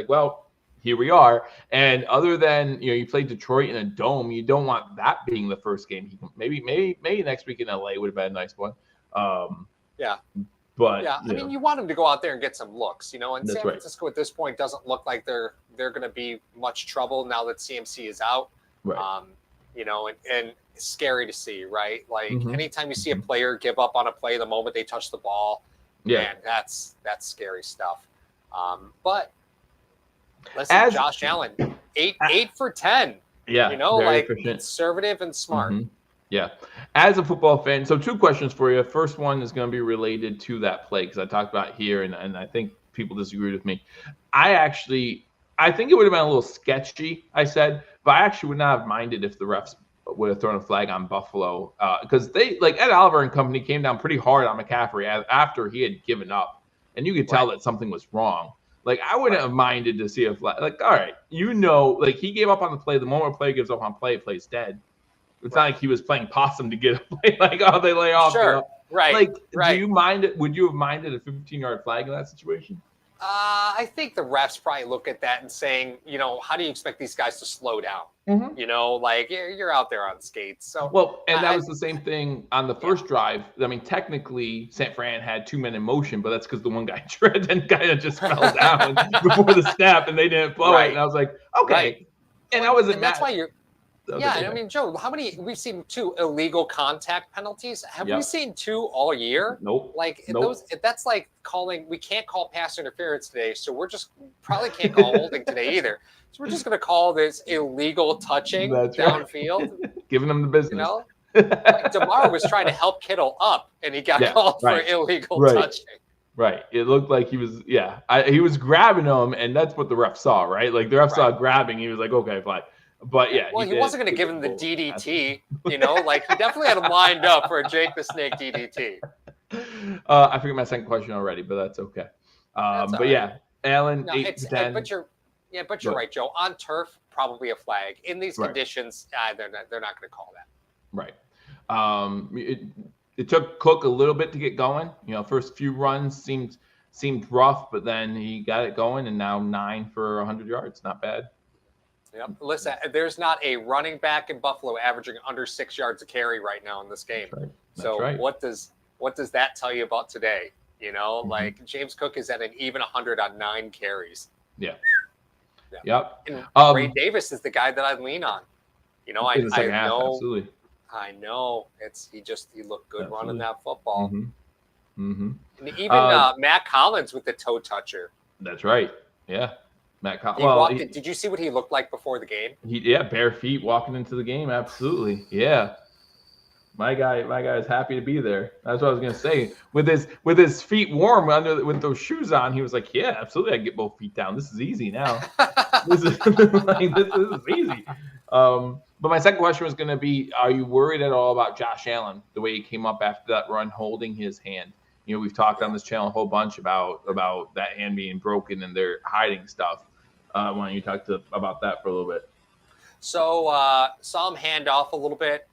here we are. And other than you play Detroit in a dome, you don't want that being the first game. Maybe next week in LA would have been a nice one. But I mean, you want him to go out there and get some looks, and San Francisco at this point doesn't look like they're going to be much trouble now that CMC is out. Right. And it's scary to see, right? Anytime you see a player give up on a play the moment they touch the ball, man, that's scary stuff. But listen, Josh Allen, 8 for 10. Yeah, conservative and smart. Mm-hmm. Yeah. As a football fan, so 2 questions for you. First one is going to be related to that play because I talked about it here, and I think people disagreed with me. I think it would have been a little sketchy, I said, but I actually would not have minded if the refs would have thrown a flag on Buffalo because they, Ed Oliver and company, came down pretty hard on McCaffrey after he had given up, and you could tell that something was wrong. I wouldn't have minded to see a flag. All right, he gave up on the play. The moment a player gives up on play, it plays dead. It's not like he was playing possum to get a play. They lay off. Sure. Right. Do you mind it? Would you have minded a 15-yard flag in that situation? I think the refs probably look at that and saying, how do you expect these guys to slow down? Mm-hmm. You're out there on skates. So that was the same thing on the first drive. I mean, technically, San Fran had 2 men in motion, but that's because the one guy tripped and kind of just fell down before the snap, and they didn't blow it. And I was like, okay. Right. And I wasn't mad. That's why you're. I mean, Joe, how many? We've seen 2 illegal contact penalties. Have we seen 2 all year? Nope. That's like calling. We can't call pass interference today, so we're just probably can't call holding today either. So we're just going to call this illegal touching downfield. Giving them the business. DeMar was trying to help Kittle up, and he got called for illegal touching. Right. It looked like he was. He was grabbing him, and that's what the ref saw. Right. The ref saw grabbing. He was like, okay, fine. But he wasn't going to give him the DDT, he definitely had him lined up for a Jake the Snake DDT. I forget my second question already, but that's okay. Allen, 8 to 10. But you're right, Joe. On turf, probably a flag. In these conditions, they're not going to call that. Right. It took Cook a little bit to get going. First few runs seemed rough, but then he got it going, and now 9 for 100 yards. Not bad. Yep. Listen, there's not a running back in Buffalo averaging under 6 yards a carry right now in this game. That's right. So what does that tell you about today? Like James Cook is at an even 100 on 9 carries. Yeah. Yep. And Ray Davis is the guy that I lean on. I know. Absolutely. I know. He looked good running that football. Mm-hmm. And even Matt Collins with the toe toucher. That's right. Yeah. Matt Collins. Did you see what he looked like before the game? Bare feet walking into the game. Absolutely. Yeah. My guy is happy to be there. That's what I was gonna say. With his feet warm with those shoes on, he was like, "Yeah, absolutely. I can get both feet down. This is easy now. this is easy." But my second question was gonna be: are you worried at all about Josh Allen, the way he came up after that run, holding his hand? We've talked on this channel a whole bunch about that hand being broken and they're hiding stuff. Why don't you talk about that for a little bit? So saw him hand off a little bit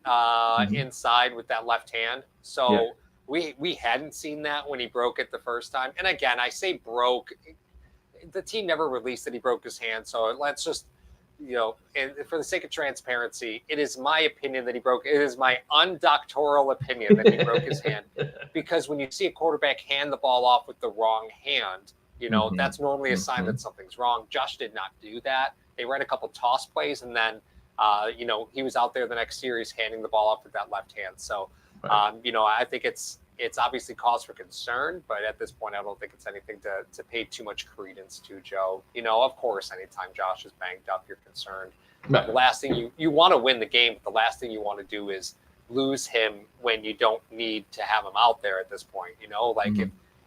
inside with that left hand. So we hadn't seen that when he broke it the first time. And again, I say broke. The team never released that he broke his hand. So let's just, and for the sake of transparency, it is my opinion that he broke. It is my undoctoral opinion that he broke his hand. Because when you see a quarterback hand the ball off with the wrong hand, that's normally a sign that something's wrong. Josh did not do that. They ran a couple toss plays, and then, he was out there the next series handing the ball off with that left hand. So, I think it's obviously cause for concern, but at this point, I don't think it's anything to pay too much credence to, Joe. Of course, anytime Josh is banged up, you're concerned. Right. The last thing you want to win the game, but the last thing you want to do is lose him when you don't need to have him out there at this point.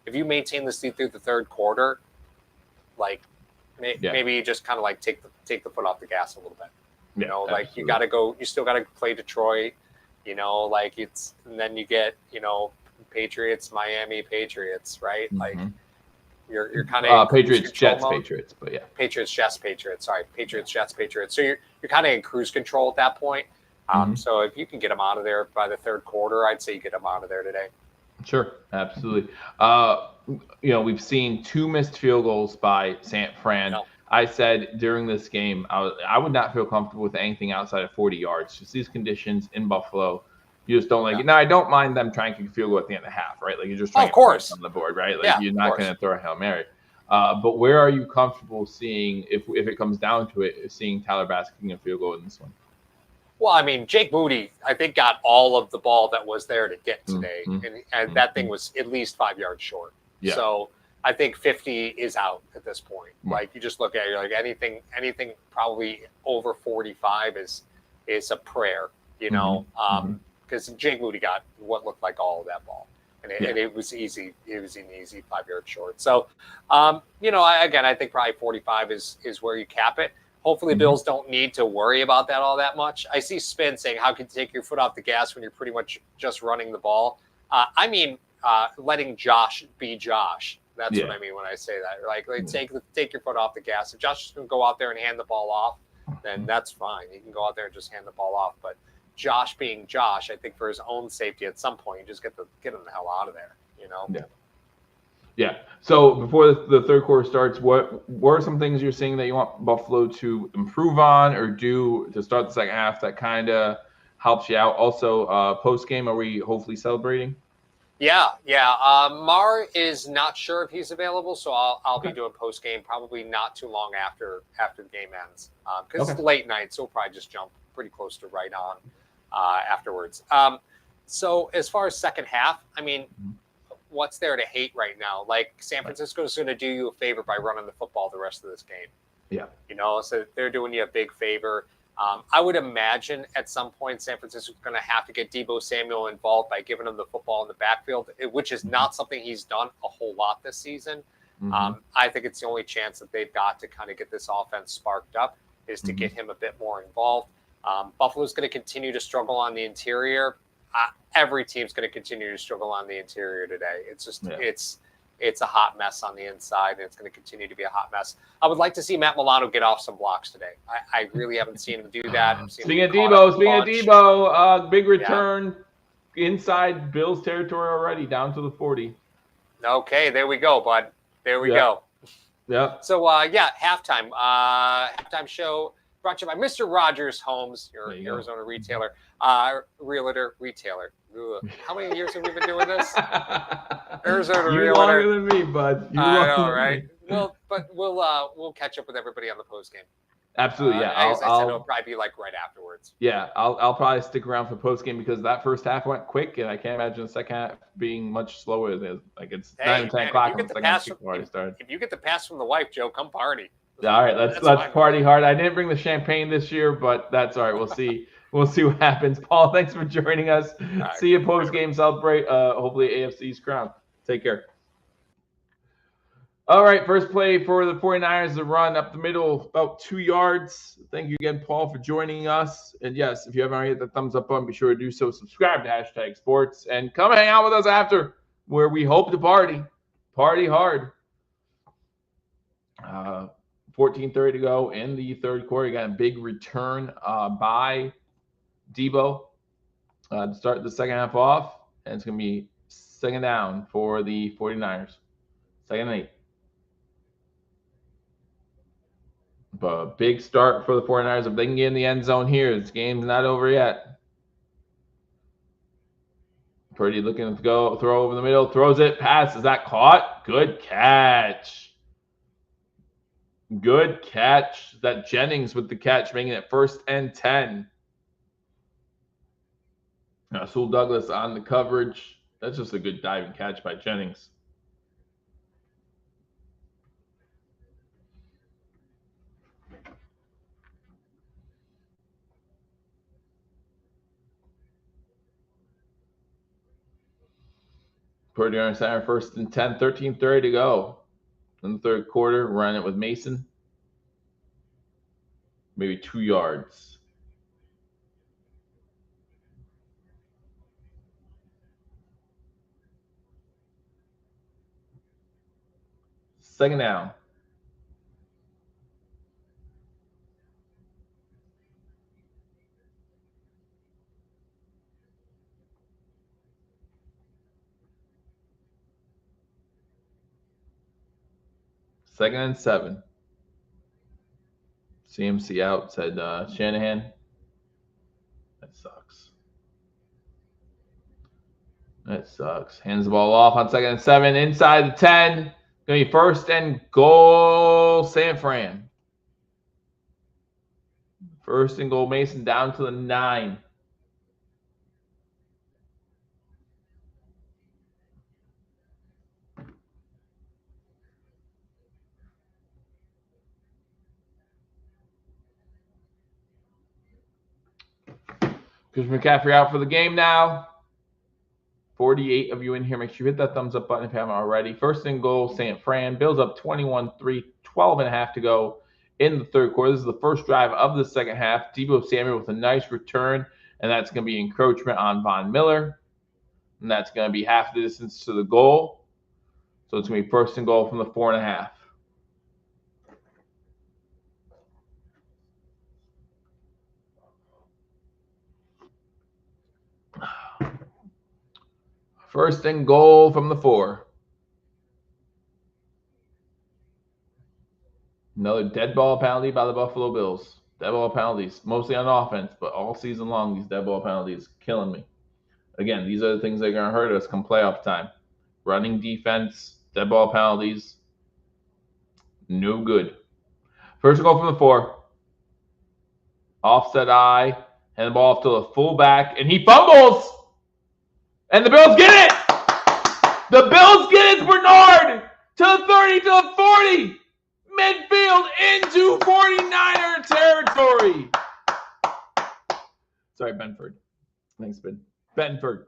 If you maintain this lead through the third quarter, maybe you just kind of take the foot off the gas a little bit. Absolutely. You got to go. You still got to play Detroit. And then you get Patriots, Miami, Patriots, right? You're kind of Patriots, Jets, mode. Patriots, but yeah, Patriots, Jets, Patriots. Sorry, Patriots, Jets, Patriots. So you're kind of in cruise control at that point. So if you can get them out of there by the third quarter, I'd say you get them out of there today. Sure, absolutely. We've seen 2 missed field goals by San Fran. No. I said during this game, I would not feel comfortable with anything outside of 40 yards. Just these conditions in Buffalo, you just don't like it. Now, I don't mind them trying to kick a field goal at the end of the half, right? You're just trying to put on the board, right? You're not going to throw a Hail Mary. But where are you comfortable seeing, if it comes down to it, seeing Tyler Bass kicking a field goal in this one? Well, I mean, Jake Moody, I think, got all of the ball that was there to get today. And that thing was at least 5 yards short. Yeah. So I think 50 is out at this point. You just look at it, you're like anything probably over 45 is a prayer, because Jake Moody got what looked like all of that ball. And it was easy. It was an easy 5 yards short. So, I think probably 45 is where you cap it. Hopefully, Bills don't need to worry about that all that much. I see Spin saying, how can you take your foot off the gas when you're pretty much just running the ball? Letting Josh be Josh. That's what I mean when I say that. Take your foot off the gas. If Josh is going to go out there and hand the ball off, then that's fine. He can go out there and just hand the ball off. But Josh being Josh, I think for his own safety at some point, you just get him the hell out of there, Yeah. So before the third quarter starts, what are some things you're seeing that you want Buffalo to improve on or do to start the second half that kind of helps you out? Also, post game, are we hopefully celebrating? Yeah. Mar is not sure if he's available, so I'll be doing post game probably not too long after the game ends because it's late night, so we'll probably just jump pretty close to right on afterwards. So as far as second half, I mean. What's there to hate right now? San Francisco's going to do you a favor by running the football the rest of this game. Yeah. So they're doing you a big favor. I would imagine at some point San Francisco's going to have to get Deebo Samuel involved by giving him the football in the backfield, which is not something he's done a whole lot this season. I think it's the only chance that they've got to kind of get this offense sparked up is to get him a bit more involved. Buffalo's going to continue to struggle on the interior. Every team's going to continue to struggle on the interior today. It's just it's a hot mess on the inside, and it's going to continue to be a hot mess. I would like to see Matt Milano get off some blocks today. I really haven't seen him do that. Speaking of Debo, big return. inside Bills territory already, down to the 40. Okay, there we go, bud. There we go. Yeah. So, halftime. Halftime show brought to you by Mr. Rogers Homes, your Arizona retailer, realtor, retailer. Ugh. How many years have we been doing this? Arizona you realtor. Longer than me, bud. I know, right? Well, but we'll catch up with everybody on the post game. Absolutely, yeah. As I said, it'll probably be like right afterwards. Yeah, I'll probably stick around for post game because that first half went quick, and I can't imagine the second half being much slower. Like it's 9 and 10 o'clock, and the second half already started. If you get the pass from the wife, Joe, come party. All right, let's party hard. I didn't bring the champagne this year, but that's all right. We'll see. We'll see what happens. Paul, thanks for joining us. Right. See you post game. Celebrate. Hopefully AFC's crown. Take care. All right, first play for the 49ers, the run up the middle, about 2 yards. Thank you again, Paul, for joining us. And yes, if you haven't already hit the thumbs up button, be sure to do so. Subscribe to Hashtag Sports and come hang out with us after, where we hope to party hard. 14:30 to go in the third quarter. You got a big return by Debo to start the second half off, and it's going to be second down for the 49ers. Second and 8. But big start for the 49ers. If they can get in the end zone here, this game's not over yet. Purdy looking to go throw over the middle, throws it, pass. Is that caught? Good catch. Good catch. That Jennings with the catch, making it 1st and 10. Now, Sewell Douglas on the coverage. That's just a good diving catch by Jennings. Purdy on center, 1st and 10, 13:30 to go. In the third quarter, run it with Mason. Maybe 2 yards. Second down. Second and 7. CMC out, said Shanahan. That sucks. That sucks. Hands the ball off on 2nd and 7. Inside the 10. Going to be 1st and goal, San Fran. 1st and goal, Mason down to the 9. Christian McCaffrey out for the game now. 48 of you in here. Make sure you hit that thumbs up button if you haven't already. 1st and goal, San Fran. Bills up 21-3, 12 and a half to go in the third quarter. This is the first drive of the second half. Debo Samuel with a nice return, and that's going to be encroachment on Von Miller. And that's going to be half the distance to the goal. So it's going to be 1st and goal from the 4.5. First and goal from the 4. Another dead ball penalty by the Buffalo Bills. Dead ball penalties, mostly on offense, but all season long, these dead ball penalties killing me. Again, these are the things that are going to hurt us come playoff time. Running defense, dead ball penalties, no good. First goal from the 4. Offset eye, and the ball off to the fullback, and he fumbles! And the Bills get it! The Bills get it, Bernard! To the 30, to the 40! Midfield into 49er territory! Sorry, Benford. Thanks, Ben. Benford.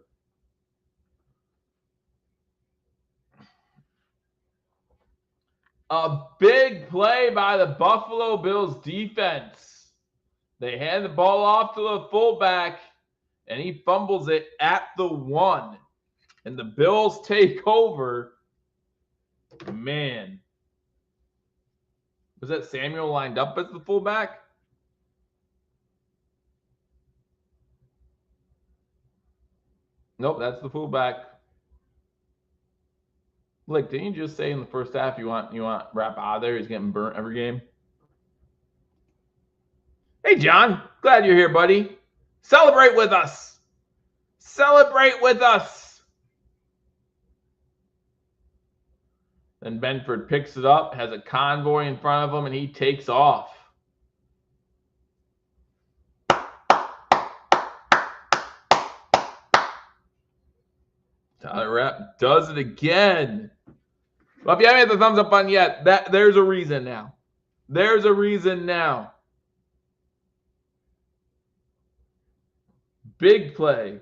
A big play by the Buffalo Bills defense. They hand the ball off to the fullback, and he fumbles it at the 1. And the Bills take over. Man. Was that Samuel lined up as the fullback? Nope, that's the fullback. Like, didn't you just say in the first half you want Rap out of there? He's getting burnt every game. Hey, John, glad you're here, buddy. Celebrate with us. Celebrate with us. Then Benford picks it up, has a convoy in front of him, and he takes off. Tyler Rapp does it again. Well, if you haven't hit the thumbs up button yet, there's a reason now. There's a reason now. Big play.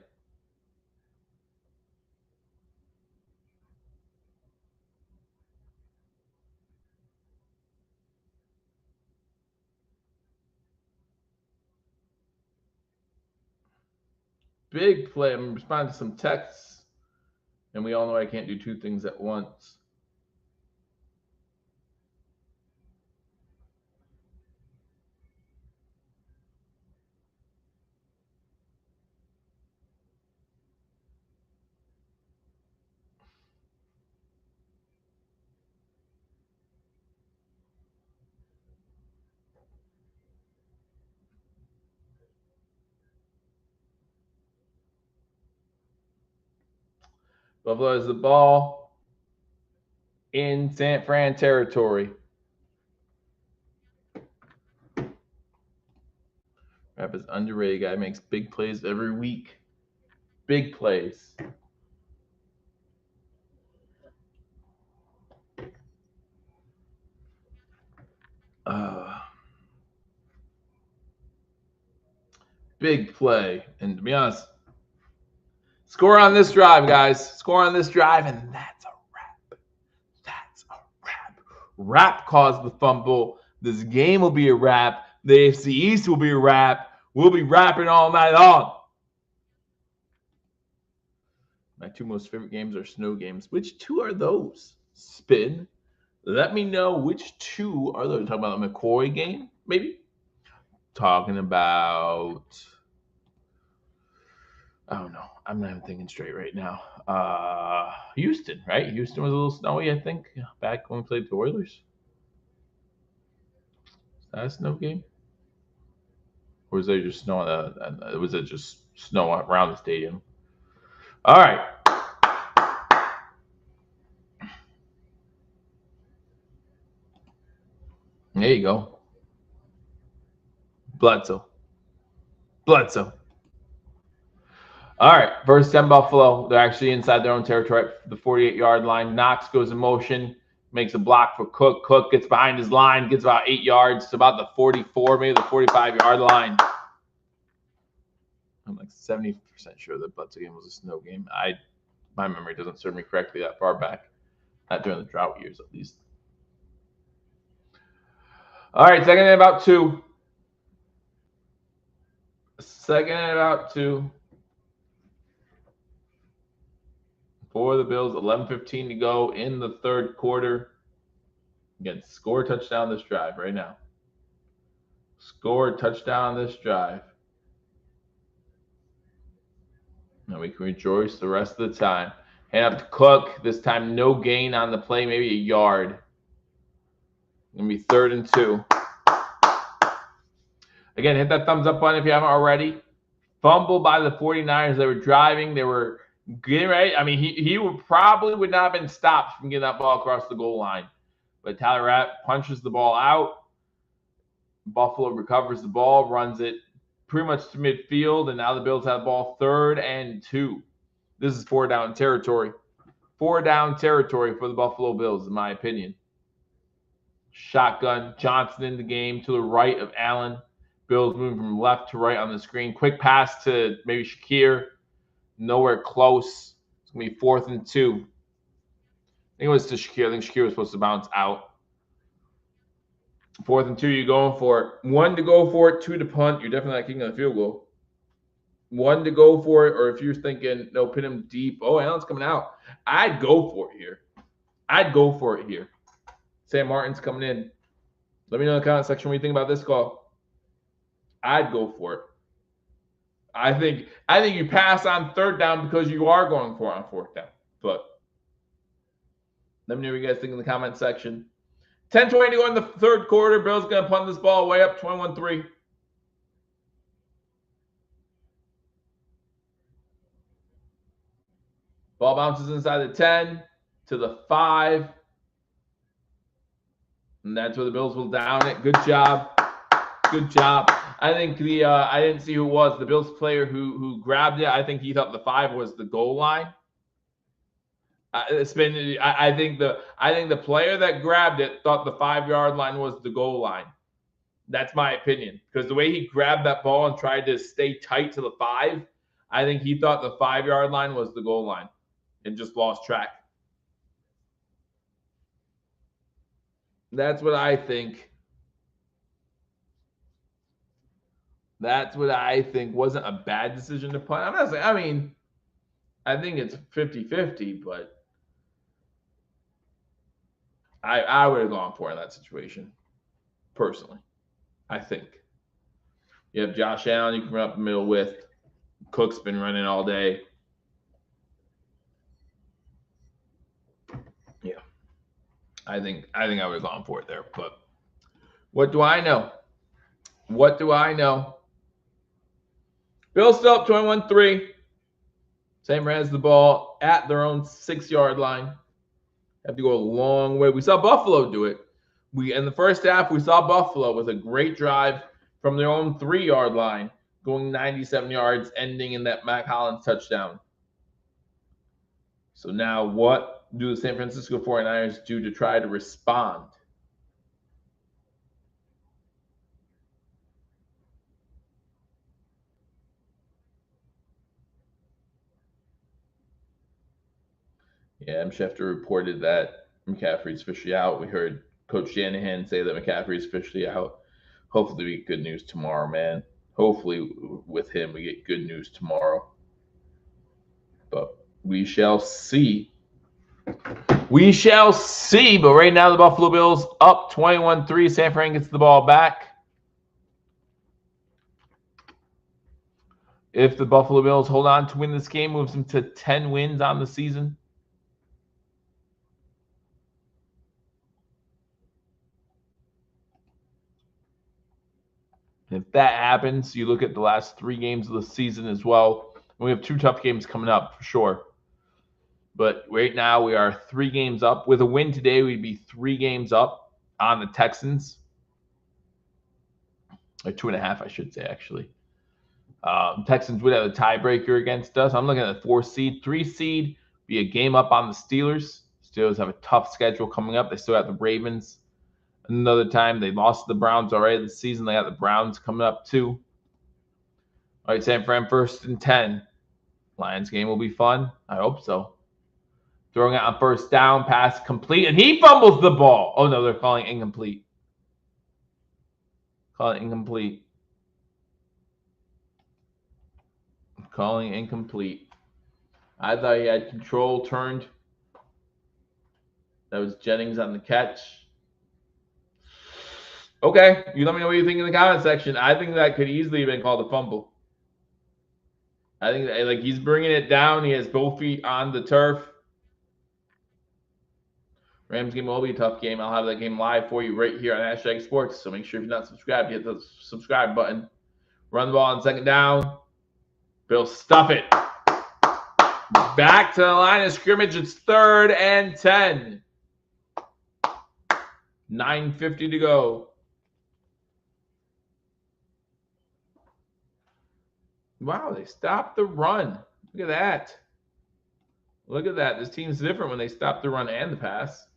Big play. I'm responding to some texts, and we all know I can't do two things at once. Buffalo has the ball in San Fran territory. Rapp is underrated guy, makes big plays every week. Big plays. Big play. And to be honest, score on this drive, guys. Score on this drive, and that's a wrap. That's a wrap. Rapp caused the fumble. This game will be a wrap. The AFC East will be a wrap. We'll be rapping all night long. My two most favorite games are snow games. Which two are those? Spin. Let me know which two are those. Talking about the McCoy game, maybe? Talking about, I don't know. I'm not even thinking straight right now. Houston, right? Houston was a little snowy, I think, back when we played the Oilers. Is that a snow game? Or was there just snow? Was it just snow around the stadium? All right. There you go. Bledsoe. All right, versus 10 Buffalo. They're actually inside their own territory, the 48-yard line. Knox goes in motion, makes a block for Cook. Cook gets behind his line, gets about 8 yards to about the 44, maybe the 45-yard line. I'm like 70% sure that Bledsoe game was a snow game. My memory doesn't serve me correctly that far back. Not during the drought years, at least. All right, second and about 2. Second and about 2. For the Bills, 11:15 to go in the third quarter. Again, score a touchdown this drive right now. Score a touchdown this drive. And we can rejoice the rest of the time. Hand up to Cook. This time, no gain on the play, maybe a yard. Gonna be 3rd and 2. Again, hit that thumbs up button if you haven't already. Fumble by the 49ers. They were driving. They were getting ready. I mean, he would not have been stopped from getting that ball across the goal line. But Tyler Rapp punches the ball out. Buffalo recovers the ball, runs it pretty much to midfield, and now the Bills have the ball 3rd and 2. This is 4 down territory. 4 down territory for the Buffalo Bills, in my opinion. Shotgun. Johnson in the game to the right of Allen. Bills moving from left to right on the screen. Quick pass to maybe Shakir. Nowhere close. It's going to be 4th and 2. I think it was to Shakir. I think Shakir was supposed to bounce out. 4th and 2, you're going for it. 1 to go for it, 2 to punt. You're definitely not kicking on the field goal. 1 to go for it, or if you're thinking, no, pin him deep. Oh, Allen's coming out. I'd go for it here. Sam Martin's coming in. Let me know in the comment section what you think about this call. I'd go for it. I think you pass on third down because you are going for it on fourth down. But let me know what you guys think in the comment section. 10:20 to go in the third quarter. Bills going to punt this ball way up 21-3. Ball bounces inside the 10 to the 5. And that's where the Bills will down it. Good job. Good job. I think I didn't see who it was. The Bills player who grabbed it, I think he thought the 5 was the goal line. I think the player that grabbed it thought the 5-yard line was the goal line. That's my opinion. Because the way he grabbed that ball and tried to stay tight to the 5, I think he thought the 5-yard line was the goal line and just lost track. That's what I think. That's what I think. Wasn't a bad decision to punt. I'm not saying, I mean, I think it's 50-50, but I would have gone for it in that situation, personally. I think. You have Josh Allen you can run up the middle with. Cook's been running all day. Yeah. I think I would have gone for it there. But what do I know? What do I know? Bills still up 21-3. Same has the ball at their own 6-yard line. Have to go a long way. We saw Buffalo do it. In the first half, we saw Buffalo with a great drive from their own 3-yard line, going 97 yards, ending in that Matt Collins touchdown. So now what do the San Francisco 49ers do to try to respond? Yeah, M. Schefter reported that McCaffrey's officially out. We heard Coach Shanahan say that McCaffrey's officially out. Hopefully we get good news tomorrow, man. Hopefully with him we get good news tomorrow. But we shall see. We shall see. But right now the Buffalo Bills up 21-3. San Fran gets the ball back. If the Buffalo Bills hold on to win this game, moves them to 10 wins on the season. If that happens, you look at the last 3 games of the season as well. We have 2 tough games coming up for sure. But right now we are 3 games up. With a win today, we'd be 3 games up on the Texans. Or 2.5, I should say, actually. Texans would have a tiebreaker against us. I'm looking at the 4 seed. 3 seed, be a game up on the Steelers. Steelers have a tough schedule coming up. They still have the Ravens. Another time, they lost to the Browns already this season. They got the Browns coming up too. All right, San Fran 1st and 10. Lions game will be fun. I hope so. Throwing it on 1st down, pass complete, and he fumbles the ball. Oh, no, they're calling incomplete. Calling incomplete. Calling incomplete. I thought he had control turned. That was Jennings on the catch. Okay, you let me know what you think in the comment section. I think that could easily have been called a fumble. I think that, like, he's bringing it down. He has both feet on the turf. Rams game will be a tough game. I'll have that game live for you right here on Hashtag Sports. So make sure if you're not subscribed, hit the subscribe button. Run the ball on 2nd down. Bills stuff it. Back to the line of scrimmage. It's 3rd and 10. 9:50 to go. Wow, they stopped the run. Look at that. Look at that. This team's different when they stop the run and the pass.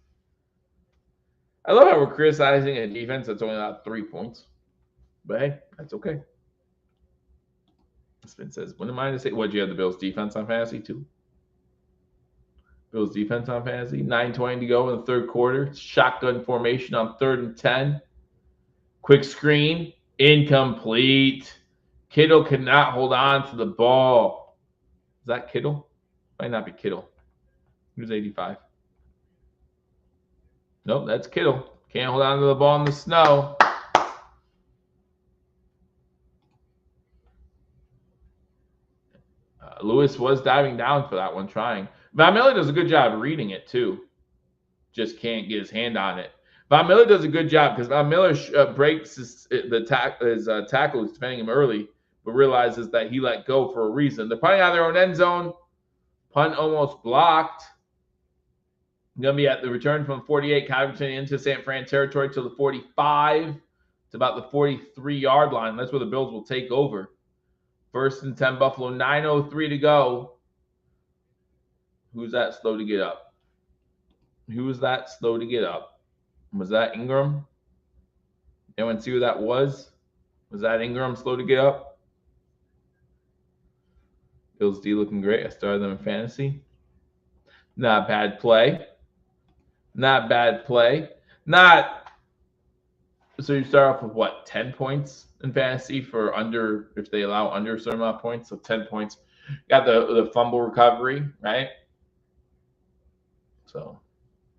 I love how we're criticizing a defense that's only allowed 3 points. But hey, that's okay. Spin says, what am I to say? What, you have the Bills defense on fantasy too? Bills defense on fantasy. 9:20 to go in the 3rd quarter. Shotgun formation on 3rd and 10. Quick screen. Incomplete. Kittle cannot hold on to the ball. Is that Kittle? Might not be Kittle. Who's 85? Nope, that's Kittle. Can't hold on to the ball in the snow. Lewis was diving down for that one, trying. Von Miller does a good job reading it, too. Just can't get his hand on it. Von Miller does a good job because Von Miller breaks his tackle who's defending him early, but realizes that he let go for a reason. They're punting out of their own end zone. Punt almost blocked. Going to be at the return from 48, kind of returning into San Fran territory to the 45. It's about the 43-yard line. That's where the Bills will take over. 1st and 10, Buffalo, 9:03 to go. Who's that slow to get up? Who was that slow to get up? Was that Ingram? Anyone see who that was? Was that Ingram slow to get up? Bills D looking great. I started them in fantasy. Not bad play. Not bad play. So you start off with what? 10 points in fantasy for under, if they allow under a certain amount of points. So 10 points. Got the fumble recovery, right? So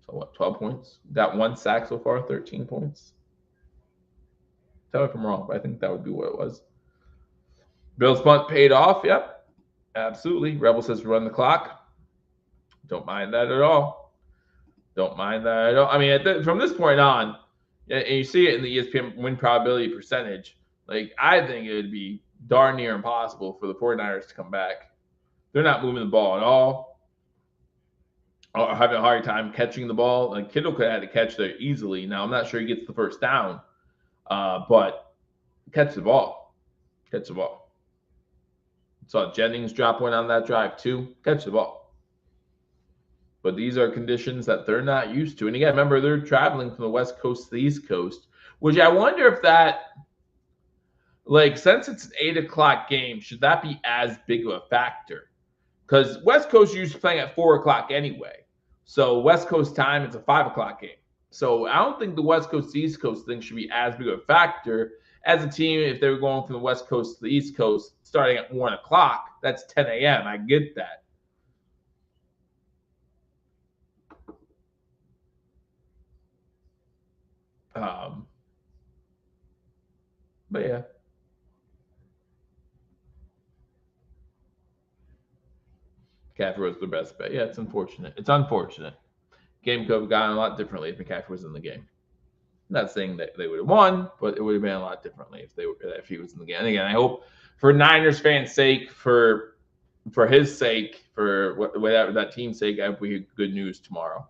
what, 12 points? Got 1 sack so far, 13 points. Tell me if I'm wrong, but I think that would be what it was. Bills punt paid off. Yep, absolutely. Rebel says run the clock. Don't mind that at all. Don't mind that at all. I mean, from this point on, and you see it in the ESPN win probability percentage, like I think it would be darn near impossible for the 49ers to come back. They're not moving the ball at all. Or having a hard time catching the ball. Like Kittle could have had to catch there easily. Now, I'm not sure he gets the first down, but catch the ball. Catch the ball. Saw Jennings drop one on that drive too. Catch the ball. But these are conditions that they're not used to. And again, remember, they're traveling from the West Coast to the East Coast, which I wonder if that, like, since it's an 8 o'clock game, should that be as big of a factor? Because West Coast used to playing at 4 o'clock anyway. So West Coast time, it's a 5 o'clock game. So I don't think the West Coast to East Coast thing should be as big of a factor as a team if they were going from the West Coast to the East Coast starting at 1 o'clock. That's 10 a.m. I get that. But yeah. McCaffrey was the best bet. Yeah, it's unfortunate. It's unfortunate. Game could have gone a lot differently if McCaffrey was in the game. I'm not saying that they would have won, but it would have been a lot differently if he was in the game. And again, I hope for Niners fans' sake, for his sake, for whatever that team's sake, I hope we hear good news tomorrow.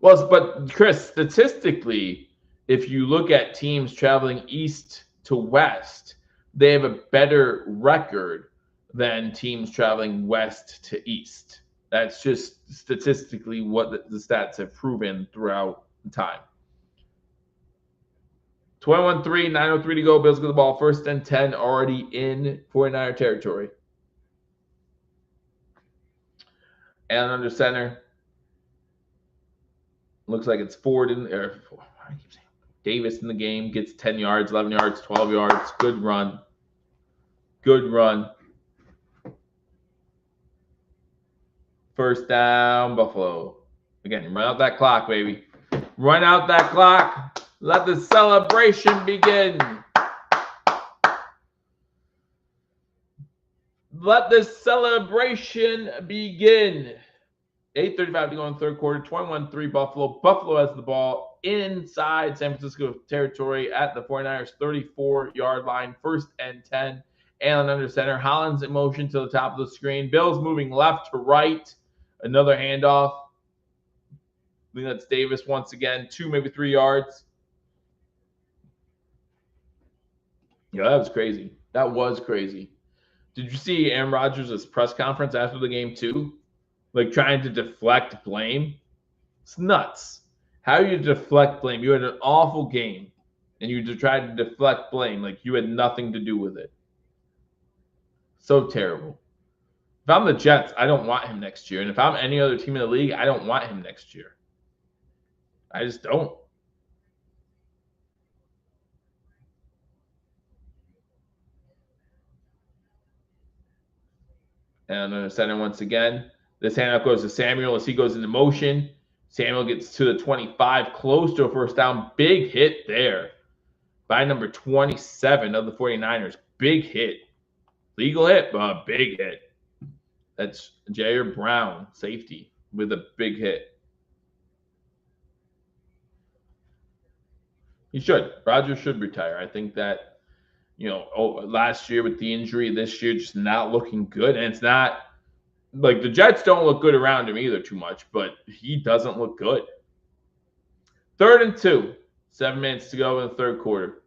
Well, but Chris, statistically, if you look at teams traveling east to west, they have a better record than teams traveling west to east. That's just statistically what the stats have proven throughout time. 21-3, 9:03 to go. Bills get the ball. 1st and 10, already in 49er territory. And under center. Looks like it's Ford in there. I keep saying Davis in the game. Gets 10 yards, 11 yards, 12 yards. Good run. Good run. 1st down, Buffalo. Again, run out that clock, baby. Run out that clock. Let the celebration begin. Let the celebration begin. 8:35 to go in the 3rd quarter. 21-3 Buffalo. Buffalo has the ball inside San Francisco territory at the 49ers 34-yard line. 1st and 10. Allen under center. Hollins in motion to the top of the screen. Bills moving left to right. Another handoff. I think that's Davis once again. 2, maybe 3 yards. Yeah, that was crazy. That was crazy. Did you see Aaron Rodgers' press conference after the game too? Like trying to deflect blame? It's nuts. How you deflect blame? You had an awful game, and you tried to deflect blame like you had nothing to do with it. So terrible. If I'm the Jets, I don't want him next year. And if I'm any other team in the league, I don't want him next year. I just don't. And under center once again. This handoff goes to Samuel as he goes into motion. Samuel gets to the 25, close to a 1st down. Big hit there by number 27 of the 49ers. big hit. Legal hit, but a big hit. That's Jair Brown, safety, with a big hit. He should. Rodgers should retire. I think that, last year with the injury, this year just not looking good. And it's not like the Jets don't look good around him either too much, but he doesn't look good. 3rd and 2. 7 minutes to go in the third quarter.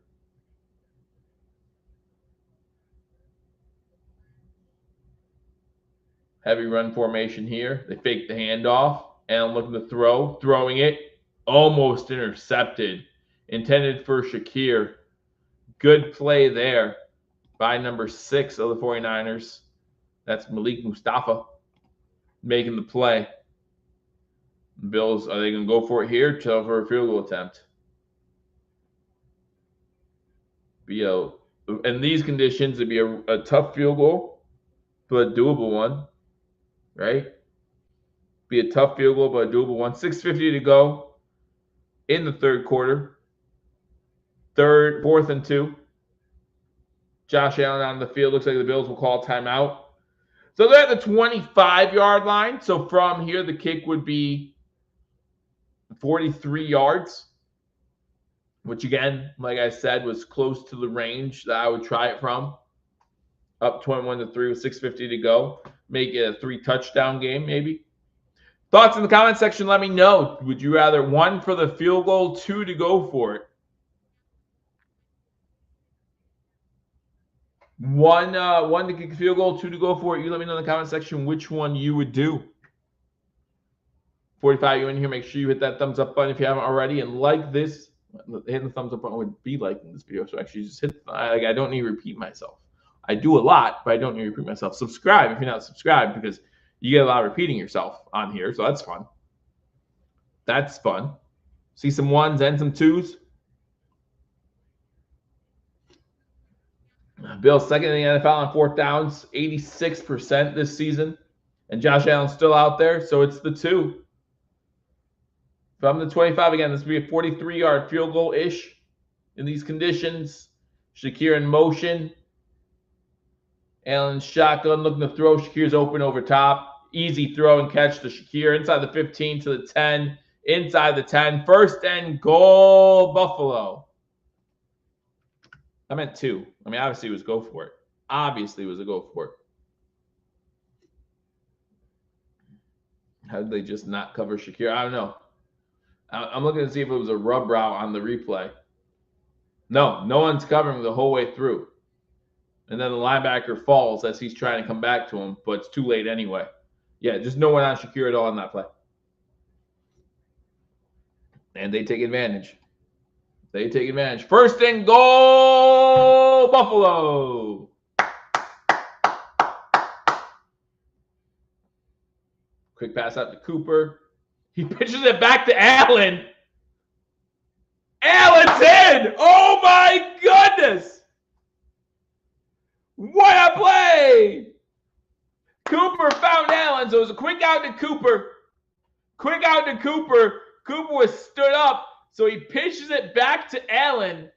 Heavy run formation here. They fake the handoff. Allen looking to throw. Throwing it. Almost intercepted. Intended for Shakir. Good play there by number 6 of the 49ers. That's Malik Mustafa making the play. The Bills, are they going to go for it here? For a field goal attempt. In these conditions, it'd be a tough field goal, but a doable one, right? Be a tough field goal, but a doable one. 6:50 to go in the third quarter. 4th and 2. Josh Allen on the field. Looks like the Bills will call timeout. So they're at the 25-yard line. So from here, the kick would be 43 yards, which again, like I said, was close to the range that I would try it from. Up 21-3 with 6:50 to go. Make it a 3-touchdown game, maybe. Thoughts in the comment section. Let me know. Would you rather 1 for the field goal, 2 to go for it? 1 to kick a field goal, 2 to go for it. You let me know in the comment section which one you would do. 45, you in here, make sure you hit that thumbs up button if you haven't already, and like this. Hitting the thumbs up button would be liking this video, so actually just hit. I don't need to repeat myself. I do a lot, but I don't need to repeat myself. Subscribe if you're not subscribed, because you get a lot of repeating yourself on here, so that's fun. That's fun. See some 1s and some 2s. Bills second in the NFL on 4th downs, 86% this season. And Josh Allen's still out there, so it's the 2. From the 25 again, this would be a 43-yard field goal-ish in these conditions. Shakir in motion. Allen shotgun looking to throw. Shakir's open over top. Easy throw and catch to Shakir inside the 15 to the 10. Inside the 10. 1st and goal, Buffalo. I meant 2. I mean, obviously it was go for it. Obviously it was a go for it. How did they just not cover Shakir? I don't know. I'm looking to see if it was a rub route on the replay. No one's covering the whole way through. And then the linebacker falls as he's trying to come back to him, but it's too late anyway. Yeah, just no one on Shakir at all on that play. And they take advantage. 1st and goal, Buffalo. Quick pass out to Cooper. He pitches it back to Allen. Allen's in! Oh my goodness! What a play! Cooper found Allen, so it was a quick out to Cooper. Cooper was stood up, so he pitches it back to Allen,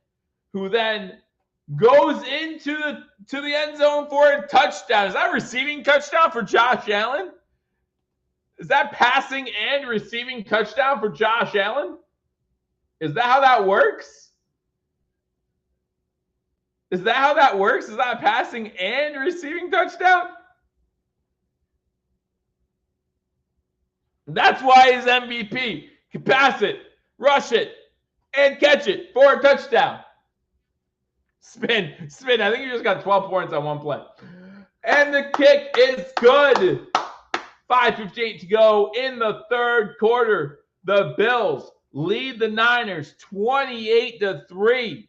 who then goes into the end zone for a touchdown. Is that a receiving touchdown for Josh Allen? Is that passing and receiving touchdown for Josh Allen? Is that how that works? Is that a passing and receiving touchdown? That's why he's MVP. He can pass it, rush it, and catch it for a touchdown. Spin. I think he just got 12 points on one play. And the kick is good. 5:58 to go in the third quarter. The Bills lead the Niners 28-3.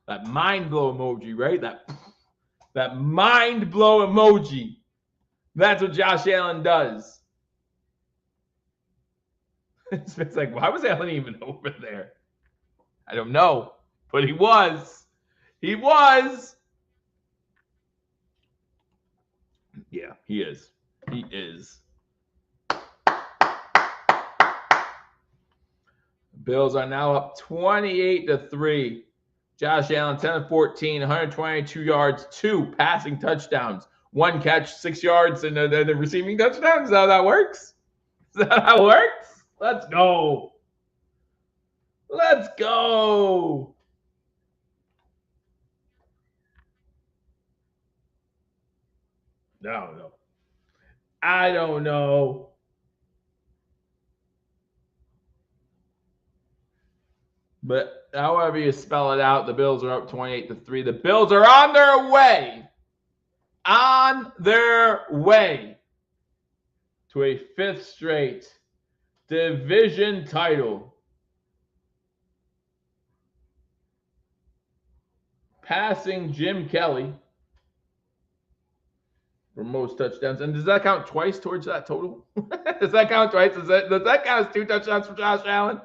That mind blow emoji, right? That mind blow emoji. That's what Josh Allen does. It's like, why was Allen even over there? I don't know, but he was. He is. He is. Bills are now up 28-3. Josh Allen, 10 of 14, 122 yards, 2 passing touchdowns, 1 catch, 6 yards, and the receiving touchdown. Is that how that works? Is that how it works? Let's go. Let's go. No. I don't know. But however you spell it out, the Bills are up 28-3. The Bills are on their way. On their way to a 5th straight division title. Passing Jim Kelly for most touchdowns. And does that count twice towards that total? Does that count twice? Does that count as 2 touchdowns for Josh Allen?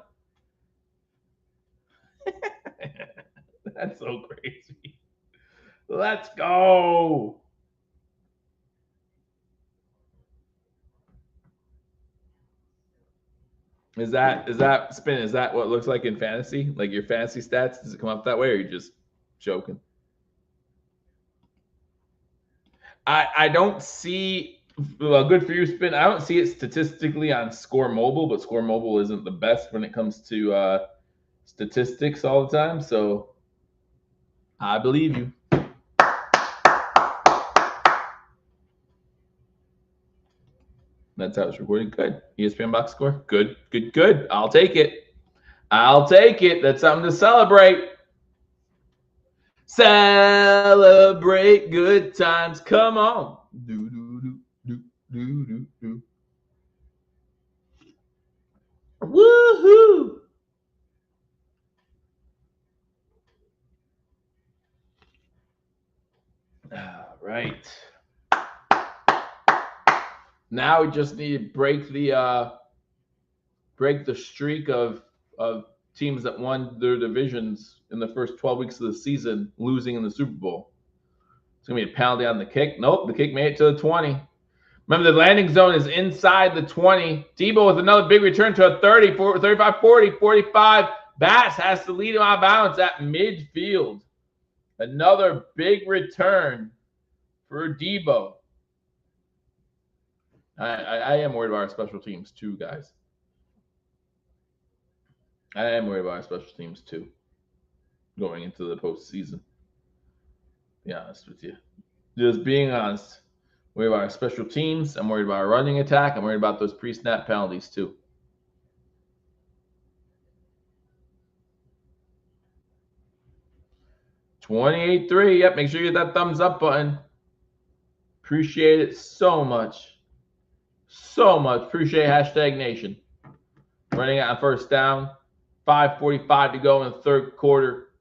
That's so crazy. Let's go. Is that spin? Is that what it looks like in fantasy? Like your fantasy stats? Does it come up that way, or are you just joking? I don't see good for you, spin. I don't see it statistically on Score Mobile, but Score Mobile isn't the best when it comes to statistics all the time. So I believe you. That's how it's recorded. Good. ESPN box score. Good. I'll take it. That's something to celebrate. Celebrate good times. Come on. Woohoo. All right. Now we just need to break the streak of teams that won their divisions in the first 12 weeks of the season, losing in the Super Bowl. It's going to be a penalty on the kick. Nope, the kick made it to the 20. Remember, the landing zone is inside the 20. Debo with another big return to a 30, 35, 40, 45. Bass has to lead him out of bounds at midfield. Another big return for Debo. I am worried about our special teams too, guys. I am worried about our special teams too, going into the postseason. Be honest with you. Just being honest. I'm worried about our special teams. I'm worried about our running attack. I'm worried about those pre-snap penalties too. $28-3. Yep, make sure you hit that thumbs up button. Appreciate it so much. So much. Appreciate #Nation. Running out on first down. 5:45 to go in the third quarter.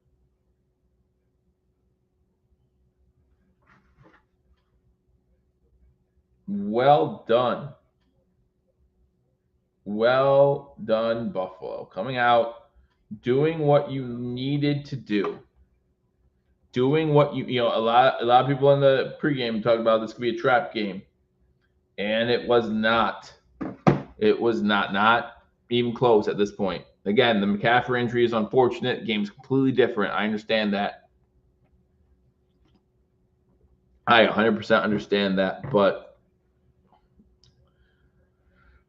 Well done. Well done, Buffalo. Coming out, doing what you needed to do. Doing what a lot of people in the pregame talked about this could be a trap game. And it was not. It was not even close at this point. Again, the McCaffrey injury is unfortunate. Game's completely different. I understand that. I 100% understand that. But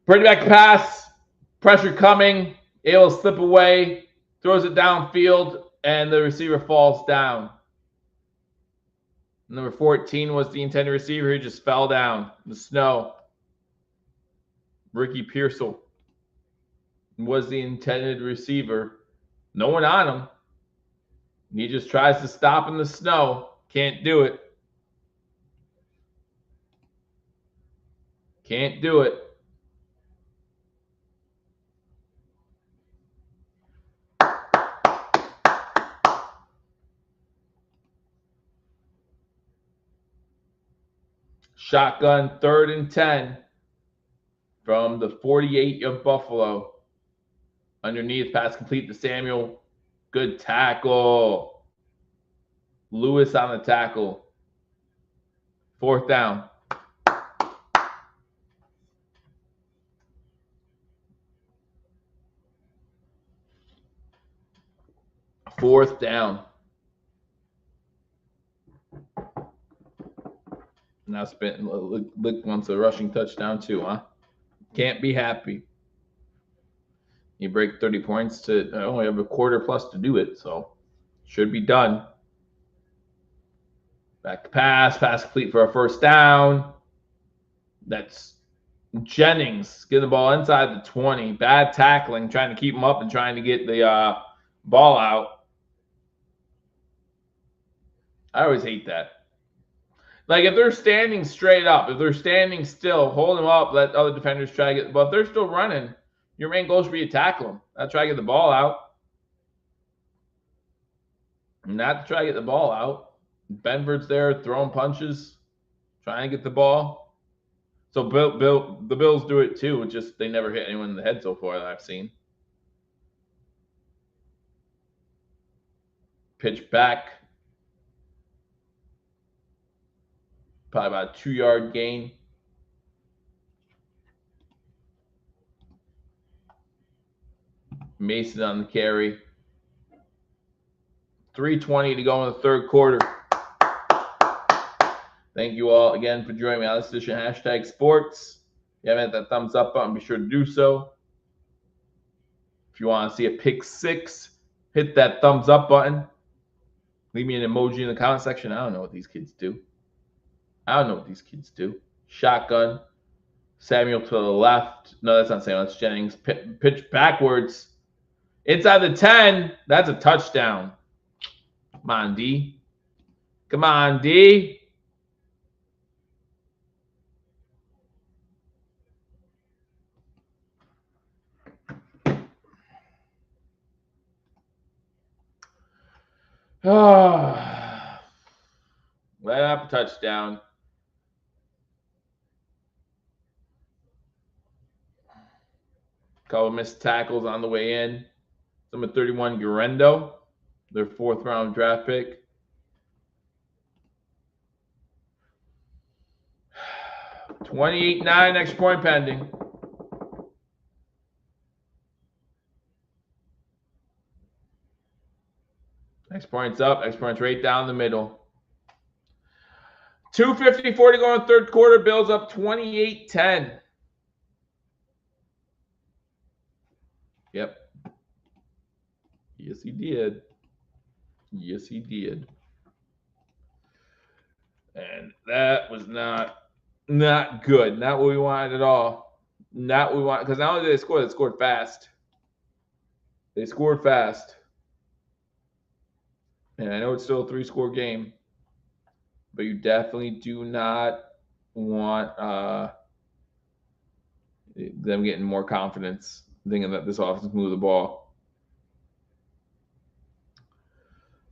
bring back pass, pressure coming, able to slip away, throws it downfield, and the receiver falls down. Number 14 was the intended receiver. He just fell down in the snow. Ricky Pearsall was the intended receiver. No one on him. He just tries to stop in the snow. Can't do it. Can't do it. Shotgun 3rd and 10 from the 48 of Buffalo. Underneath, pass complete to Samuel. Good tackle. Lewis on the tackle. 4th down. 4th down. Now Lick wants a rushing touchdown too, huh? Can't be happy. You break 30 points to only have a quarter plus to do it, so should be done. Back to pass complete for a 1st down. That's Jennings getting the ball inside the 20. Bad tackling, trying to keep him up and trying to get the ball out. I always hate that. Like, if they're standing straight up, if they're standing still, hold them up, let other defenders try to get, but if they're still running, your main goal should be to tackle them, not try to get the ball out. Not to try to get the ball out. Benford's there throwing punches, trying to get the ball. So the Bills do it too. It's just they never hit anyone in the head so far that I've seen. Pitch back. Probably about a 2-yard gain. Mason on the carry. 3:20 to go in the 3rd quarter. Thank you all again for joining me on this edition of #sports. If you haven't hit that thumbs up button, be sure to do so. If you want to see a pick 6, hit that thumbs up button. Leave me an emoji in the comment section. I don't know what these kids do. Shotgun. Samuel to the left. No, that's not Samuel. That's Jennings. Pitch backwards. Inside the 10. That's a touchdown. Come on, D. Come on, D. Let up a touchdown. Couple missed tackles on the way in. Number 31, Guerrendo, their 4th-round draft pick. $28-9, extra point pending. Extra points up, extra points right down the middle. 2:54 to go in the 3rd quarter. Bills up 28-10. Yep. Yes, he did. Yes, he did. And that was not good. Not what we wanted at all. Not what we wanted. Because not only did they scored fast. They scored fast. And I know it's still a 3-score game. But you definitely do not want them getting more confidence, thinking that this offense can move the ball.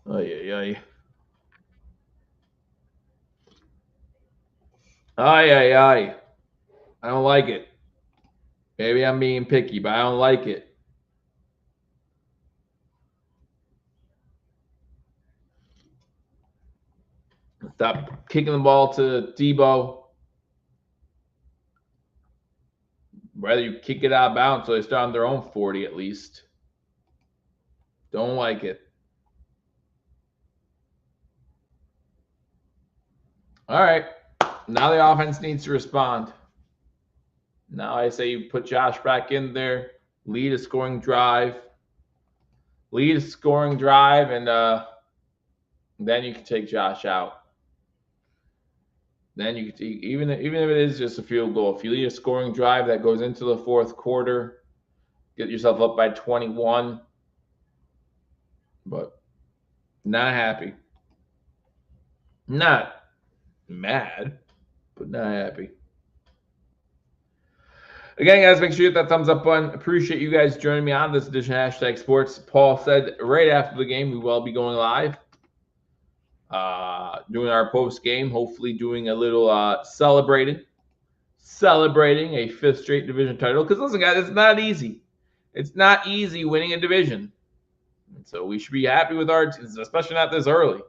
Ay. I don't like it. Maybe I'm being picky, but I don't like it. Stop kicking the ball to Debo. Rather you kick it out of bounds so they start on their own 40 at least. Don't like it. All right. Now the offense needs to respond. Now I say you put Josh back in there, lead a scoring drive, and then you can take Josh out. Then you can take, even if it is just a field goal, if you lead a scoring drive that goes into the 4th quarter, get yourself up by 21. But not happy. Not mad, but not happy. Again, guys, make sure you hit that thumbs up button. Appreciate you guys joining me on this edition of #sports. Paul said right after the game we will be going live, doing our post game. Hopefully, doing a little celebrating a 5th straight division title. Because listen, guys, it's not easy. It's not easy winning a division. And so we should be happy with our, especially not this early.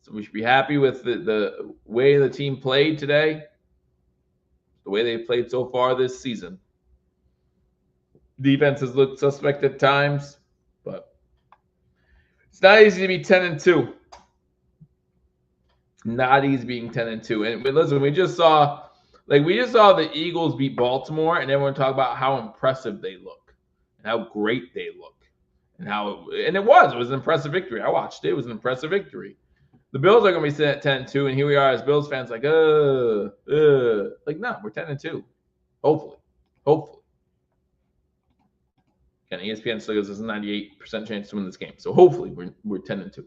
So we should be happy with the way the team played today. The way they played so far this season. Defense has looked suspect at times, but It's not easy to be 10-2. Not easy being 10-2. And listen, we just saw the Eagles beat Baltimore, and everyone talk about how impressive they look and how great they look. And it was an impressive victory. I watched it. It was an impressive victory. The Bills are going to be sitting at 10-2, and here we are as Bills fans like, no, we're 10-2. Hopefully. And ESPN still gives us a 98% chance to win this game. So hopefully we're 10-2.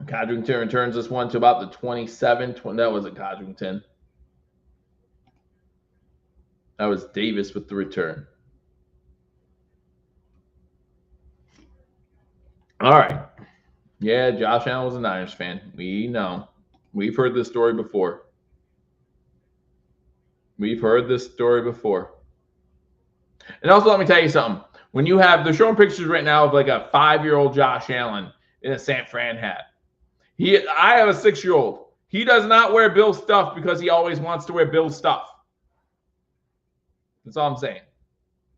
Codrington returns this one to about the 27. That wasn't Codrington. That was Davis with the return. All right. Yeah, Josh Allen was a Niners fan. We know. We've heard this story before. And also, let me tell you something. When they're showing pictures right now of like a 5-year-old Josh Allen in a San Fran hat. I have a 6-year-old. He does not wear Bill's stuff because he always wants to wear Bill's stuff. That's all I'm saying.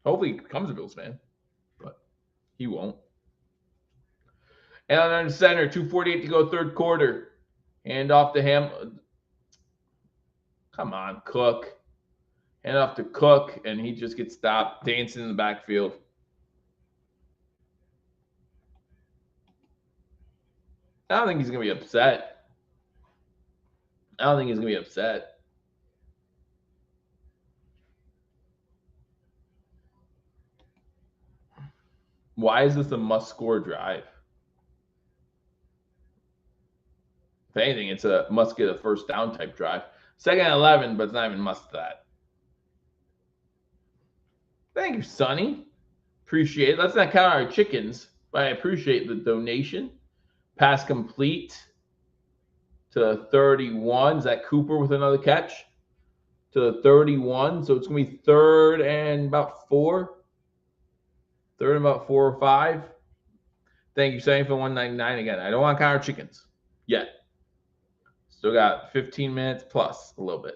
Hopefully he becomes a Bills fan, but he won't. And under center, 2:48 to go, third quarter. Hand off to him. Come on, Cook. Hand off to Cook, and he just gets stopped dancing in the backfield. I don't think he's going to be upset. Why is this a must-score drive? If anything, it's a must-get a first down type drive. Second and 11, but it's not even must that. Thank you, Sonny. Appreciate it. Let's not count our chickens, but I appreciate the donation. Pass complete to 31. Is that Cooper with another catch? To 31. So it's going to be third and about 4. Third and about 4 or 5. Thank you, Sonny, for 199 again. I don't want to count our chickens yet. Still got 15 minutes plus a little bit.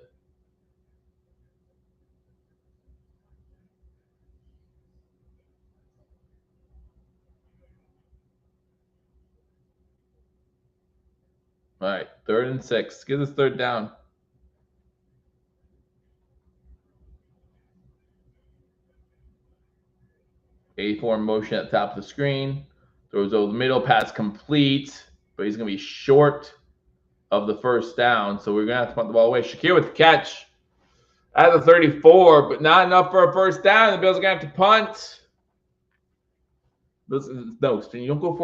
All right, 3rd and 6. Get this third down. A4 motion at the top of the screen. Throws over the middle, pass complete, but he's going to be short of the first down, so we're going to have to punt the ball away. Shakir with the catch at the 34, but not enough for a first down. The Bills are going to have to punt. No, you don't go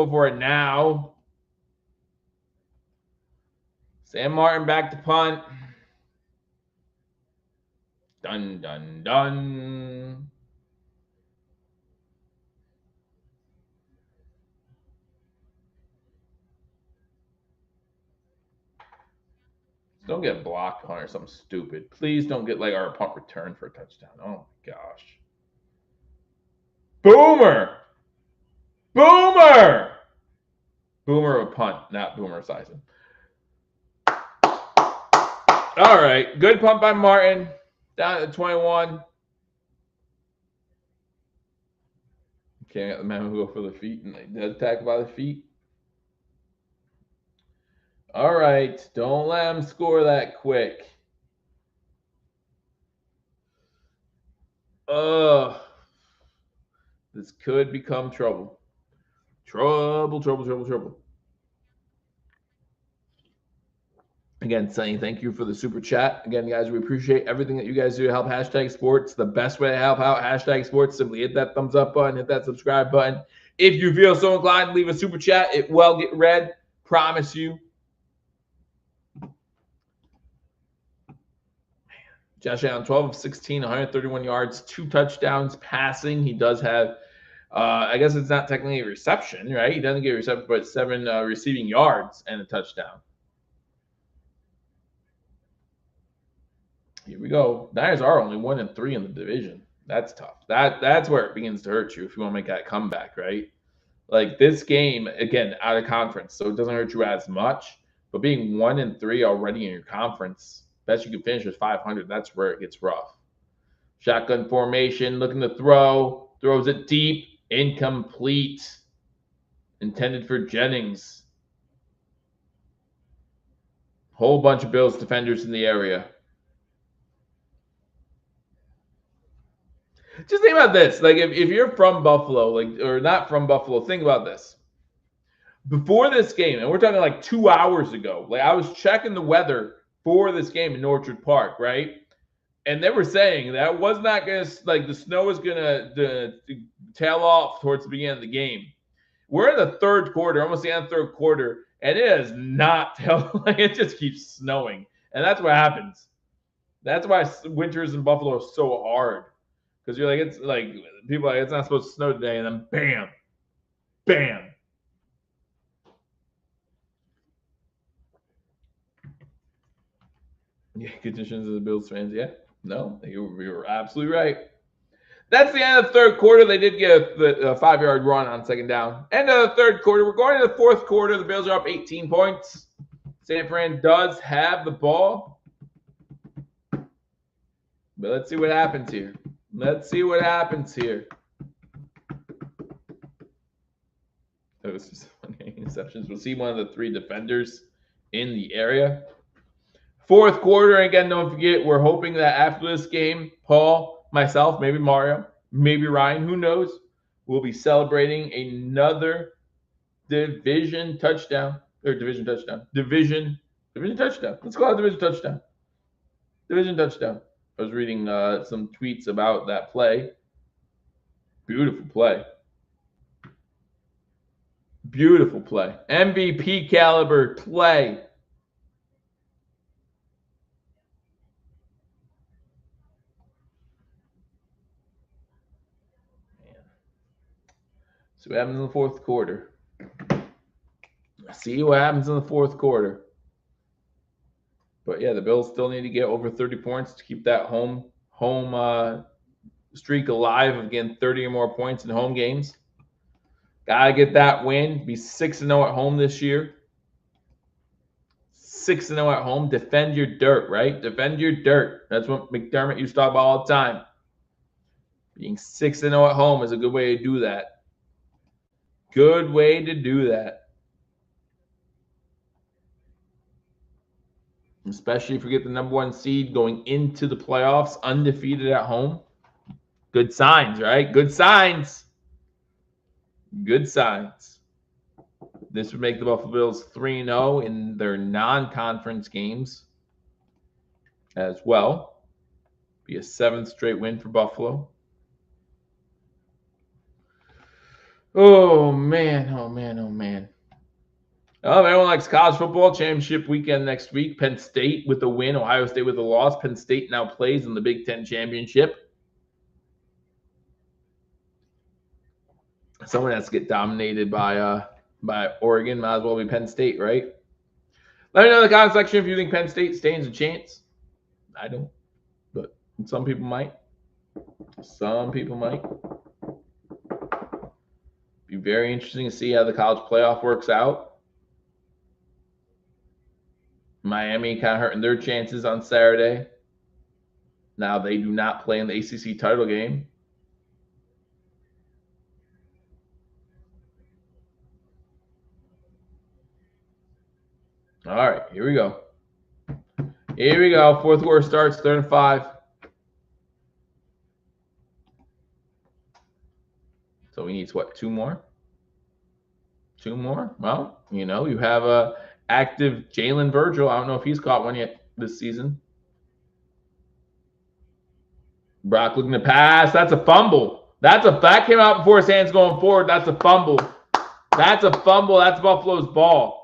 for it now. Sam Martin back to punt. Dun, dun, dun. Don't get blocked punt or something stupid. Please don't get like our punt return for a touchdown. Oh my gosh. Boomer a punt, not Boomer Esiason. All right. Good punt by Martin. Down at 21. Can't get the man who go for the feet, and they dead tackle by the feet. All right. Don't let him score that quick. This could become trouble. Trouble. Again, Sonny, thank you for the super chat. Again, guys, we appreciate everything that you guys do to help hashtag sports. The best way to help out hashtag sports, simply hit that thumbs up button, hit that subscribe button. If you feel so inclined, leave a super chat. It will get read. Promise you. Josh Allen, 12 of 16, 131 yards, 2 touchdowns passing. He does have, I guess it's not technically a reception, right? He doesn't get a reception, but 7 receiving yards and a touchdown. Here we go. Niners are only 1-3 in the division. That's tough. That's where it begins to hurt you if you want to make that comeback, right? Like this game, again, out of conference, so it doesn't hurt you as much. But being 1-3 already in your conference, best you can finish is 500. That's where it gets rough. Shotgun formation, looking to throw. Throws it deep. Incomplete. Intended for Jennings. Whole bunch of Bills defenders in the area. Just think about this. Like, if you're from Buffalo, like, or not from Buffalo, think about this. Before this game, and we're talking like 2 hours ago, like, I was checking the weather for this game in Orchard Park, right? And they were saying that was not going to, like, the snow was going to tail off towards the beginning of the game. We're in the third quarter, almost the end of the third quarter, and it is not tail. Like, it just keeps snowing. And that's what happens. That's why winters in Buffalo are so hard. Because you're like, it's like, people are like, it's not supposed to snow today, and then bam, bam. Yeah, conditions of the Bills fans. Yeah, no, you were absolutely right. That's the end of the third quarter. They did get a 5-yard run on second down. End of the third quarter. We're going to the fourth quarter. The Bills are up 18 points. San Fran does have the ball. But let's see what happens here. Let's see what happens here. That was just funny. Interceptions. We'll see one of the 3 defenders in the area. Fourth quarter, again, don't forget, we're hoping that after this game, Paul, myself, maybe Mario, maybe Ryan, who knows, we'll be celebrating another division touchdown. Division touchdown. Division touchdown. Let's call it division touchdown. Division touchdown. I was reading some tweets about that play. Beautiful play. Beautiful play. MVP caliber play. See what happens in the fourth quarter. See what happens in the fourth quarter. But yeah, the Bills still need to get over 30 points to keep that home streak alive of getting 30 or more points in home games. Gotta get that win. Be 6-0 at home this year. 6-0 at home. Defend your dirt, right? Defend your dirt. That's what McDermott used to talk about all the time. Being 6-0 at home is a good way to do that. Good way to do that. Especially if you get the number 1 seed going into the playoffs undefeated at home. Good signs, right? Good signs. Good signs. This would make the Buffalo Bills 3-0 in their non-conference games as well. Be a 7th straight win for Buffalo. Oh, man. Oh, man. Oh, man. Oh, everyone likes college football. Championship weekend next week. Penn State with a win. Ohio State with a loss. Penn State now plays in the Big Ten Championship. Someone has to get dominated by Oregon. Might as well be Penn State, right? Let me know in the comment section if you think Penn State stands a chance. I don't, but some people might. Some people might. Be very interesting to see how the college playoff works out. Miami kind of hurting their chances on Saturday. Now they do not play in the ACC title game. All right, here we go. Here we go. Fourth quarter starts, 3rd and 5. So we need, what, 2 more? 2 more? Well, you know, you have a active Jalen Virgil. I don't know if he's caught one yet this season. Brock looking to pass. That's a fumble. That came out before his hands going forward. That's a fumble. That's a fumble. That's Buffalo's ball.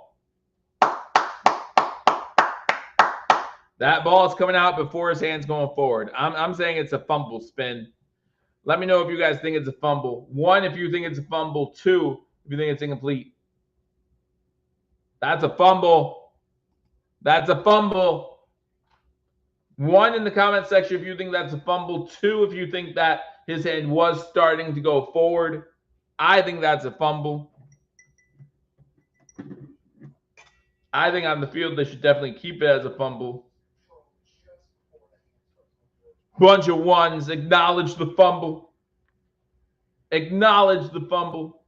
That ball is coming out before his hands going forward. I'm saying it's a fumble spin. Let me know if you guys think it's a fumble. 1, if you think it's a fumble. 2, if you think it's incomplete. That's a fumble. That's a fumble. 1 in the comment section if you think that's a fumble. 2 if you think that his hand was starting to go forward. I think that's a fumble. I think on the field they should definitely keep it as a fumble. Bunch of ones. Acknowledge the fumble. Acknowledge the fumble.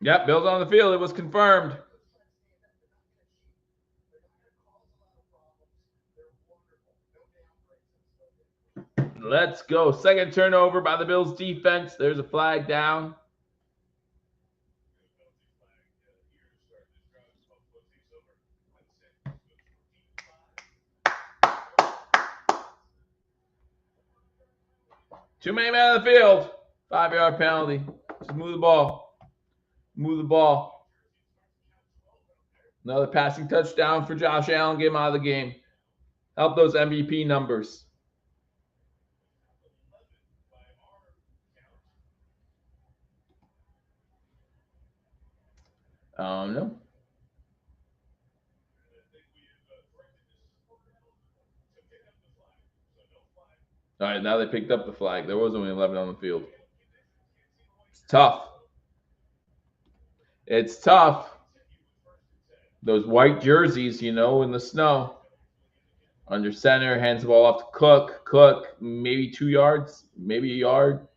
Yep, Bills on the field. It was confirmed. Let's go. Second turnover by the Bills defense. There's a flag down. Too many men on the field. 5-yard penalty. Just move the ball. Move the ball. Another passing touchdown for Josh Allen. Get him out of the game. Help those MVP numbers. No. All right, now they picked up the flag. There was only 11 on the field. It's tough. It's tough. Those white jerseys, you know, in the snow. Under center, hands the ball off to Cook. Cook, maybe 2 yards, maybe a yard.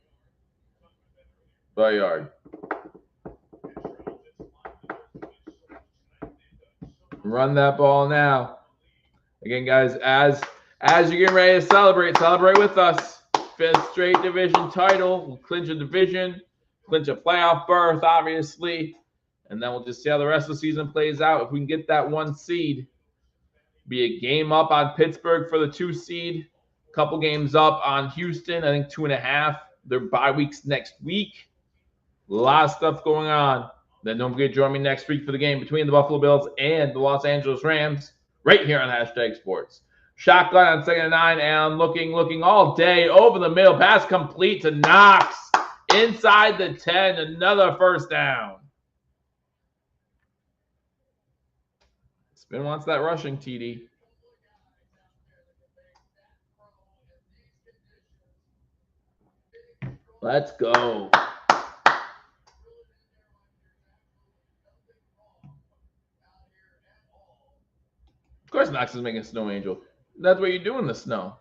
About a yard. Run that ball now. Again, guys, as you're getting ready to celebrate with us. 5th straight division title. We'll clinch a division, clinch a playoff berth, obviously. And then we'll just see how the rest of the season plays out. If we can get that 1 seed, be a game up on Pittsburgh for the 2 seed, a couple games up on Houston, I think 2.5. Their bye weeks next week. A lot of stuff going on. Then don't forget to join me next week for the game between the Buffalo Bills and the Los Angeles Rams right here on Hashtag Sports. Shotgun on 2nd and 9. Allen looking all day. Over the middle. Pass complete to Knox. Inside the 10. Another first down. Spin wants that rushing, TD. Let's go. Of course Knox is making a snow angel. That's what you do in the snow.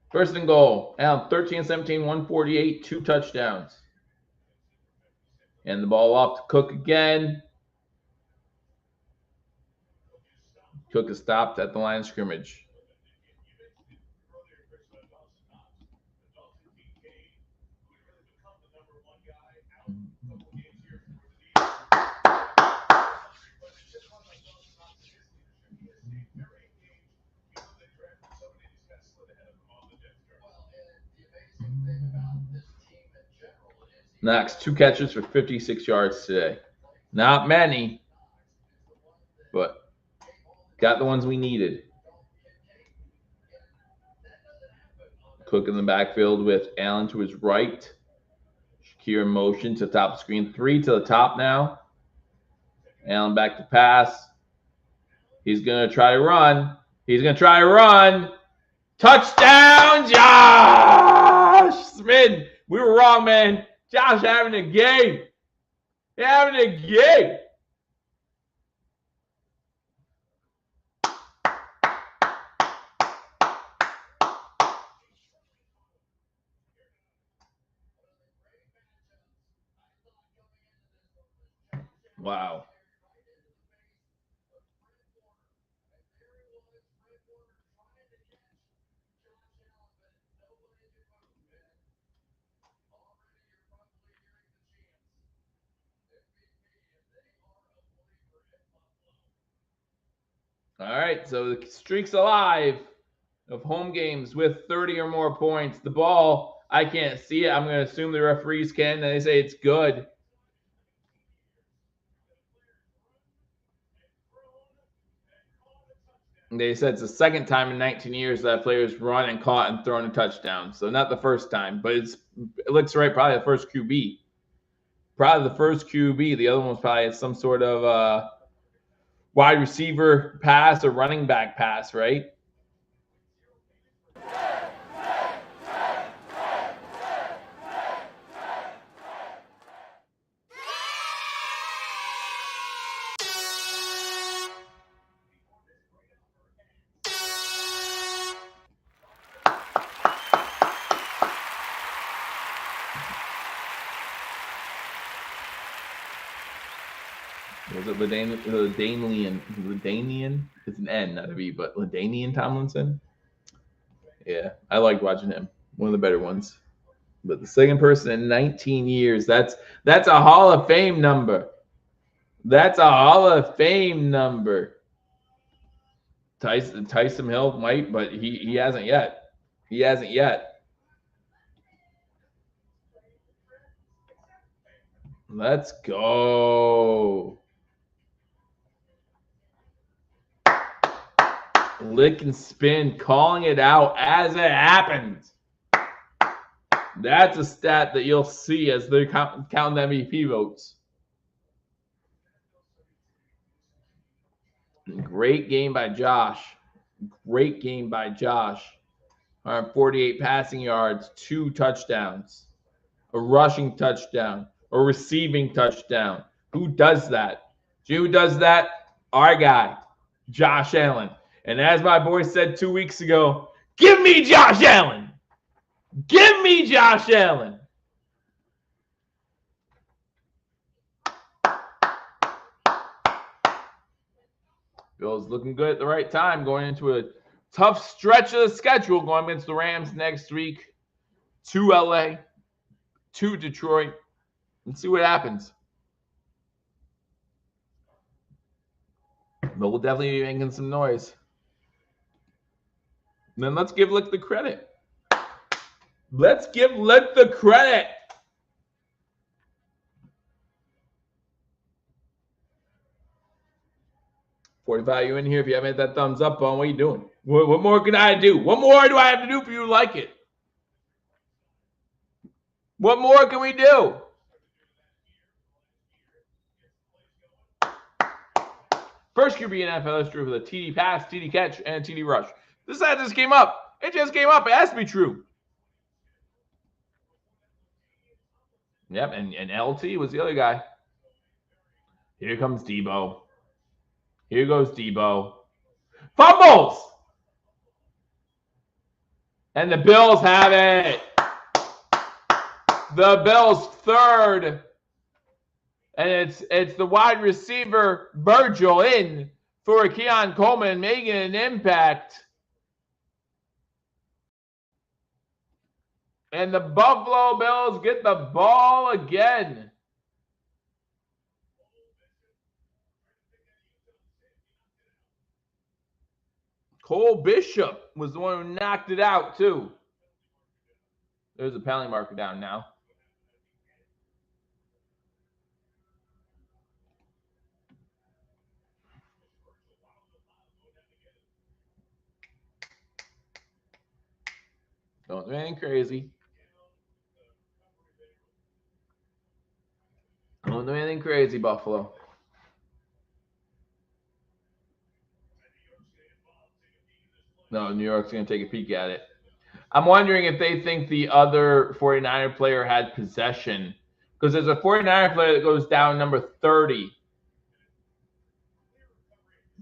First and goal. Allen 13-17, 148, 2 touchdowns. And the ball off to Cook again. Cook is stopped at the line of scrimmage. Knox, 2 catches for 56 yards today. Not many, but got the ones we needed. Cook in the backfield with Allen to his right. Shakir in motion to top screen. 3 to the top now. Allen back to pass. He's going to try to run. Touchdown, Josh Smith. We were wrong, man. Josh having a game. Wow. All right, so the streak's alive of home games with 30 or more points. The ball, I can't see it. I'm going to assume the referees can, and they say it's good. They said it's the second time in 19 years that players run and caught and thrown a touchdown. So not the first time, but it looks right. Probably the first QB. The other one was probably some sort of wide receiver pass or running back pass, right? Was it LaDainian? It's an N, not a V, but LaDainian Tomlinson? Yeah, I liked watching him. One of the better ones. But the second person in 19 years, that's a Hall of Fame number. That's a Hall of Fame number. Tyson Hill might, but he hasn't yet. He hasn't yet. Let's go. Lick and spin, calling it out as it happens. That's a stat that you'll see as they're counting the MVP votes. Great game by Josh. Great game by Josh. 148 passing yards, 2 touchdowns, a rushing touchdown, a receiving touchdown. Who does that? Who does that? Our guy, Josh Allen. And as my boy said 2 weeks ago, give me Josh Allen. Give me Josh Allen. Bills looking good at the right time, going into a tough stretch of the schedule, going against the Rams next week, to LA, to Detroit. Let's see what happens. But we'll definitely be making some noise. And then let's give Lick the credit. Let's give Lick the credit. $45, you in here? If you haven't hit that thumbs up on, what are you doing? What more can I do? What more do I have to do for you to like it? What more can we do? First QB in NFL history with a TD pass, TD catch, and TD rush. This stat just came up. It just came up. It has to be true. Yep, and LT was the other guy. Here comes Debo. Here goes Debo. Fumbles! And the Bills have it. The Bills' third. And it's the wide receiver Virgil in for Keon Coleman, making an impact. And the Buffalo Bills get the ball again. Cole Bishop was the one who knocked it out, too. There's a penalty marker down now. Don't do anything crazy. Don't do anything crazy, Buffalo. No, New York's going to take a peek at it. I'm wondering if they think the other 49er player had possession. Because there's a 49er player that goes down number 30.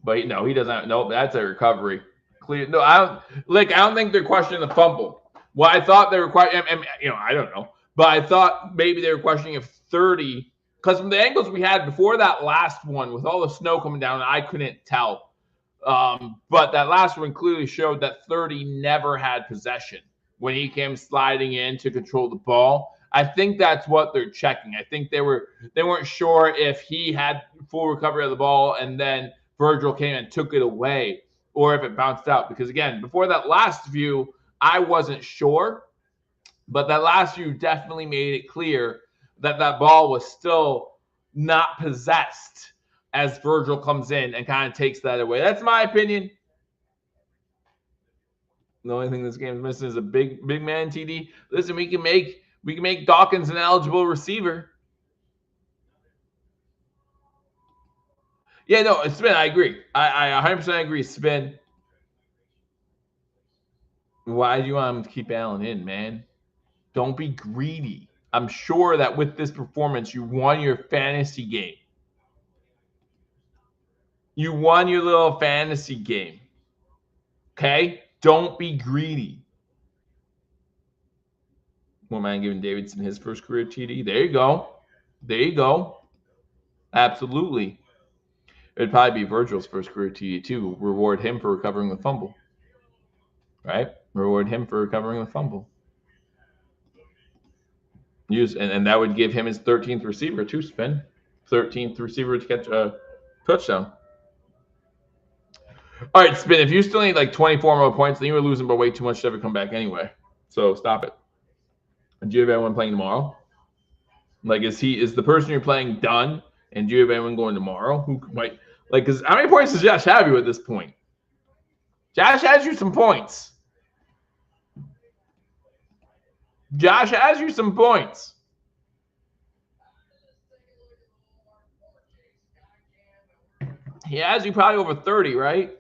But no, he doesn't. Nope, that's a recovery. Clear. No, I don't think they're questioning the fumble. Well, I thought they were questioning, I don't know. But I thought maybe they were questioning if 30, because from the angles we had before that last one, with all the snow coming down, I couldn't tell. But that last one clearly showed that 30 never had possession when he came sliding in to control the ball. I think that's what they're checking. I think they weren't sure if he had full recovery of the ball and then Virgil came and took it away, or if it bounced out. Because again, before that last view, I wasn't sure, but that last view definitely made it clear that that ball was still not possessed as Virgil comes in and kind of takes that away. That's my opinion. The only thing this game is missing is a big man TD. Listen, we can make Dawkins an eligible receiver. Yeah, no, spin. I agree. I 100% agree. Spin. Why do you want him to keep Allen in, man? Don't be greedy. I'm sure that with this performance, you won your fantasy game. You won your little fantasy game. Okay? Don't be greedy. One man giving Davidson his first career TD. There you go. There you go. Absolutely. It'd probably be Virgil's first career TD too. Reward him for recovering the fumble. Right? Reward him for recovering the fumble. And that would give him his 13th receiver too, Spin. 13th receiver to catch a touchdown. All right, Spin. If you still need like 24 more points, then you were losing by way too much to ever come back anyway. So stop it. Do you have anyone playing tomorrow? Like, is the person you're playing done? And do you have anyone going tomorrow who might like? Because how many points does Josh have you at this point? Josh has you some points. Josh has you some points. He has you probably over 30, right?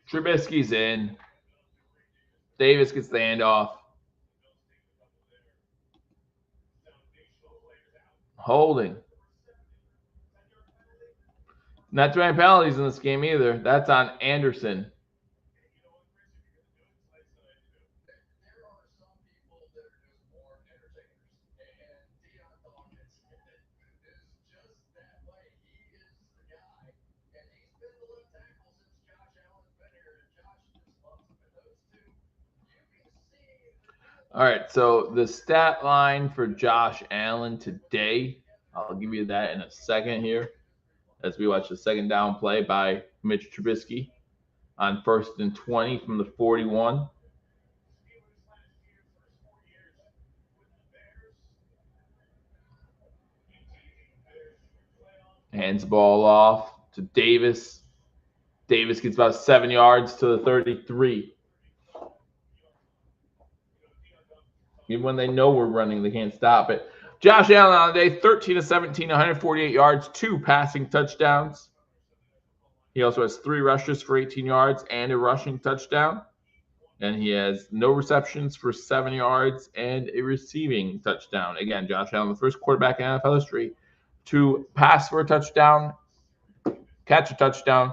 Trubisky's in. Davis gets the handoff. Holding. Not too many penalties in this game either. That's on Anderson. All right, so the stat line for Josh Allen today, I'll give you that in a second here as we watch the second down play by Mitch Trubisky on 1st and 20 from the 41. Hands the ball off to Davis. Davis gets about 7 yards to the 33. Even when they know we're running, they can't stop it. Josh Allen on the day, 13 to 17, 148 yards, 2 passing touchdowns. He also has 3 rushes for 18 yards and a rushing touchdown. And he has no receptions for 7 yards and a receiving touchdown. Again, Josh Allen, the first quarterback in NFL history to pass for a touchdown, catch a touchdown,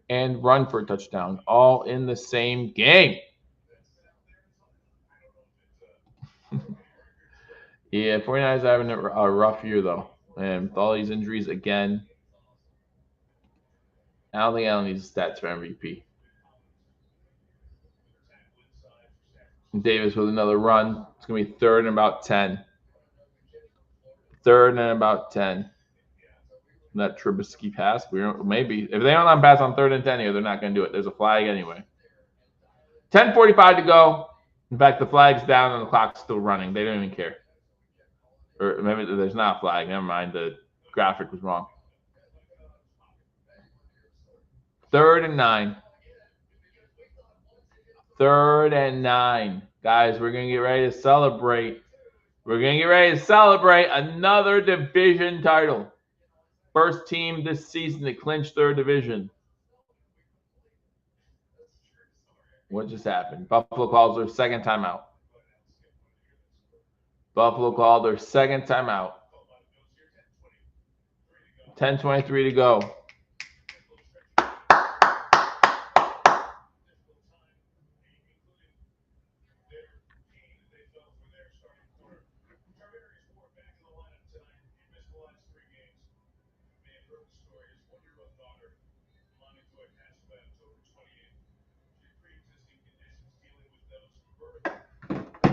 and run for a touchdown, all in the same game. Yeah, 49ers are having a rough year, though. And with all these injuries, again, I don't think Allen needs stats for MVP. Davis with another run. It's going to be 3rd and about 10. 3rd and about 10. That Trubisky pass. Maybe. If they don't pass on 3rd and 10 here, they're not going to do it. There's a flag anyway. 10:45 to go. In fact, the flag's down and the clock's still running. They don't even care. Or maybe there's not a flag. Never mind. The graphic was wrong. 3rd and 9. 3rd and 9. Guys, we're going to get ready to celebrate. We're going to get ready to celebrate another division title. First team this season to clinch their division. What just happened? Buffalo calls their second timeout. Buffalo called their second timeout. 10:23 to go.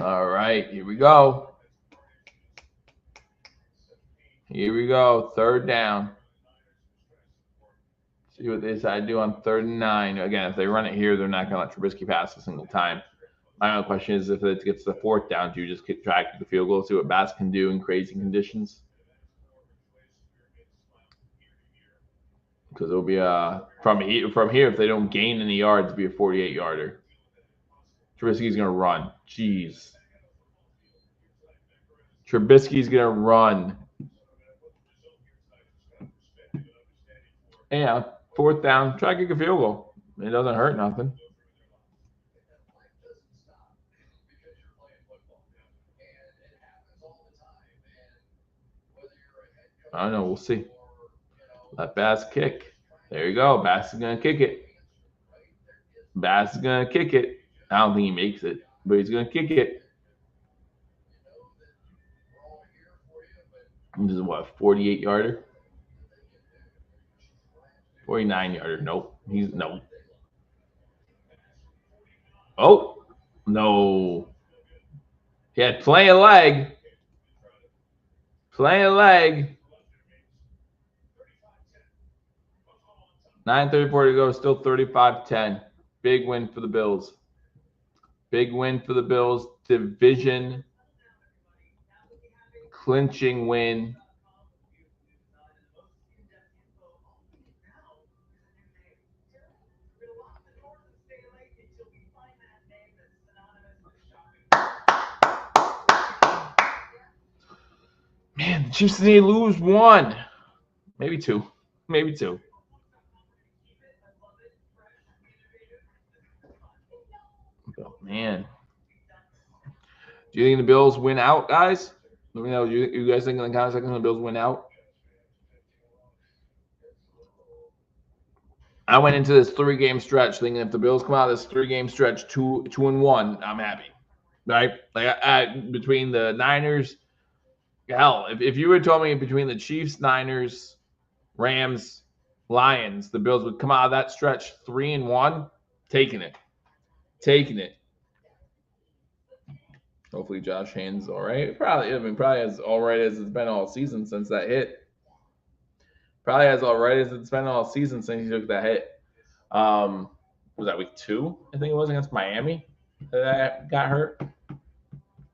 All right, here we go. Here we go. 3rd down. See what they decide to do on 3rd and 9. Again, if they run it here, they're not going to let Trubisky pass a single time. My only question is if it gets to the 4th down, do you just get track to the field goal, see what Bass can do in crazy conditions? Because it'll be from here, if they don't gain any yards, it'll be a 48-yarder. Trubisky's going to run. Jeez. Trubisky's going to run. Yeah, 4th down. Try to kick a field goal. It doesn't hurt nothing. I don't know. We'll see. Let Bass kick. There you go. Bass is going to kick it. Bass is going to kick it. I don't think he makes it, but he's going to kick it. This is what, 48-yarder? 49-yarder. Nope. No. Oh, no. He had plenty of leg. Plenty of leg. 9:34 to go. Still 35-10. Big win for the Bills. Big win for the Bills. Division clinching win. Man, the Chiefs need to lose 1. Maybe 2. Maybe 2. Oh, man. Do you think the Bills win out, guys? Let me know. You guys think in the comment section the Bills win out? I went into this 3-game stretch thinking if the Bills come out of this 3-game stretch 2-1, I'm happy. Right? Like between the Niners, hell, if you would told me between the Chiefs, Niners, Rams, Lions, the Bills would come out of that stretch 3-1, taking it. Hopefully Josh Haynes all right. Probably as all right as it's been all season since that hit. Probably as all right as it's been all season since he took that hit. Was that week 2? I think it was against Miami that got hurt.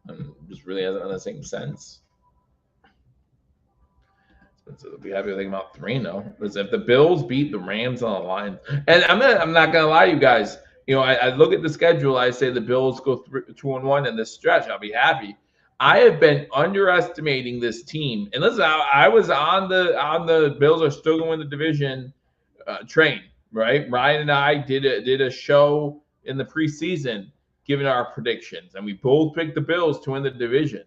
And just really hasn't done the same sense. So we'll be happy to think about 3-0. Because if the Bills beat the Rams on the line, and I'm not gonna lie to you guys. You know, I look at the schedule. I say the Bills go 2-1 in this stretch. I'll be happy. I have been underestimating this team. And listen, I was on the Bills are still going to win the division train, right? Ryan and I did a show in the preseason giving our predictions, and we both picked the Bills to win the division.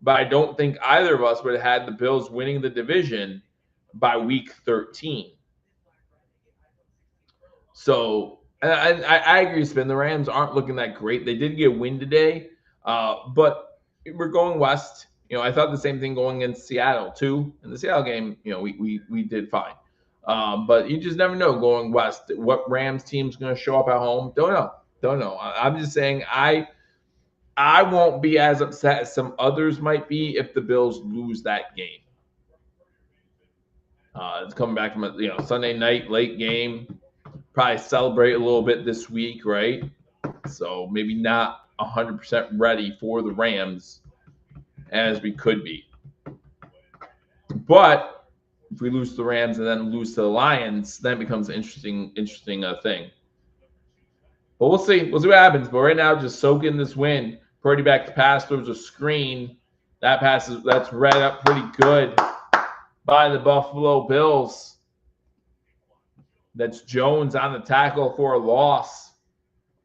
But I don't think either of us would have had the Bills winning the division by week 13. So I agree, Spin. The Rams aren't looking that great. They did get a win today, but we're going west. You know, I thought the same thing going against Seattle too. In the Seattle game, you know, we did fine. But you just never know going west. What Rams team's going to show up at home? Don't know. I'm just saying I won't be as upset as some others might be if the Bills lose that game. It's coming back from a Sunday night late game. Probably celebrate a little bit this week, right? So maybe not 100% ready for the Rams as we could be. But if we lose to the Rams and then lose to the Lions, then it becomes an interesting thing. But we'll see. We'll see what happens. But right now, just soak in this win. Purdy back to pass. Throws a screen. That's read up pretty good by the Buffalo Bills. That's Jones on the tackle for a loss.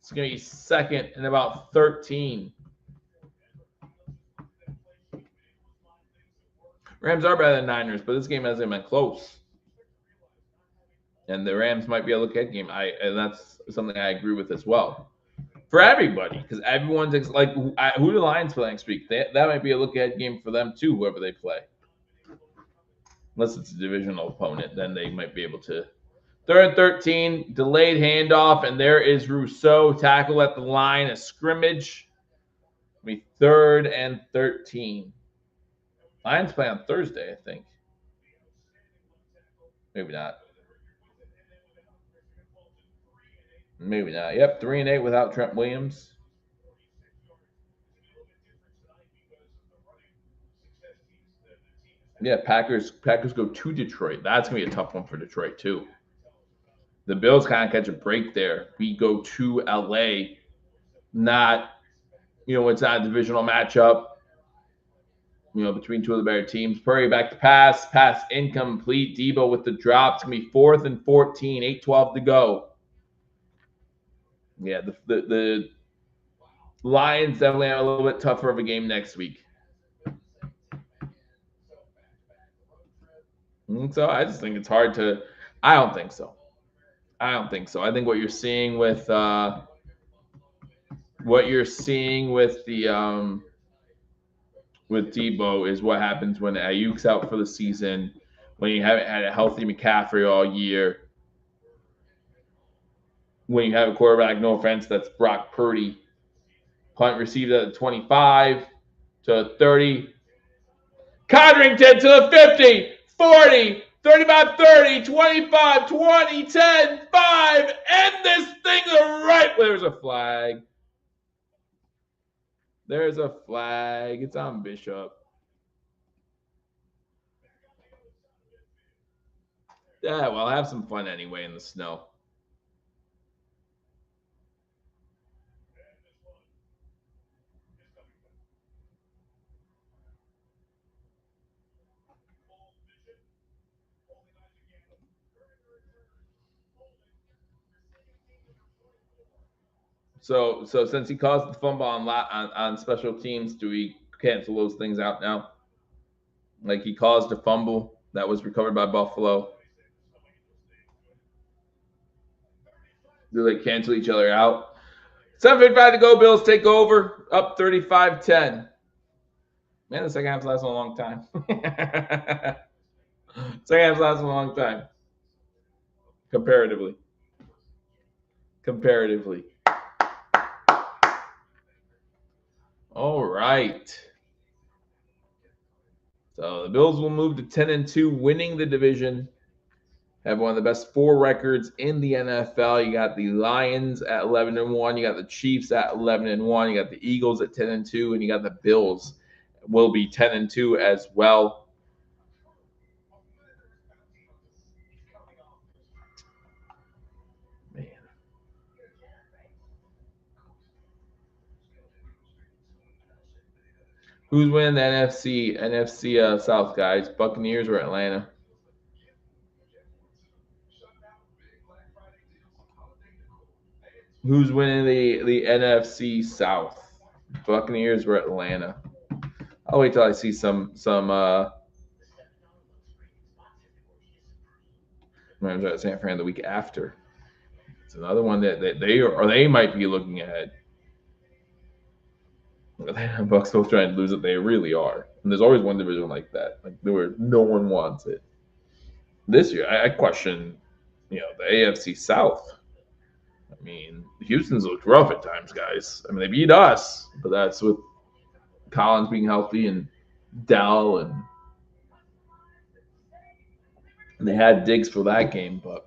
It's going to be 2nd and about 13. Rams are better than Niners, but this game hasn't been close. And the Rams might be a look-ahead game. And that's something I agree with as well. For everybody, because everyone's like, who do the Lions play next week? That might be a look-ahead game for them too, whoever they play. Unless it's a divisional opponent, then they might be able to. 3rd and 13, delayed handoff, and there is Rousseau, tackle at the line, a scrimmage. It'll be 3rd and 13. Lions play on Thursday, I think. Maybe not. Maybe not. Yep, 3-8 without Trent Williams. Yeah, Packers go to Detroit. That's gonna be a tough one for Detroit too. The Bills kind of catch a break there. We go to LA, not, it's not a divisional matchup, between two of the better teams. Purdy back to pass incomplete. Debo with the drop. It's gonna be 4th and 14, 8:12 to go. Yeah, the Lions definitely have a little bit tougher of a game next week. So I just think it's hard to. I don't think so. I think what you're seeing with the with Debo is what happens when Ayuk's out for the season, when you haven't had a healthy McCaffrey all year, when you have a quarterback, no offense, that's Brock Purdy. Punt received at the 25 to 30. Codrington to the 50, 40, 35, 30, 25, 20, 10, 5. End this thing right. There's a flag. There's a flag. It's on Bishop. Yeah, well, have some fun anyway in the snow. So since he caused the fumble on special teams, do we cancel those things out now? Like, he caused a fumble that was recovered by Buffalo. Do they cancel each other out? 7:55 to go. Bills take over, up 35-10. Man, the second half's lasting a long time. Second half's lasting a long time. Comparatively. All right. So the Bills will move to 10-2, winning the division. Have one of the best 4 records in the NFL. You got the Lions at 11-1. You got the Chiefs at 11-1. You got the Eagles at 10-2, and you got the Bills will be 10-2 as well. Man. Who's winning the NFC South, guys? Buccaneers or Atlanta? Who's winning the NFC South? Buccaneers or Atlanta? I'll wait till I see some San Fran the week after. It's another one that they might be looking at. The Bucks still trying to lose it. They really are. And there's always one division like that, like where no one wants it. This year, I question, the AFC South. I mean, Houston's looked rough at times, guys. I mean, they beat us, but that's with Collins being healthy and Dell, and they had Diggs for that game, but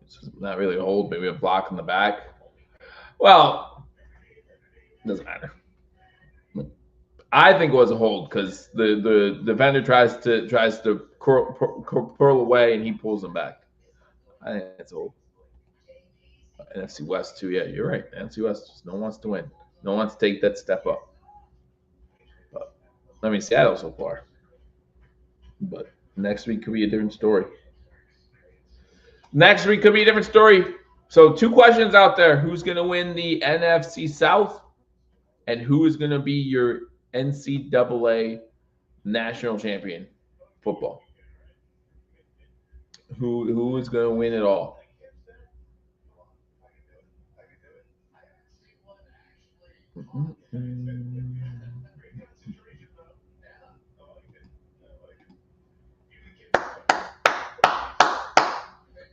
it's not really a hold. Maybe a block in the back. Well, doesn't matter. I think it was a hold because the defender tries to curl away and he pulls him back. I think it's a hold. NFC West too. Yeah, you're right. NFC West, just no one wants to win. No one wants to take that step up. But I mean, Seattle so far. But next week could be a different story. So 2 questions out there. Who's going to win the NFC South? And who is going to be your NCAA national champion football? Who is going to win it all?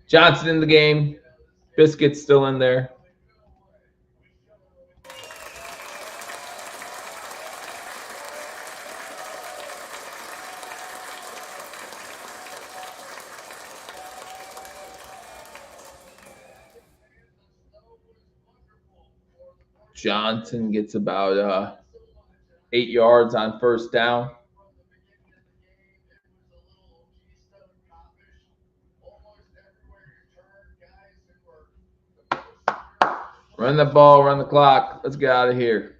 Johnson in the game. Biscuit's still in there. Johnson gets about 8 yards on first down. Run the ball, run the clock. Let's get out of here.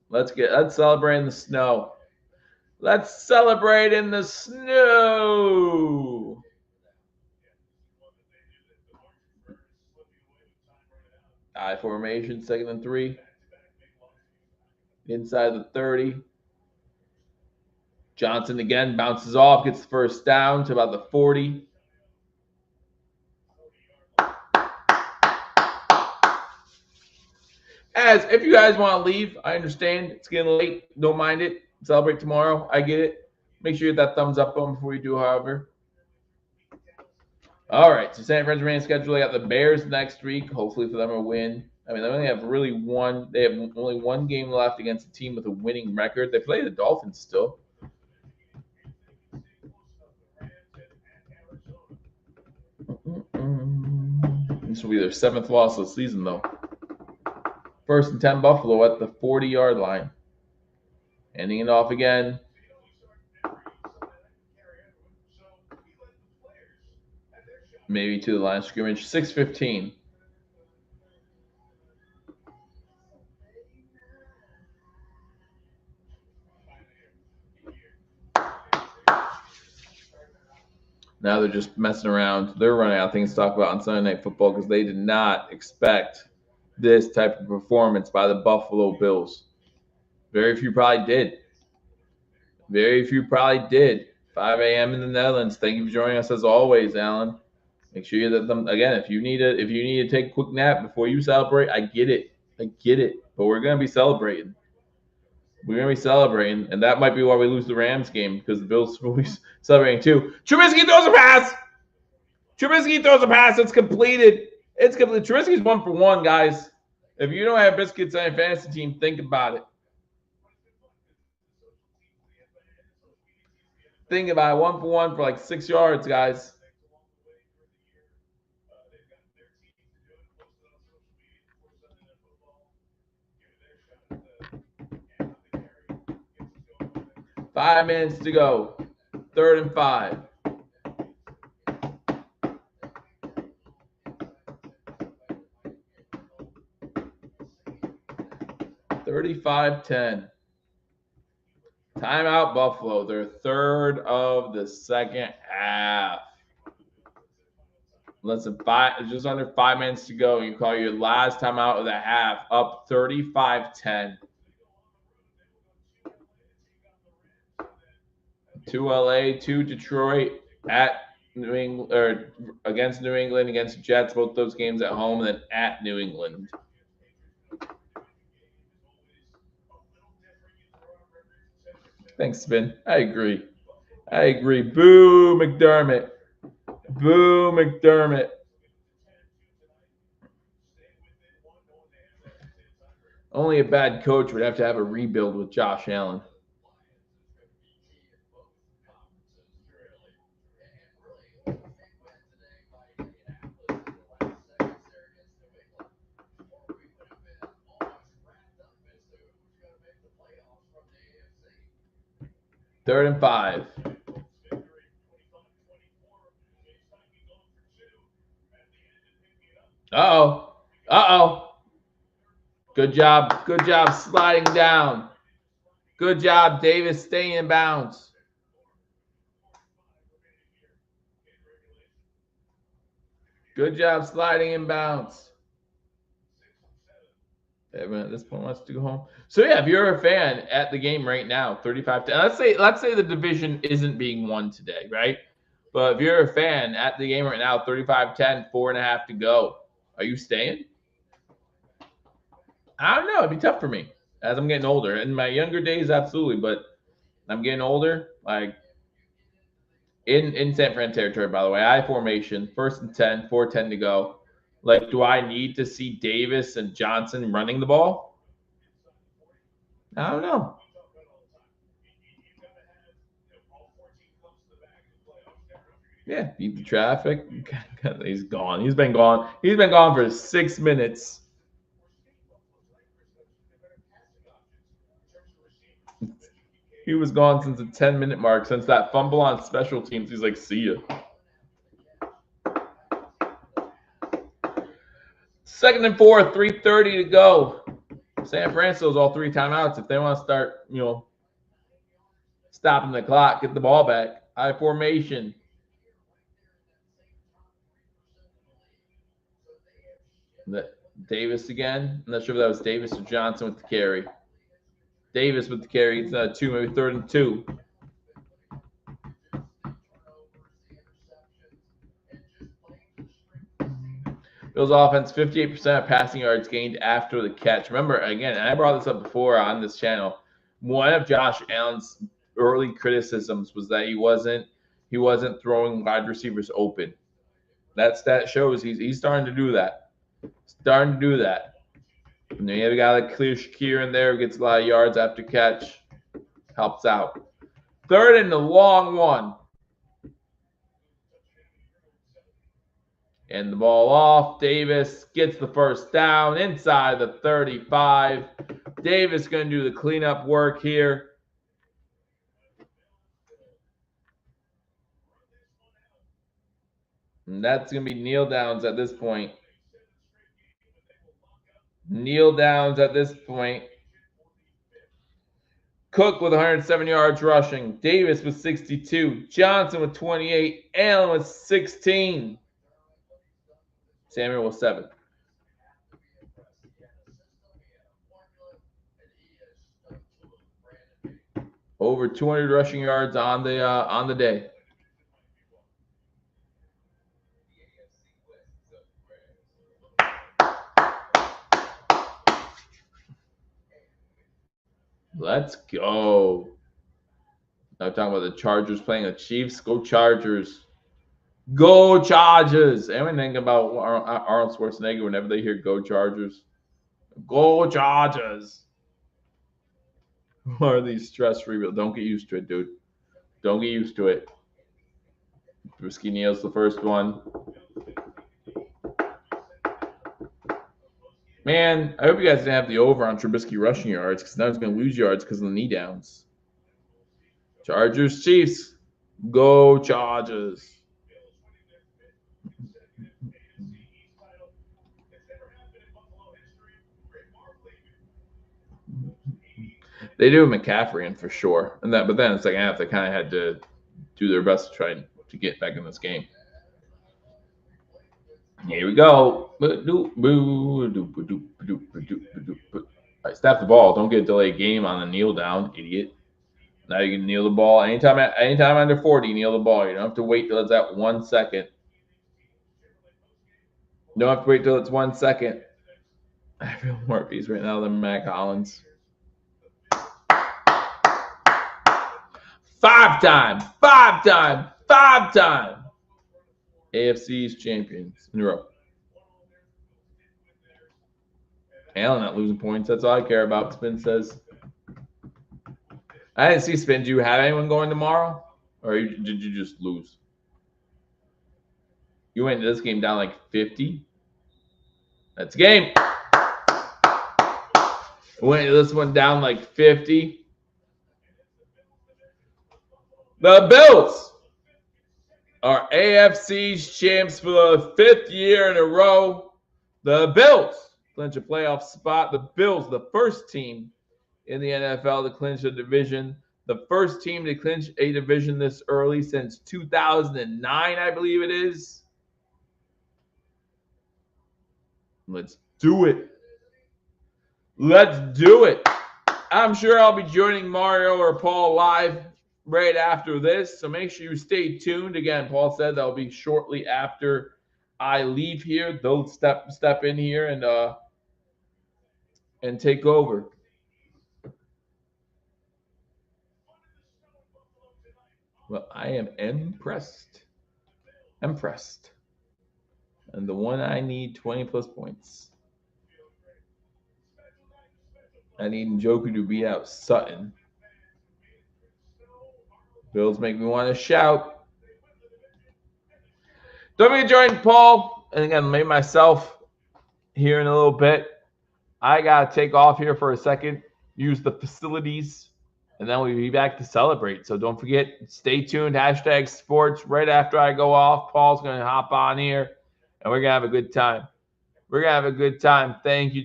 Let's celebrate in the snow. Let's celebrate in the snow. I formation, 2nd and 3. Inside the 30. Johnson again bounces off, gets the first down to about the 40. As if you guys want to leave, I understand. It's getting late. Don't mind it. Celebrate tomorrow. I get it. Make sure you hit that thumbs up button before you do, however. All right. So San Fran's remaining schedule. They got the Bears next week. Hopefully for them a win. I mean, they only have really one. They have only one game left against a team with a winning record. They play the Dolphins still. This will be their 7th loss of the season, though. 1st and 10 Buffalo at the 40-yard line. Handing it off again. Maybe to the line of scrimmage. 6:15. Now they're just messing around. They're running out of things to talk about on Sunday Night Football because they did not expect this type of performance by the Buffalo Bills. Very few probably did. 5 a.m. in the Netherlands. Thank you for joining us as always, Alan. Make sure you let them again. If you need to take a quick nap before you celebrate, I get it. But we're gonna be celebrating. And that might be why we lose the Rams game because the Bills will be celebrating too. Trubisky throws a pass. It's completed. Trubisky's 1 for 1, guys. If you don't have biscuits on your fantasy team, think about it. 1 for 1 for like 6 yards, guys. Five minutes to go. 3rd and 5. $35-10. Timeout Buffalo. Their 3rd of the second half. Just under 5 minutes to go. You call your last timeout of the half. Up 35-10. To LA, to Detroit, at New England, or against New England, against Jets, both those games at home, and then at New England. Thanks, Spin. I agree. Boo, McDermott. Only a bad coach would have to have a rebuild with Josh Allen. Third and 5. Uh-oh. Good job sliding down. Good job, Davis, staying in bounds. Good job sliding in bounds. Everyone at this point wants to go home. So yeah, if you're a fan at the game right now, 35-10. Let's say the division isn't being won today, right? But if you're a fan at the game right now, 35-10, 4.5 to go. Are you staying? I don't know. It'd be tough for me as I'm getting older. In my younger days, absolutely, but I'm getting older. Like in San Fran territory, by the way, I formation 1st and 10, 4:10 to go. Like, do I need to see Davis and Johnson running the ball? I don't know. Yeah, beat the traffic. He's gone. He's been gone for 6 minutes. He was gone since the 10-minute mark. Since that fumble on special teams, he's like, see ya. Second and 4, 3:30 to go. San Francisco's all 3 timeouts. If they want to start, stopping the clock, get the ball back. High formation. Davis again. I'm not sure if that was Davis or Johnson with the carry. Davis with the carry. It's 2, maybe 3rd and 2. Bills offense, 58% of passing yards gained after the catch. Remember, again, and I brought this up before on this channel, one of Josh Allen's early criticisms was that he wasn't throwing wide receivers open. That stat shows he's starting to do that. And then you have a guy like Khalil Shakir in there who gets a lot of yards after catch. Helps out. 3rd and the long one. And the ball off. Davis gets the first down inside the 35. Davis going to do the cleanup work here. And that's going to be kneel downs at this point. Cook with 107 yards rushing. Davis with 62. Johnson with 28. Allen with 16. Samuel with 7. Over 200 rushing yards on the day. Let's go. Now talking about the Chargers playing the Chiefs. Go Chargers. Go Chargers. Anyone think about Arnold Schwarzenegger whenever they hear go Chargers? Go Chargers. What are these stress-free? Don't get used to it, dude. Don't get used to it. Trubisky nails the first one. Man, I hope you guys didn't have the over on Trubisky rushing yards because now he's going to lose yards because of the knee downs. Chargers, Chiefs. Go Chargers. They do McCaffrey in for sure. But then it's like half they kind of had to do their best to try to get back in this game. Here we go. All right, snap the ball. Don't get a delayed game on a kneel down, idiot. Now you can kneel the ball anytime under 40. Kneel the ball. You don't have to wait till it's at 1 second. You don't have to wait till it's 1 second. I feel more at peace right now than Matt Collins. 5-time. AFC's champions in a row. Allen not losing points. That's all I care about, Spin says. I didn't see Spin. Do you have anyone going tomorrow? Or did you just lose? You went into this game down like 50? That's a game. Went into this one down like 50. The Bills are AFC's champs for the 5th year in a row. The Bills clinch a playoff spot. The Bills, the first team in the NFL to clinch a division. The first team to clinch a division this early since 2009, I believe it is. Let's do it. I'm sure I'll be joining Mario or Paul live right after this, so make sure you stay tuned. Again, Paul said that'll be shortly after I leave here. They'll step in here and take over. Well, I am impressed. And the one I need 20 plus points. I need Njoku to beat out Sutton. Bills make me want to shout. Don't forget to join Paul. And again, maybe myself here in a little bit. I got to take off here for a second. Use the facilities. and then we'll be back to celebrate. So don't forget, stay tuned. Hashtag sports. Right after I go off, Paul's going to hop on here, and we're going to have a good time. We're going to have a good time. Thank you,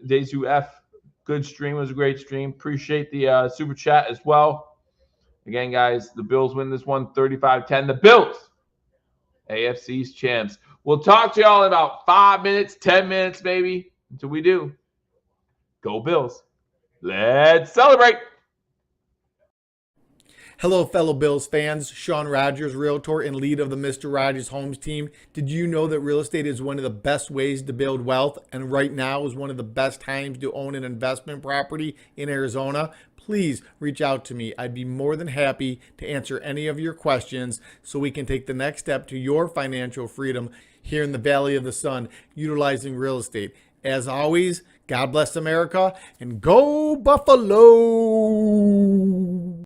Dezu F. Good stream. It was a great stream. Appreciate the super chat as well. Again, guys, the Bills win this one 35-10. The Bills, AFC's champs. We'll talk to y'all in about 5 minutes, 10 minutes maybe. Until we do, go Bills. Let's celebrate. Hello, fellow Bills fans. Sean Rogers, realtor and lead of the Mr. Rogers Homes team. Did you know that real estate is one of the best ways to build wealth, and right now is one of the best times to own an investment property in Arizona? Please reach out to me. I'd be more than happy to answer any of your questions so we can take the next step to your financial freedom here in the Valley of the Sun, utilizing real estate. As always, God bless America and go Buffalo!